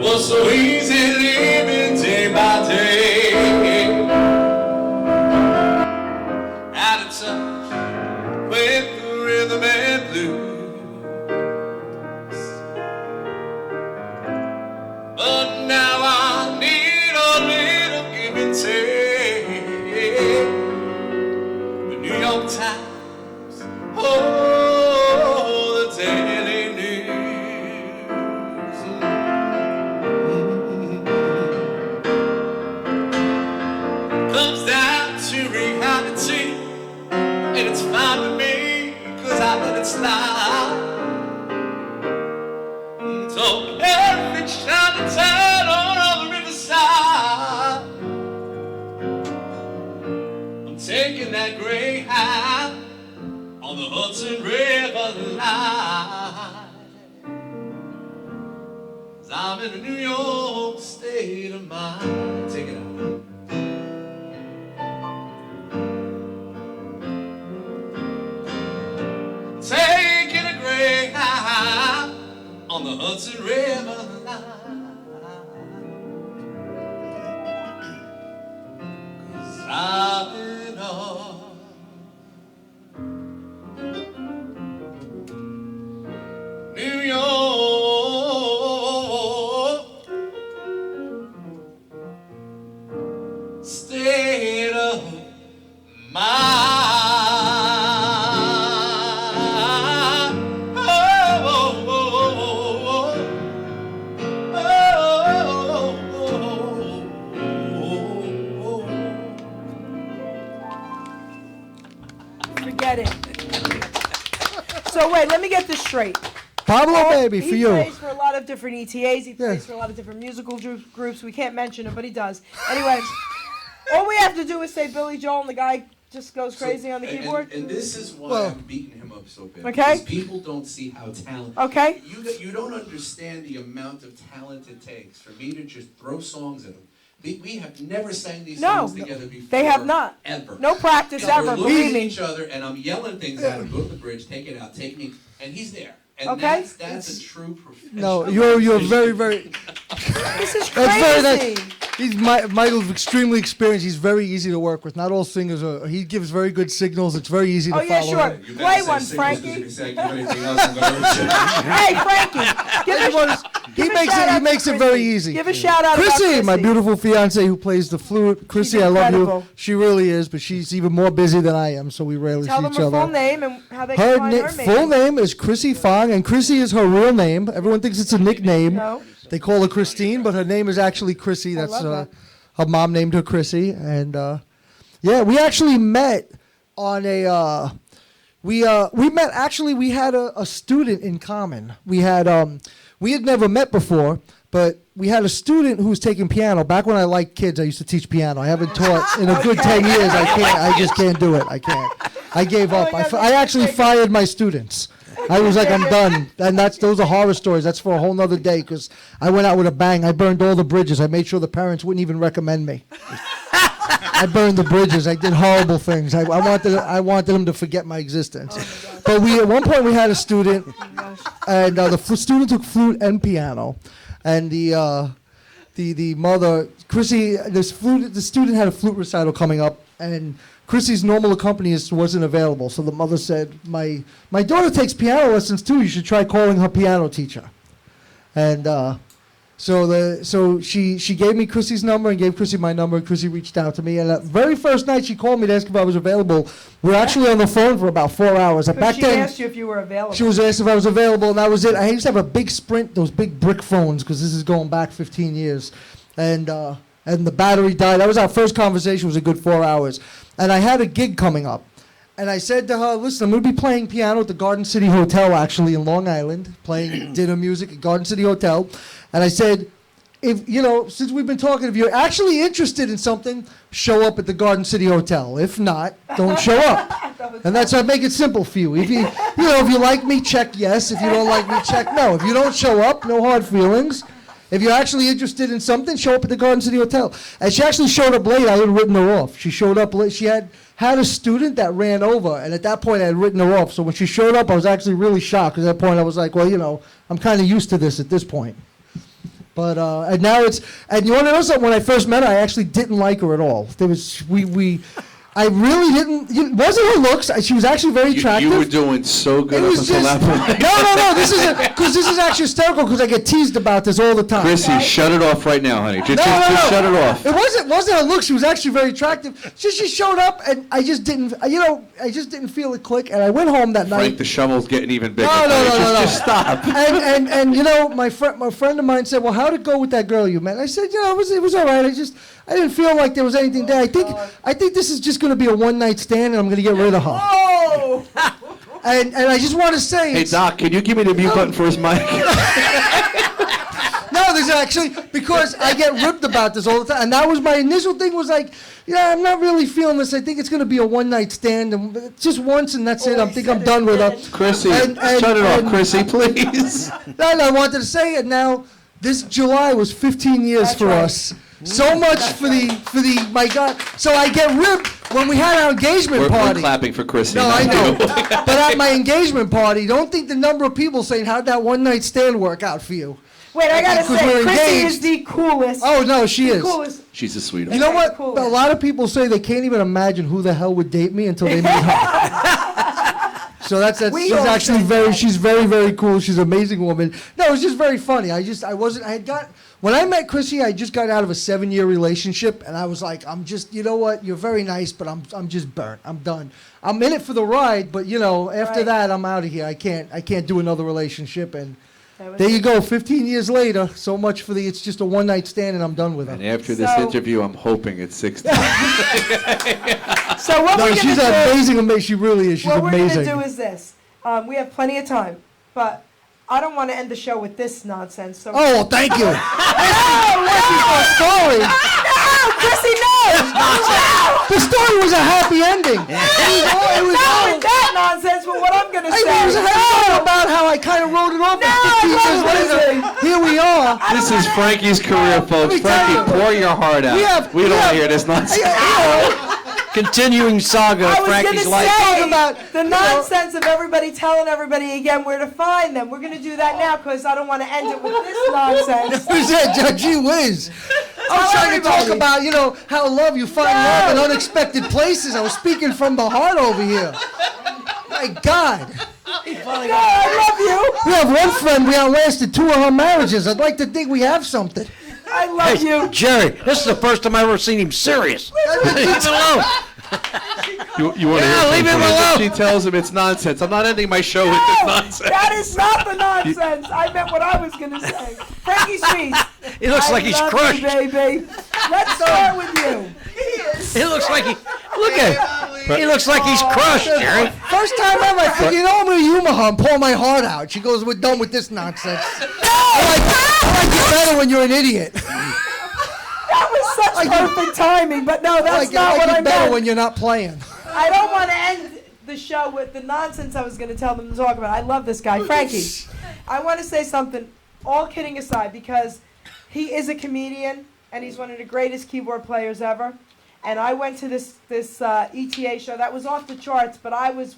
Was so easy living day by day, out of touch with the rhythm and blues. But now I need a little give and take. The New York Times, oh, the Daily News. Comes down to reality, and it's fine with me, 'cause I let it slide. So every Chinatown on the riverside, I'm taking that Greyhound on the Hudson River line. 'Cause I'm in a New York state of mind. Take it out. Hudson River line. 'Cause I've been on New York state of mind. Forget it. So wait, let me get this straight. Pablo, baby, for you. He plays for a lot of different ETAs. He plays for a lot of different musical groups. We can't mention it, but he does. Anyway, all we have to do is say Billy Joel, and the guy just goes crazy on the keyboard. And this is why I'm beating him up so bad. Okay. Because people don't see how talented. Okay. You don't understand the amount of talent it takes for me to just throw songs at him. We have never sang these songs together before. They have not. Ever. No practice ever. We're looking Believe at me. each other, and I'm yelling things at him. Go to the bridge, take it out, take me, and he's there. And Okay. that's a true professional. No, you're very, very. This is That's very crazy. nice. Michael's extremely experienced. He's very easy to work with. Not all singers are. He gives very good signals. It's very easy to Oh yeah, follow. sure. him. Play one, Frankie. Hey, Frankie, give a He give a makes shout it. He out to makes it Chrissy. very easy. Give a shout out Chrissy, about my Chrissy. beautiful fiance who plays the flute. Chrissy, I love incredible. you. She really is, but she's even more busy than I am, so we rarely Tell see them each her other. full name and how they Her can find her. full name is Chrissy Fong, and Chrissy is her real name. Everyone thinks it's a nickname. No. They call her Christine, but her name is actually Chrissy. That's love that. her mom named her Chrissy, and yeah, we actually met on a. We met actually. We had a student in common. We had never met before, but we had a student who was taking piano. Back when I liked kids, I used to teach piano. I haven't taught in a good 10 years. I can't. I just can't do it. I can't. I gave up. I actually fired my students. I was like, I'm done. And those are horror stories. That's for a whole nother day because I went out with a bang. I burned all the bridges. I made sure the parents wouldn't even recommend me. I burned the bridges. I did horrible things. I wanted them to forget my existence. But at one point we had a student, and the student took flute and piano, and the mother, Chrissy, the student had a flute recital coming up, and Chrissy's normal accompanist wasn't available, so the mother said, my daughter takes piano lessons too, you should try calling her piano teacher. And so she gave me Chrissy's number and gave Chrissy my number, and Chrissy reached out to me, and the very first night she called me to ask if I was available. We were actually on the phone for about 4 hours. Back She then, asked you if you were available. she was asked if I was available, and that was it. I used to have a big Sprint, those big brick phones, because this is going back 15 years. And the battery died. That was our first conversation, was a good 4 hours. And I had a gig coming up. And I said to her, listen, I'm going to be playing piano at the Garden City Hotel, actually, in Long Island, playing dinner music at Garden City Hotel. And I said, since we've been talking, if you're actually interested in something, show up at the Garden City Hotel. If not, don't show up. And that's how I make it simple for you. If you like me, check yes. If you don't like me, check no. If you don't show up, no hard feelings. If you're actually interested in something, show up at the Garden City Hotel. And she actually showed up late. I had written her off. She showed up late. She had a student that ran over, and at that point I had written her off. So when she showed up, I was actually really shocked. At that point, I was like, well, I'm kind of used to this at this point. But and now and you want to know something? When I first met her, I actually didn't like her at all. I really didn't. It wasn't her looks. She was actually very attractive. You were doing so good It up was until just that point. no. This is actually hysterical because I get teased about this all the time. Chrissy, shut it off right now, honey. Just shut it off. It wasn't her look. She was actually very attractive. She showed up, and I just didn't. I just didn't feel it click. And I went home that night. Frank, the shovel's getting even bigger. No. Just stop. And my friend of mine said, well, how'd it go with that girl you met? I said, it was all right. I didn't feel like there was anything there. I think this is just going to be a one-night stand, and I'm going to get rid of her. Oh! And I just want to say... Hey, Doc, can you give me the mute button for his mic? No, there's actually... Because I get ripped about this all the time. And that was my initial thing was like, I'm not really feeling this. I think it's going to be a one-night stand. And just once, and that's it. I think I'm done with her. Chrissy, shut it off, Chrissy, please. And I wanted to say it now. This July was 15 years for us. So much for the my God. So I get ripped, when we had our engagement We're party. clapping for Chrissy. No, I not know. you. But at my engagement party, don't think the number of people saying, how'd that one night stand work out for you? Wait, I gotta Because say, we're Chrissy engaged. is the coolest. Oh, no, she the is. Coolest. She's a sweetheart. You know what? Cool. A lot of people say they can't even imagine who the hell would date me until they meet her. So that's We she's all actually say very that. she's very, very cool. She's an amazing woman. No, it was just very funny. When I met Chrissy, I just got out of a 7-year relationship, and I was like, I'm just, you know what? You're very nice, but I'm just burnt. I'm done. I'm in it for the ride, but you know, after Right. that, I'm out of here. I can't do another relationship. And That was there you it. go. 15 years later, so much for it's just a one night stand, and I'm done with her. And after this So- interview, I'm hoping it's 16. So what No, we're she's gonna do? amazing. She really is. She's What amazing. we're gonna do is this. We have plenty of time, but I don't want to end the show with this nonsense. So. Oh, thank you. Story. Chrissy, no! The story was a happy ending. It was Not with that nonsense, but what I'm gonna say. it was a happy story about how I kind of wrote it off. No, and 15 years listen. later, here we are. This is Frankie's career, folks. me tell Frankie, you. pour your heart out. We don't want to hear this nonsense. Continuing saga I of was Frankie's gonna life. say about, the nonsense of everybody telling everybody again where to find them. We're gonna do that now because I don't want to end it with this nonsense. Who's that? Gee whiz. I was trying to talk everybody. about, how you find love in unexpected places. I was speaking from the heart over here. My God. Yeah, I love you. We have one friend, we outlasted 2 of her marriages. I'd like to think we have something. I love you. Jerry, this is the first time I've ever seen him serious. Leave him alone. You want to Yeah, hear leave him something? alone. She tells him it's nonsense. I'm not ending my show with this nonsense. That is not the nonsense. I meant what I was gonna say. Frankie Sweet. He looks like he's love crushed. you, baby. Let's start with you. He looks like he. Look at him. He looks like he's crushed, Jerry. First time ever, I think, I'm going to humor her and pour my heart out. She goes, we're done with this nonsense. I like it better when you're an idiot. That was such perfect timing, but no, that's I not like what I it better meant. when you're not playing. I don't want to end the show with the nonsense I was going to tell them to talk about. I love this guy, Frankie. I want to say something, all kidding aside, because he is a comedian and he's one of the greatest keyboard players ever. And I went to this ETA show that was off the charts, but I was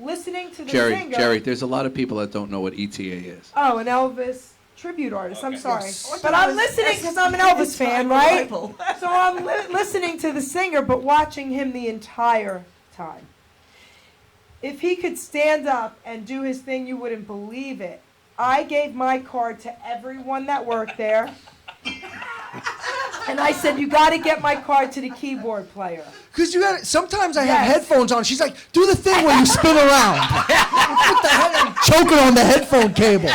listening to the singer. Jerry, there's a lot of people that don't know what ETA is. Oh, an Elvis tribute artist. I'm sorry. Yes. But I'm listening because I'm an Elvis fan, right? So I'm listening to the singer, but watching him the entire time. If he could stand up and do his thing, you wouldn't believe it. I gave my card to everyone that worked there. And I said, you got to get my card to the keyboard player. Because sometimes I have Yes. headphones on. She's like, do the thing where you spin around. What the hell? I'm choking on the headphone cable.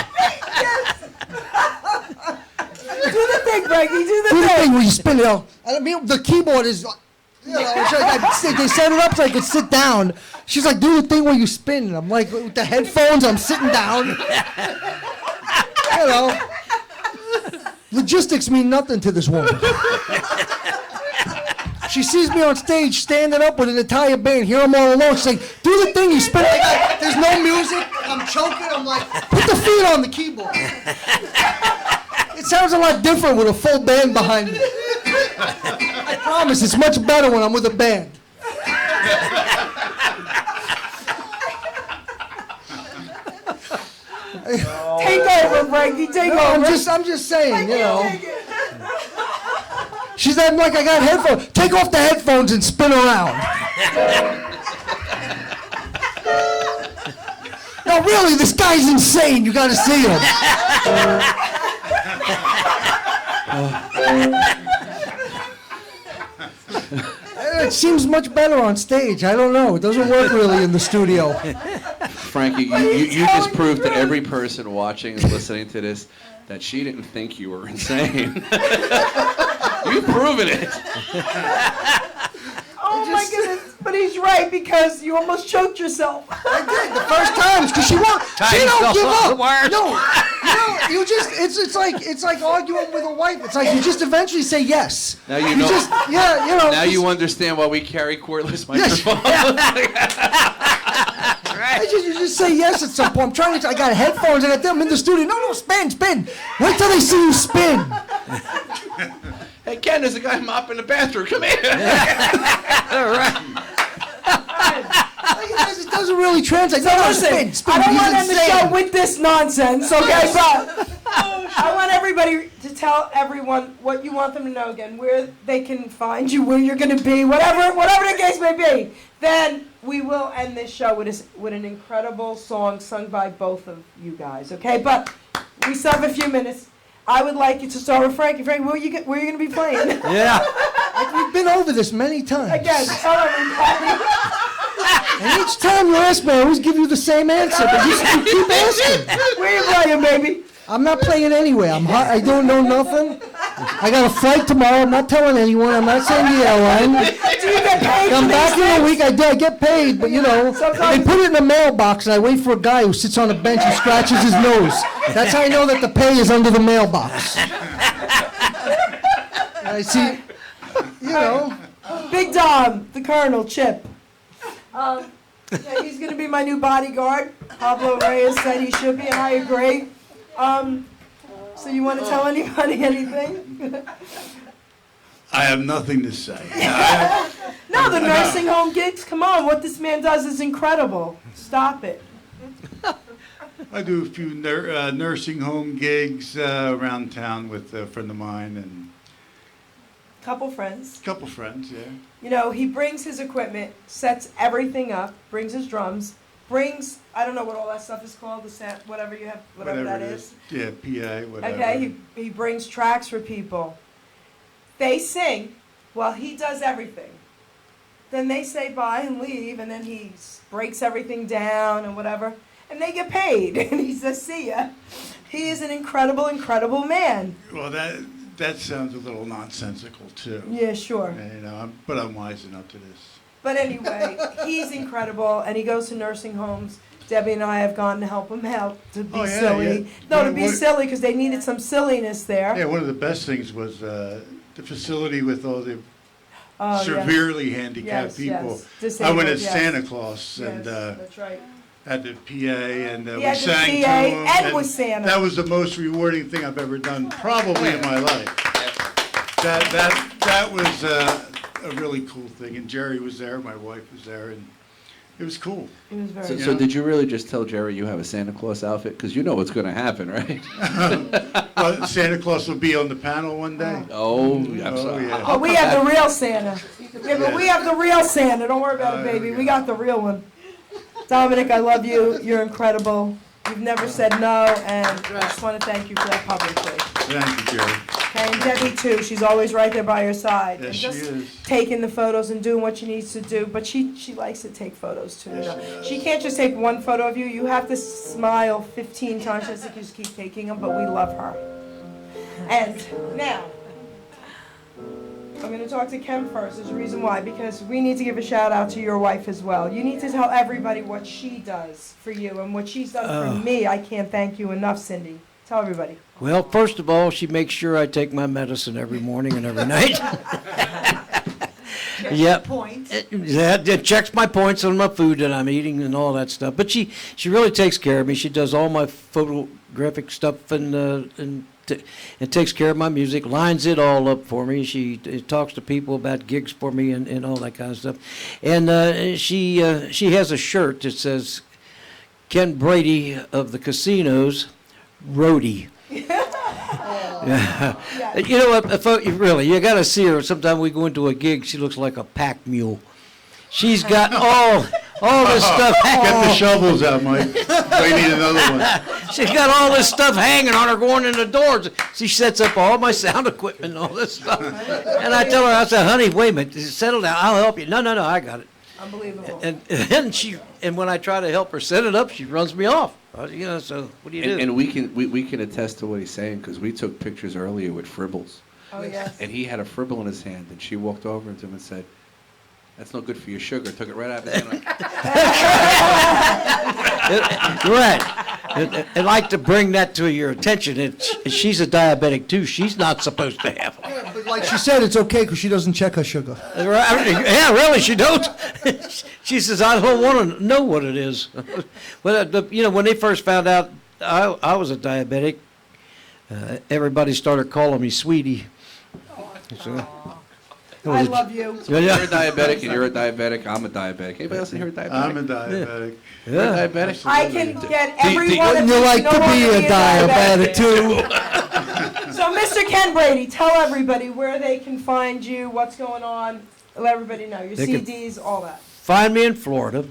Do the thing, Frankie. Do Do the the thing thing. where you spin it out. I mean, the keyboard is, it's like they set it up so I could sit down. She's like, do the thing where you spin. And I'm like, with the headphones, I'm sitting down. Logistics mean nothing to this woman. She sees me on stage standing up with an entire band. Here I'm all alone. She's like, do the thing, you spin it. There's no music. I'm choking. I'm like, put the feet on the keyboard. It sounds a lot different with a full band behind me. I promise, it's much better when I'm with a band. Take over, Frankie. Take over. I'm just saying, Take it. She's like, I got headphones. Take off the headphones and spin around. No, really, this guy's insane. You gotta see him. It seems much better on stage. I don't know. It doesn't work really in the studio. Frankie, you just proved to every person watching and listening to this that she didn't think you were insane. You've proven it. Oh my goodness! But he's right because you almost choked yourself. I did the first times because she don't give up. No, it's like arguing with a wife. It's like you just eventually say yes. Now you know. Now you just- understand why we carry cordless microphones. You just say yes at some point. I got headphones. I got them in the studio. No, spin. Wait till they see you spin. Hey, Ken, there's a guy mopping the bathroom. Come here. All right. It doesn't really translate. So listen, I don't want to end the show with this nonsense, okay? But I want everybody to tell everyone what you want them to know again, where they can find you, where you're going to be, whatever the case may be. Then we will end this show with an incredible song sung by both of you guys, okay? But we still have a few minutes. I would like you to start with Frankie. Frankie, where are you going to be playing? Yeah. We've been over this many times. Again, tell everybody. And each time you ask me, I always give you the same answer, but you keep asking. Where you playing, baby? I'm not playing anywhere. I'm hot. I don't know nothing. I got a flight tomorrow. I'm not telling anyone. I'm not saying the airline. Do you get paid? I'm back in a week. I get paid, but you know, they put it in a mailbox, and I wait for a guy who sits on a bench and scratches his nose. That's how I know that the pay is under the mailbox. And I see, you know. Big Dom, the Colonel, Chip. Yeah, he's going to be my new bodyguard. Pablo Reyes said he should be, and I agree. So you want to tell anybody anything? I have nothing to say. No, the nursing home gigs, come on. What this man does is incredible. Stop it. I do a few nursing home gigs around town with a friend of mine and Couple friends. a couple friends, yeah. You know, he brings his equipment, sets everything up, brings his drums, brings, I don't know what all that stuff is called, the set, whatever you have, whatever that it is. Yeah, PA, whatever. Okay, he brings tracks for people. They sing while he does everything. Then they say bye and leave, and then he breaks everything down and whatever, and they get paid. And he says, see ya. He is an incredible, incredible man. Well, that sounds a little nonsensical, too. Yeah, sure. You know, but I'm wising up to this. But anyway, he's incredible, and he goes to nursing homes. Debbie and I have gone to help him out, to be silly. Yeah. No, to be silly, because they needed some silliness there. Yeah, one of the best things was the facility with all the Oh, severely handicapped people. Yes. I went Disabled, as yes. Santa Claus and That's right. had the PA and we had the sang PA to him. and was Santa. That was the most rewarding thing I've ever done, probably in my life. That was a really cool thing. And Jerry was there, my wife was there, and it was cool. It was very So did you really just tell Jerry you have a Santa Claus outfit? Because you know what's going to happen, right? Well, Santa Claus will be on the panel one day. Oh, I'm sorry. Yeah. But we have the real Santa. Yeah, but we have the real Santa. Don't worry about it, baby. We got the real one. Dominic, I love you. You're incredible. You've never said no, and I just want to thank you for that publicly. Thank you, Jerry. Okay, and Debbie, too. She's always right there by your side. Yes, and she just is. taking the photos and doing what she needs to do. But she likes to take photos, too. Yes, She can't just take one photo of you. You have to smile 15 times. She doesn't just keep taking them, but we love her. And now, I'm going to talk to Ken first. There's a reason why, because we need to give a shout out to your wife as well. You need to tell everybody what she does for you and what she's done for me. I can't thank you enough, Cindy. Tell everybody. Well, first of all, she makes sure I take my medicine every morning and every night. Yep. Points. It checks my points on my food that I'm eating and all that stuff. But she really takes care of me. She does all my photographic stuff and takes care of my music, lines it all up for me. She talks to people about gigs for me and all that kind of stuff. And she has a shirt that says, Ken Brady of the Casinos, Roadie. You know what, really, you got to see her. Sometimes we go into a gig, she looks like a pack mule. She's got all this stuff. Get the shovels out, Mike. We need another one. She's got all this stuff hanging on her going in the doors. She sets up all my sound equipment and all this stuff. And I tell her, I said, honey, wait a minute, settle down, I'll help you. No, I got it. Unbelievable. And when I try to help her set it up, she runs me off. So what do you do? And we can attest to what he's saying because we took pictures earlier with Fribbles. Oh, yes. And he had a Fribble in his hand, and she walked over to him and said, "That's not good for your sugar." Took it right out of his hand. Right. I'd like to bring that to your attention. She's a diabetic too. She's not supposed to have them. Yeah, but like she said, it's okay because she doesn't check her sugar. Yeah, really, she don't. She says, I don't want to know what it is. Well, when they first found out I was a diabetic, everybody started calling me Sweetie. So, I love you. You're a diabetic, and you're a diabetic. I'm a diabetic. Anybody else in here a diabetic? I'm a diabetic. You're a diabetic. I can get every one of Wouldn't you you to like no to longer be a diabetic too? So, Mr. Ken Brady, tell everybody where they can find you, what's going on. Let everybody know your They can- CDs, all that. find me in Florida.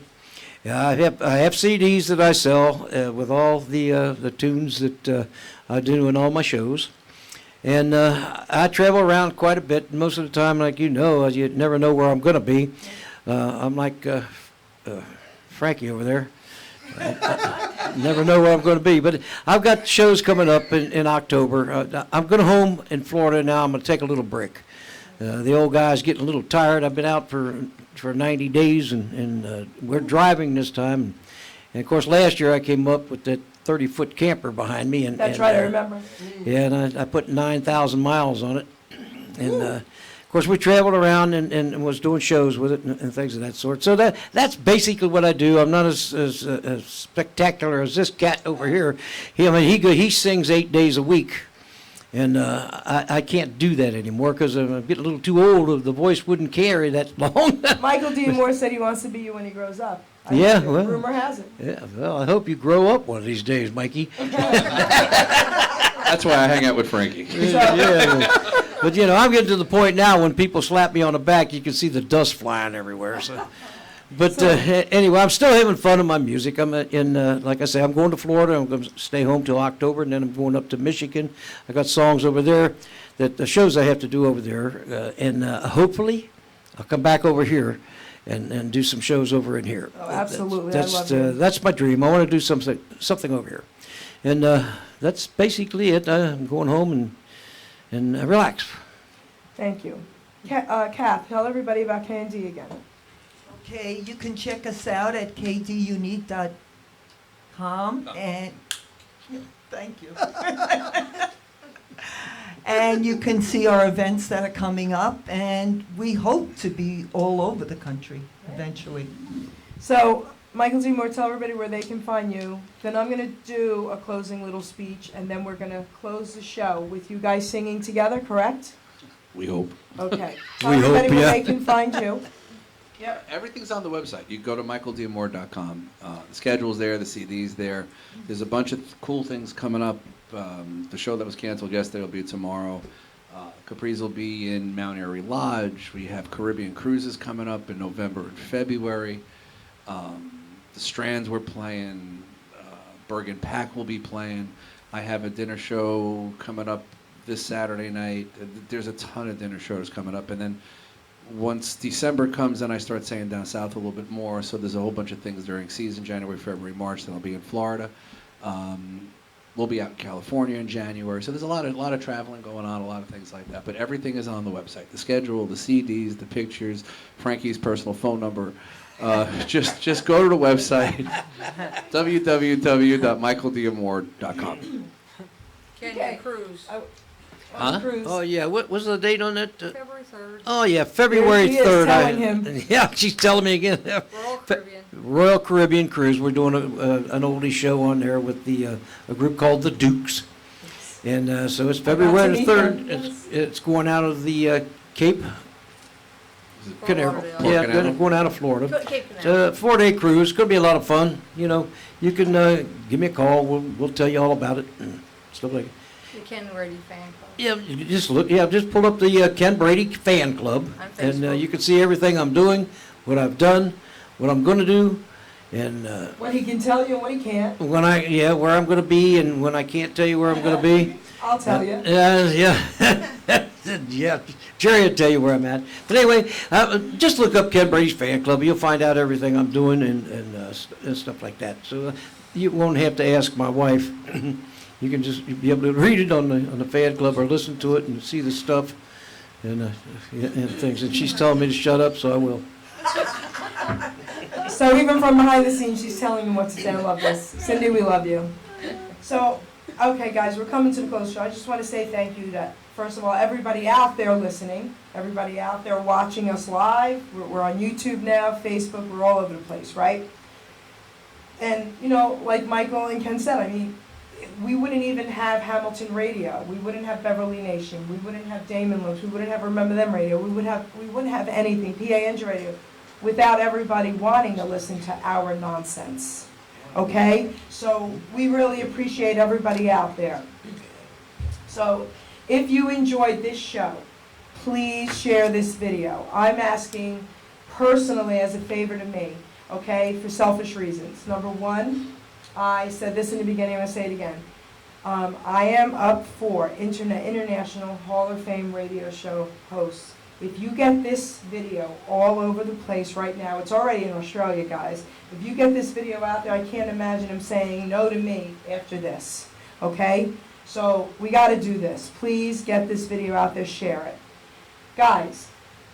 I have CDs that I sell with all the tunes that I do in all my shows. And I travel around quite a bit. Most of the time, like you know, you never know where I'm going to be. I'm like Frankie over there. Never know where I'm going to be. But I've got shows coming up in October. I'm going home in Florida now. I'm going to take a little break. The old guy's getting a little tired. I've been out for 90 days, and we're driving this time. And, of course, last year I came up with that 30-foot camper behind me. That's right, I remember. Yeah, and I put 9,000 miles on it. And, of course, we traveled around and was doing shows with it and things of that sort. So that's basically what I do. I'm not as spectacular as this cat over here. He sings 8 days a week. And I can't do that anymore because I'm getting a little too old. The voice wouldn't carry that long. Michael D. Moore said he wants to be you when he grows up. Yeah, hear. well. Rumor has it. Yeah, well, I hope you grow up one of these days, Mikey. That's why I hang out with Frankie. Yeah, but you know, I'm getting to the point now when people slap me on the back, you can see the dust flying everywhere. But anyway, I'm still having fun with my music. I'm like I say, I'm going to Florida. I'm going to stay home till October, and then I'm going up to Michigan. I got songs over there, the shows I have to do over there, and hopefully I'll come back over here and do some shows over in here. Oh, absolutely. That's I love you. that's my dream. I want to do something over here, and that's basically it. I'm going home and relax. Thank you. Kath, tell everybody about K&D again. Okay, you can check us out at kdunique.com and thank you. And you can see our events that are coming up, and we hope to be all over the country eventually. So, Michael D. Moore, tell everybody where they can find you. Then I'm going to do a closing little speech, and then we're going to close the show with you guys singing together, correct? We hope. Okay. Tell We everybody hope, where yeah. they can find you. Yeah, everything's on the website. You go to michaeldmore.com. The schedule's there, the CD's there. There's a bunch of cool things coming up. The show that was canceled yesterday will be tomorrow. Capri's will be in Mount Airy Lodge. We have Caribbean cruises coming up in November and February. The Strands we're playing. Bergen Pack will be playing. I have a dinner show coming up this Saturday night. There's a ton of dinner shows coming up. And then once December comes, then I start saying down south a little bit more. So there's a whole bunch of things during season, January, February, March. Then I'll be in Florida. We'll be out in California in January. So there's a lot of traveling going on, a lot of things like that. But everything is on the website. The schedule, the CDs, the pictures, Frankie's personal phone number. Just go to the website, www.michaeldmore.com. Canyon Cruise. Huh? Cruise. Oh yeah, what was the date on that? February 3rd. Oh yeah, February Here she is 3rd. telling him. Yeah, she's telling me again. Royal Caribbean. Royal Caribbean Cruise. We're doing an oldie show on there with a group called the Dukes, and so it's February the 3rd. It's going out of the Cape Canaveral. Yeah, going out of Florida. Cape It's a 4-day cruise. It's going to be a lot of fun. You know, you can give me a call. We'll tell you all about it and stuff like that. The Ken Brady fan club. Yeah, you just look. Yeah, just pull up the Ken Brady fan club, On and Facebook. you can see everything I'm doing, what I've done, what I'm going to do, and What he can tell you and what he can't. where I'm going to be, and when I can't tell you where I'm going to be. I'll tell you. Yeah. Yeah, Jerry will tell you where I'm at. But anyway, just look up Ken Brady's fan club. You'll find out everything I'm doing and stuff like that. So you won't have to ask my wife. You can just be able to read it on the fan club or listen to it and see the stuff and things. And she's telling me to shut up, so I will. So even from behind the scenes, she's telling me what to say. I love this. Cindy, we love you. So, okay, guys, we're coming to the close show. I just want to say thank you to, first of all, everybody out there listening, everybody out there watching us live. We're on YouTube now, Facebook, we're all over the place, right? And, you know, like Michael and Ken said, I mean, we wouldn't even have Hamilton Radio. We wouldn't have Beverly Nation. We wouldn't have Damon Lewis. We wouldn't have Remember Them Radio. We wouldn't have anything, PA Injury Radio, without everybody wanting to listen to our nonsense. Okay? So we really appreciate everybody out there. So if you enjoyed this show, please share this video. I'm asking personally as a favor to me, okay, for selfish reasons. Number one, I said this in the beginning, I'm going to say it again. I am up for International Hall of Fame radio show hosts. If you get this video all over the place right now, it's already in Australia, guys. If you get this video out there, I can't imagine them saying no to me after this, okay? So we got to do this. Please get this video out there, share it. Guys,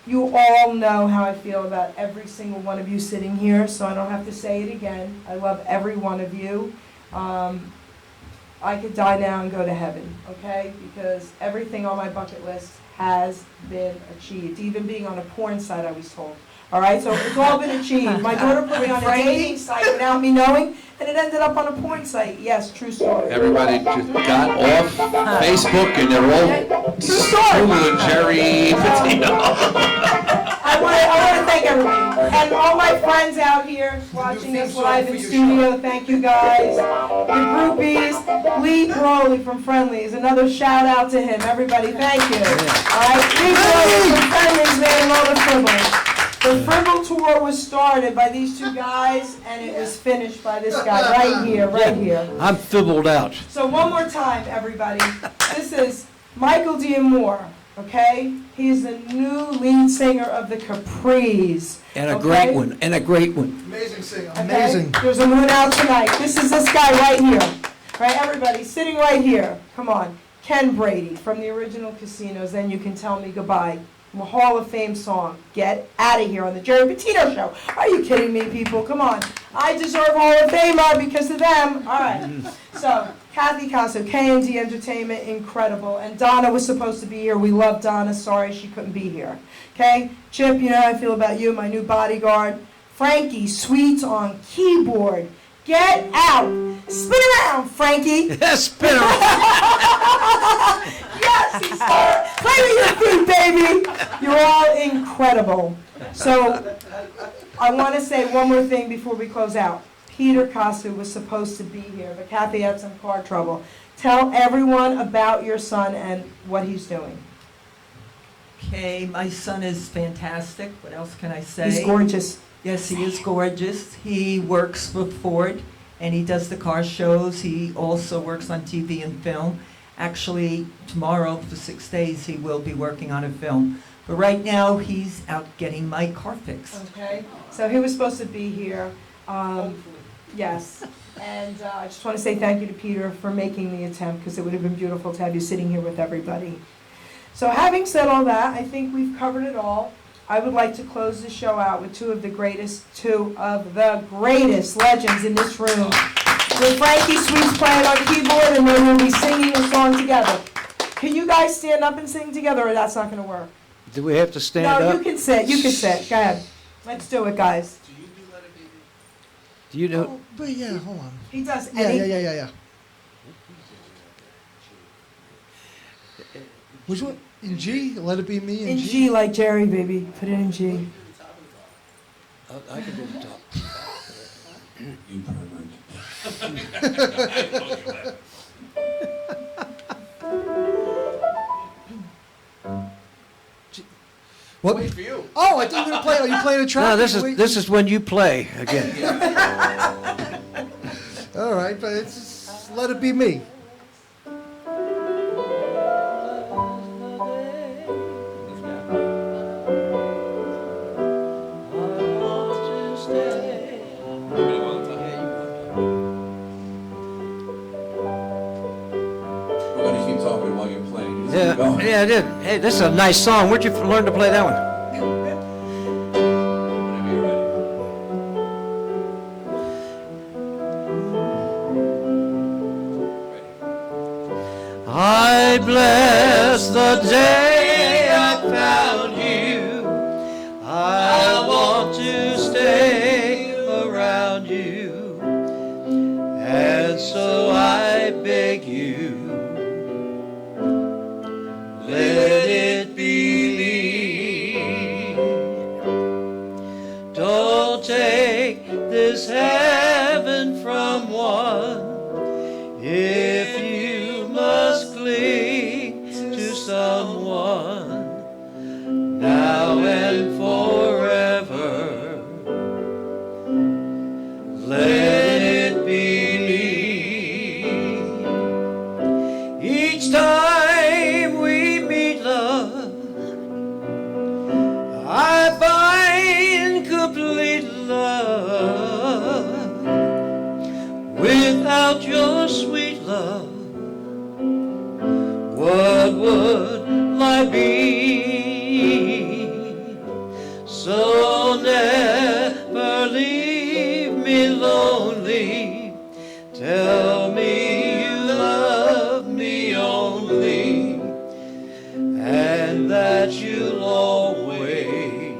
you all know how I feel about every single one of you sitting here, so I don't have to say it again. I love every one of you. I could die now and go to heaven, okay? Because everything on my bucket list has been achieved. Even being on a porn site, I was told. All right, so it's all been achieved. My daughter put me on a dating site without me knowing, and it ended up on a porn site. Yes, true story. Everybody just got off Facebook and they're all schooling Jerry Petito. I want to thank everybody. And all my friends out here watching this live in studio, thank you guys. The groupies, Lee Broly from Friendlies, another shout out to him. Everybody, thank you. All right, Lee Broly from Friendlies made a load of fribbles. The Fribble tour was started by these two guys, and it was finished by this guy right here, right here. I'm fibbled out. So one more time, everybody. This is Michael D. AMORE, okay? He's the new lead singer of the CAPRIS. And a great one, and a great one. Amazing singer. Okay? Amazing. There's a moon out tonight. This is this guy right here. Right, everybody, sitting right here. Come on. Ken Brady from the original Casinos, Then You Can Tell Me Goodbye. Hall of Fame song. Get out of here on the Jerry Petito Show. Are you kidding me, people? Come on. I deserve Hall of Famer because of them. All right. So, Kathy Casso, K&D Entertainment, incredible. And Donna was supposed to be here. We love Donna. Sorry she couldn't be here. Okay? Chip, you know how I feel about you, my new bodyguard. Frankie, Sweets on keyboard. Get out. Spin around, Frankie. Spin around. Yes, he's there. Play with your feet, baby. You're all incredible. So, I want to say one more thing before we close out. Peter Kasu was supposed to be here, but Kathy had some car trouble. Tell everyone about your son and what he's doing. Okay, my son is fantastic. What else can I say? He's gorgeous. Yes, he is gorgeous. He works for Ford, and he does the car shows. He also works on TV and film. Actually, tomorrow, for 6 days, he will be working on a film. But right now, he's out getting my car fixed. Okay, so he was supposed to be here. Yes, and I just want to say thank you to Peter for making the attempt, because it would have been beautiful to have you sitting here with everybody. So having said all that, I think we've covered it all. I would like to close the show out with two of the greatest legends in this room. With Frankie Sweets playing on keyboard, and then we'll be singing a song together. Can you guys stand up and sing together, or that's not going to work? Do we have to stand No, up? you can sit. You can sit. Go ahead. Let's do it, guys. Do you know? Oh, but yeah, hold on. He does. Yeah. Which one? In G? Let it be me In G like Jerry, baby. Put it in G. I can do the top. You pervert. What? Wait for you. Oh, I thought you were gonna play. Are you playing a track? No, this is when you play again. All right, but it's just, let it be me. We're going to keep talking while you're playing. Just keep Yeah, going. yeah, it is. Hey, this is a nice song. Where'd you learn to play that one? Whenever you're ready. I bless the day I found you. I want to stay around you. And so I beg now and forever. Let it be me. Each time we meet, love, I find complete love. Without your sweet love, what would life be? So never leave me lonely. Tell me you love me only, and that you'll always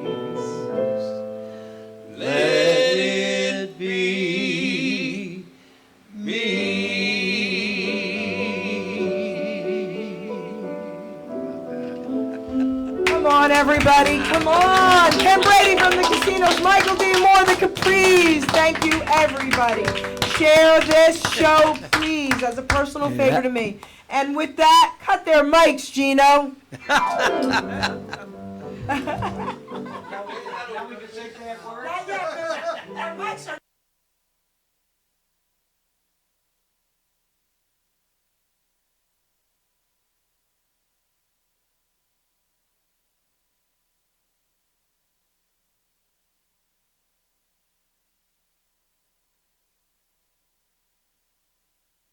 let it be me. Come on, everybody. Come on. Ken Brady from the Casinos. Michael D. Moore, the Capris. Thank you, everybody. Share this show, please, as a personal favor to me. And with that, cut their mics, Gino. Not yet. Their mics are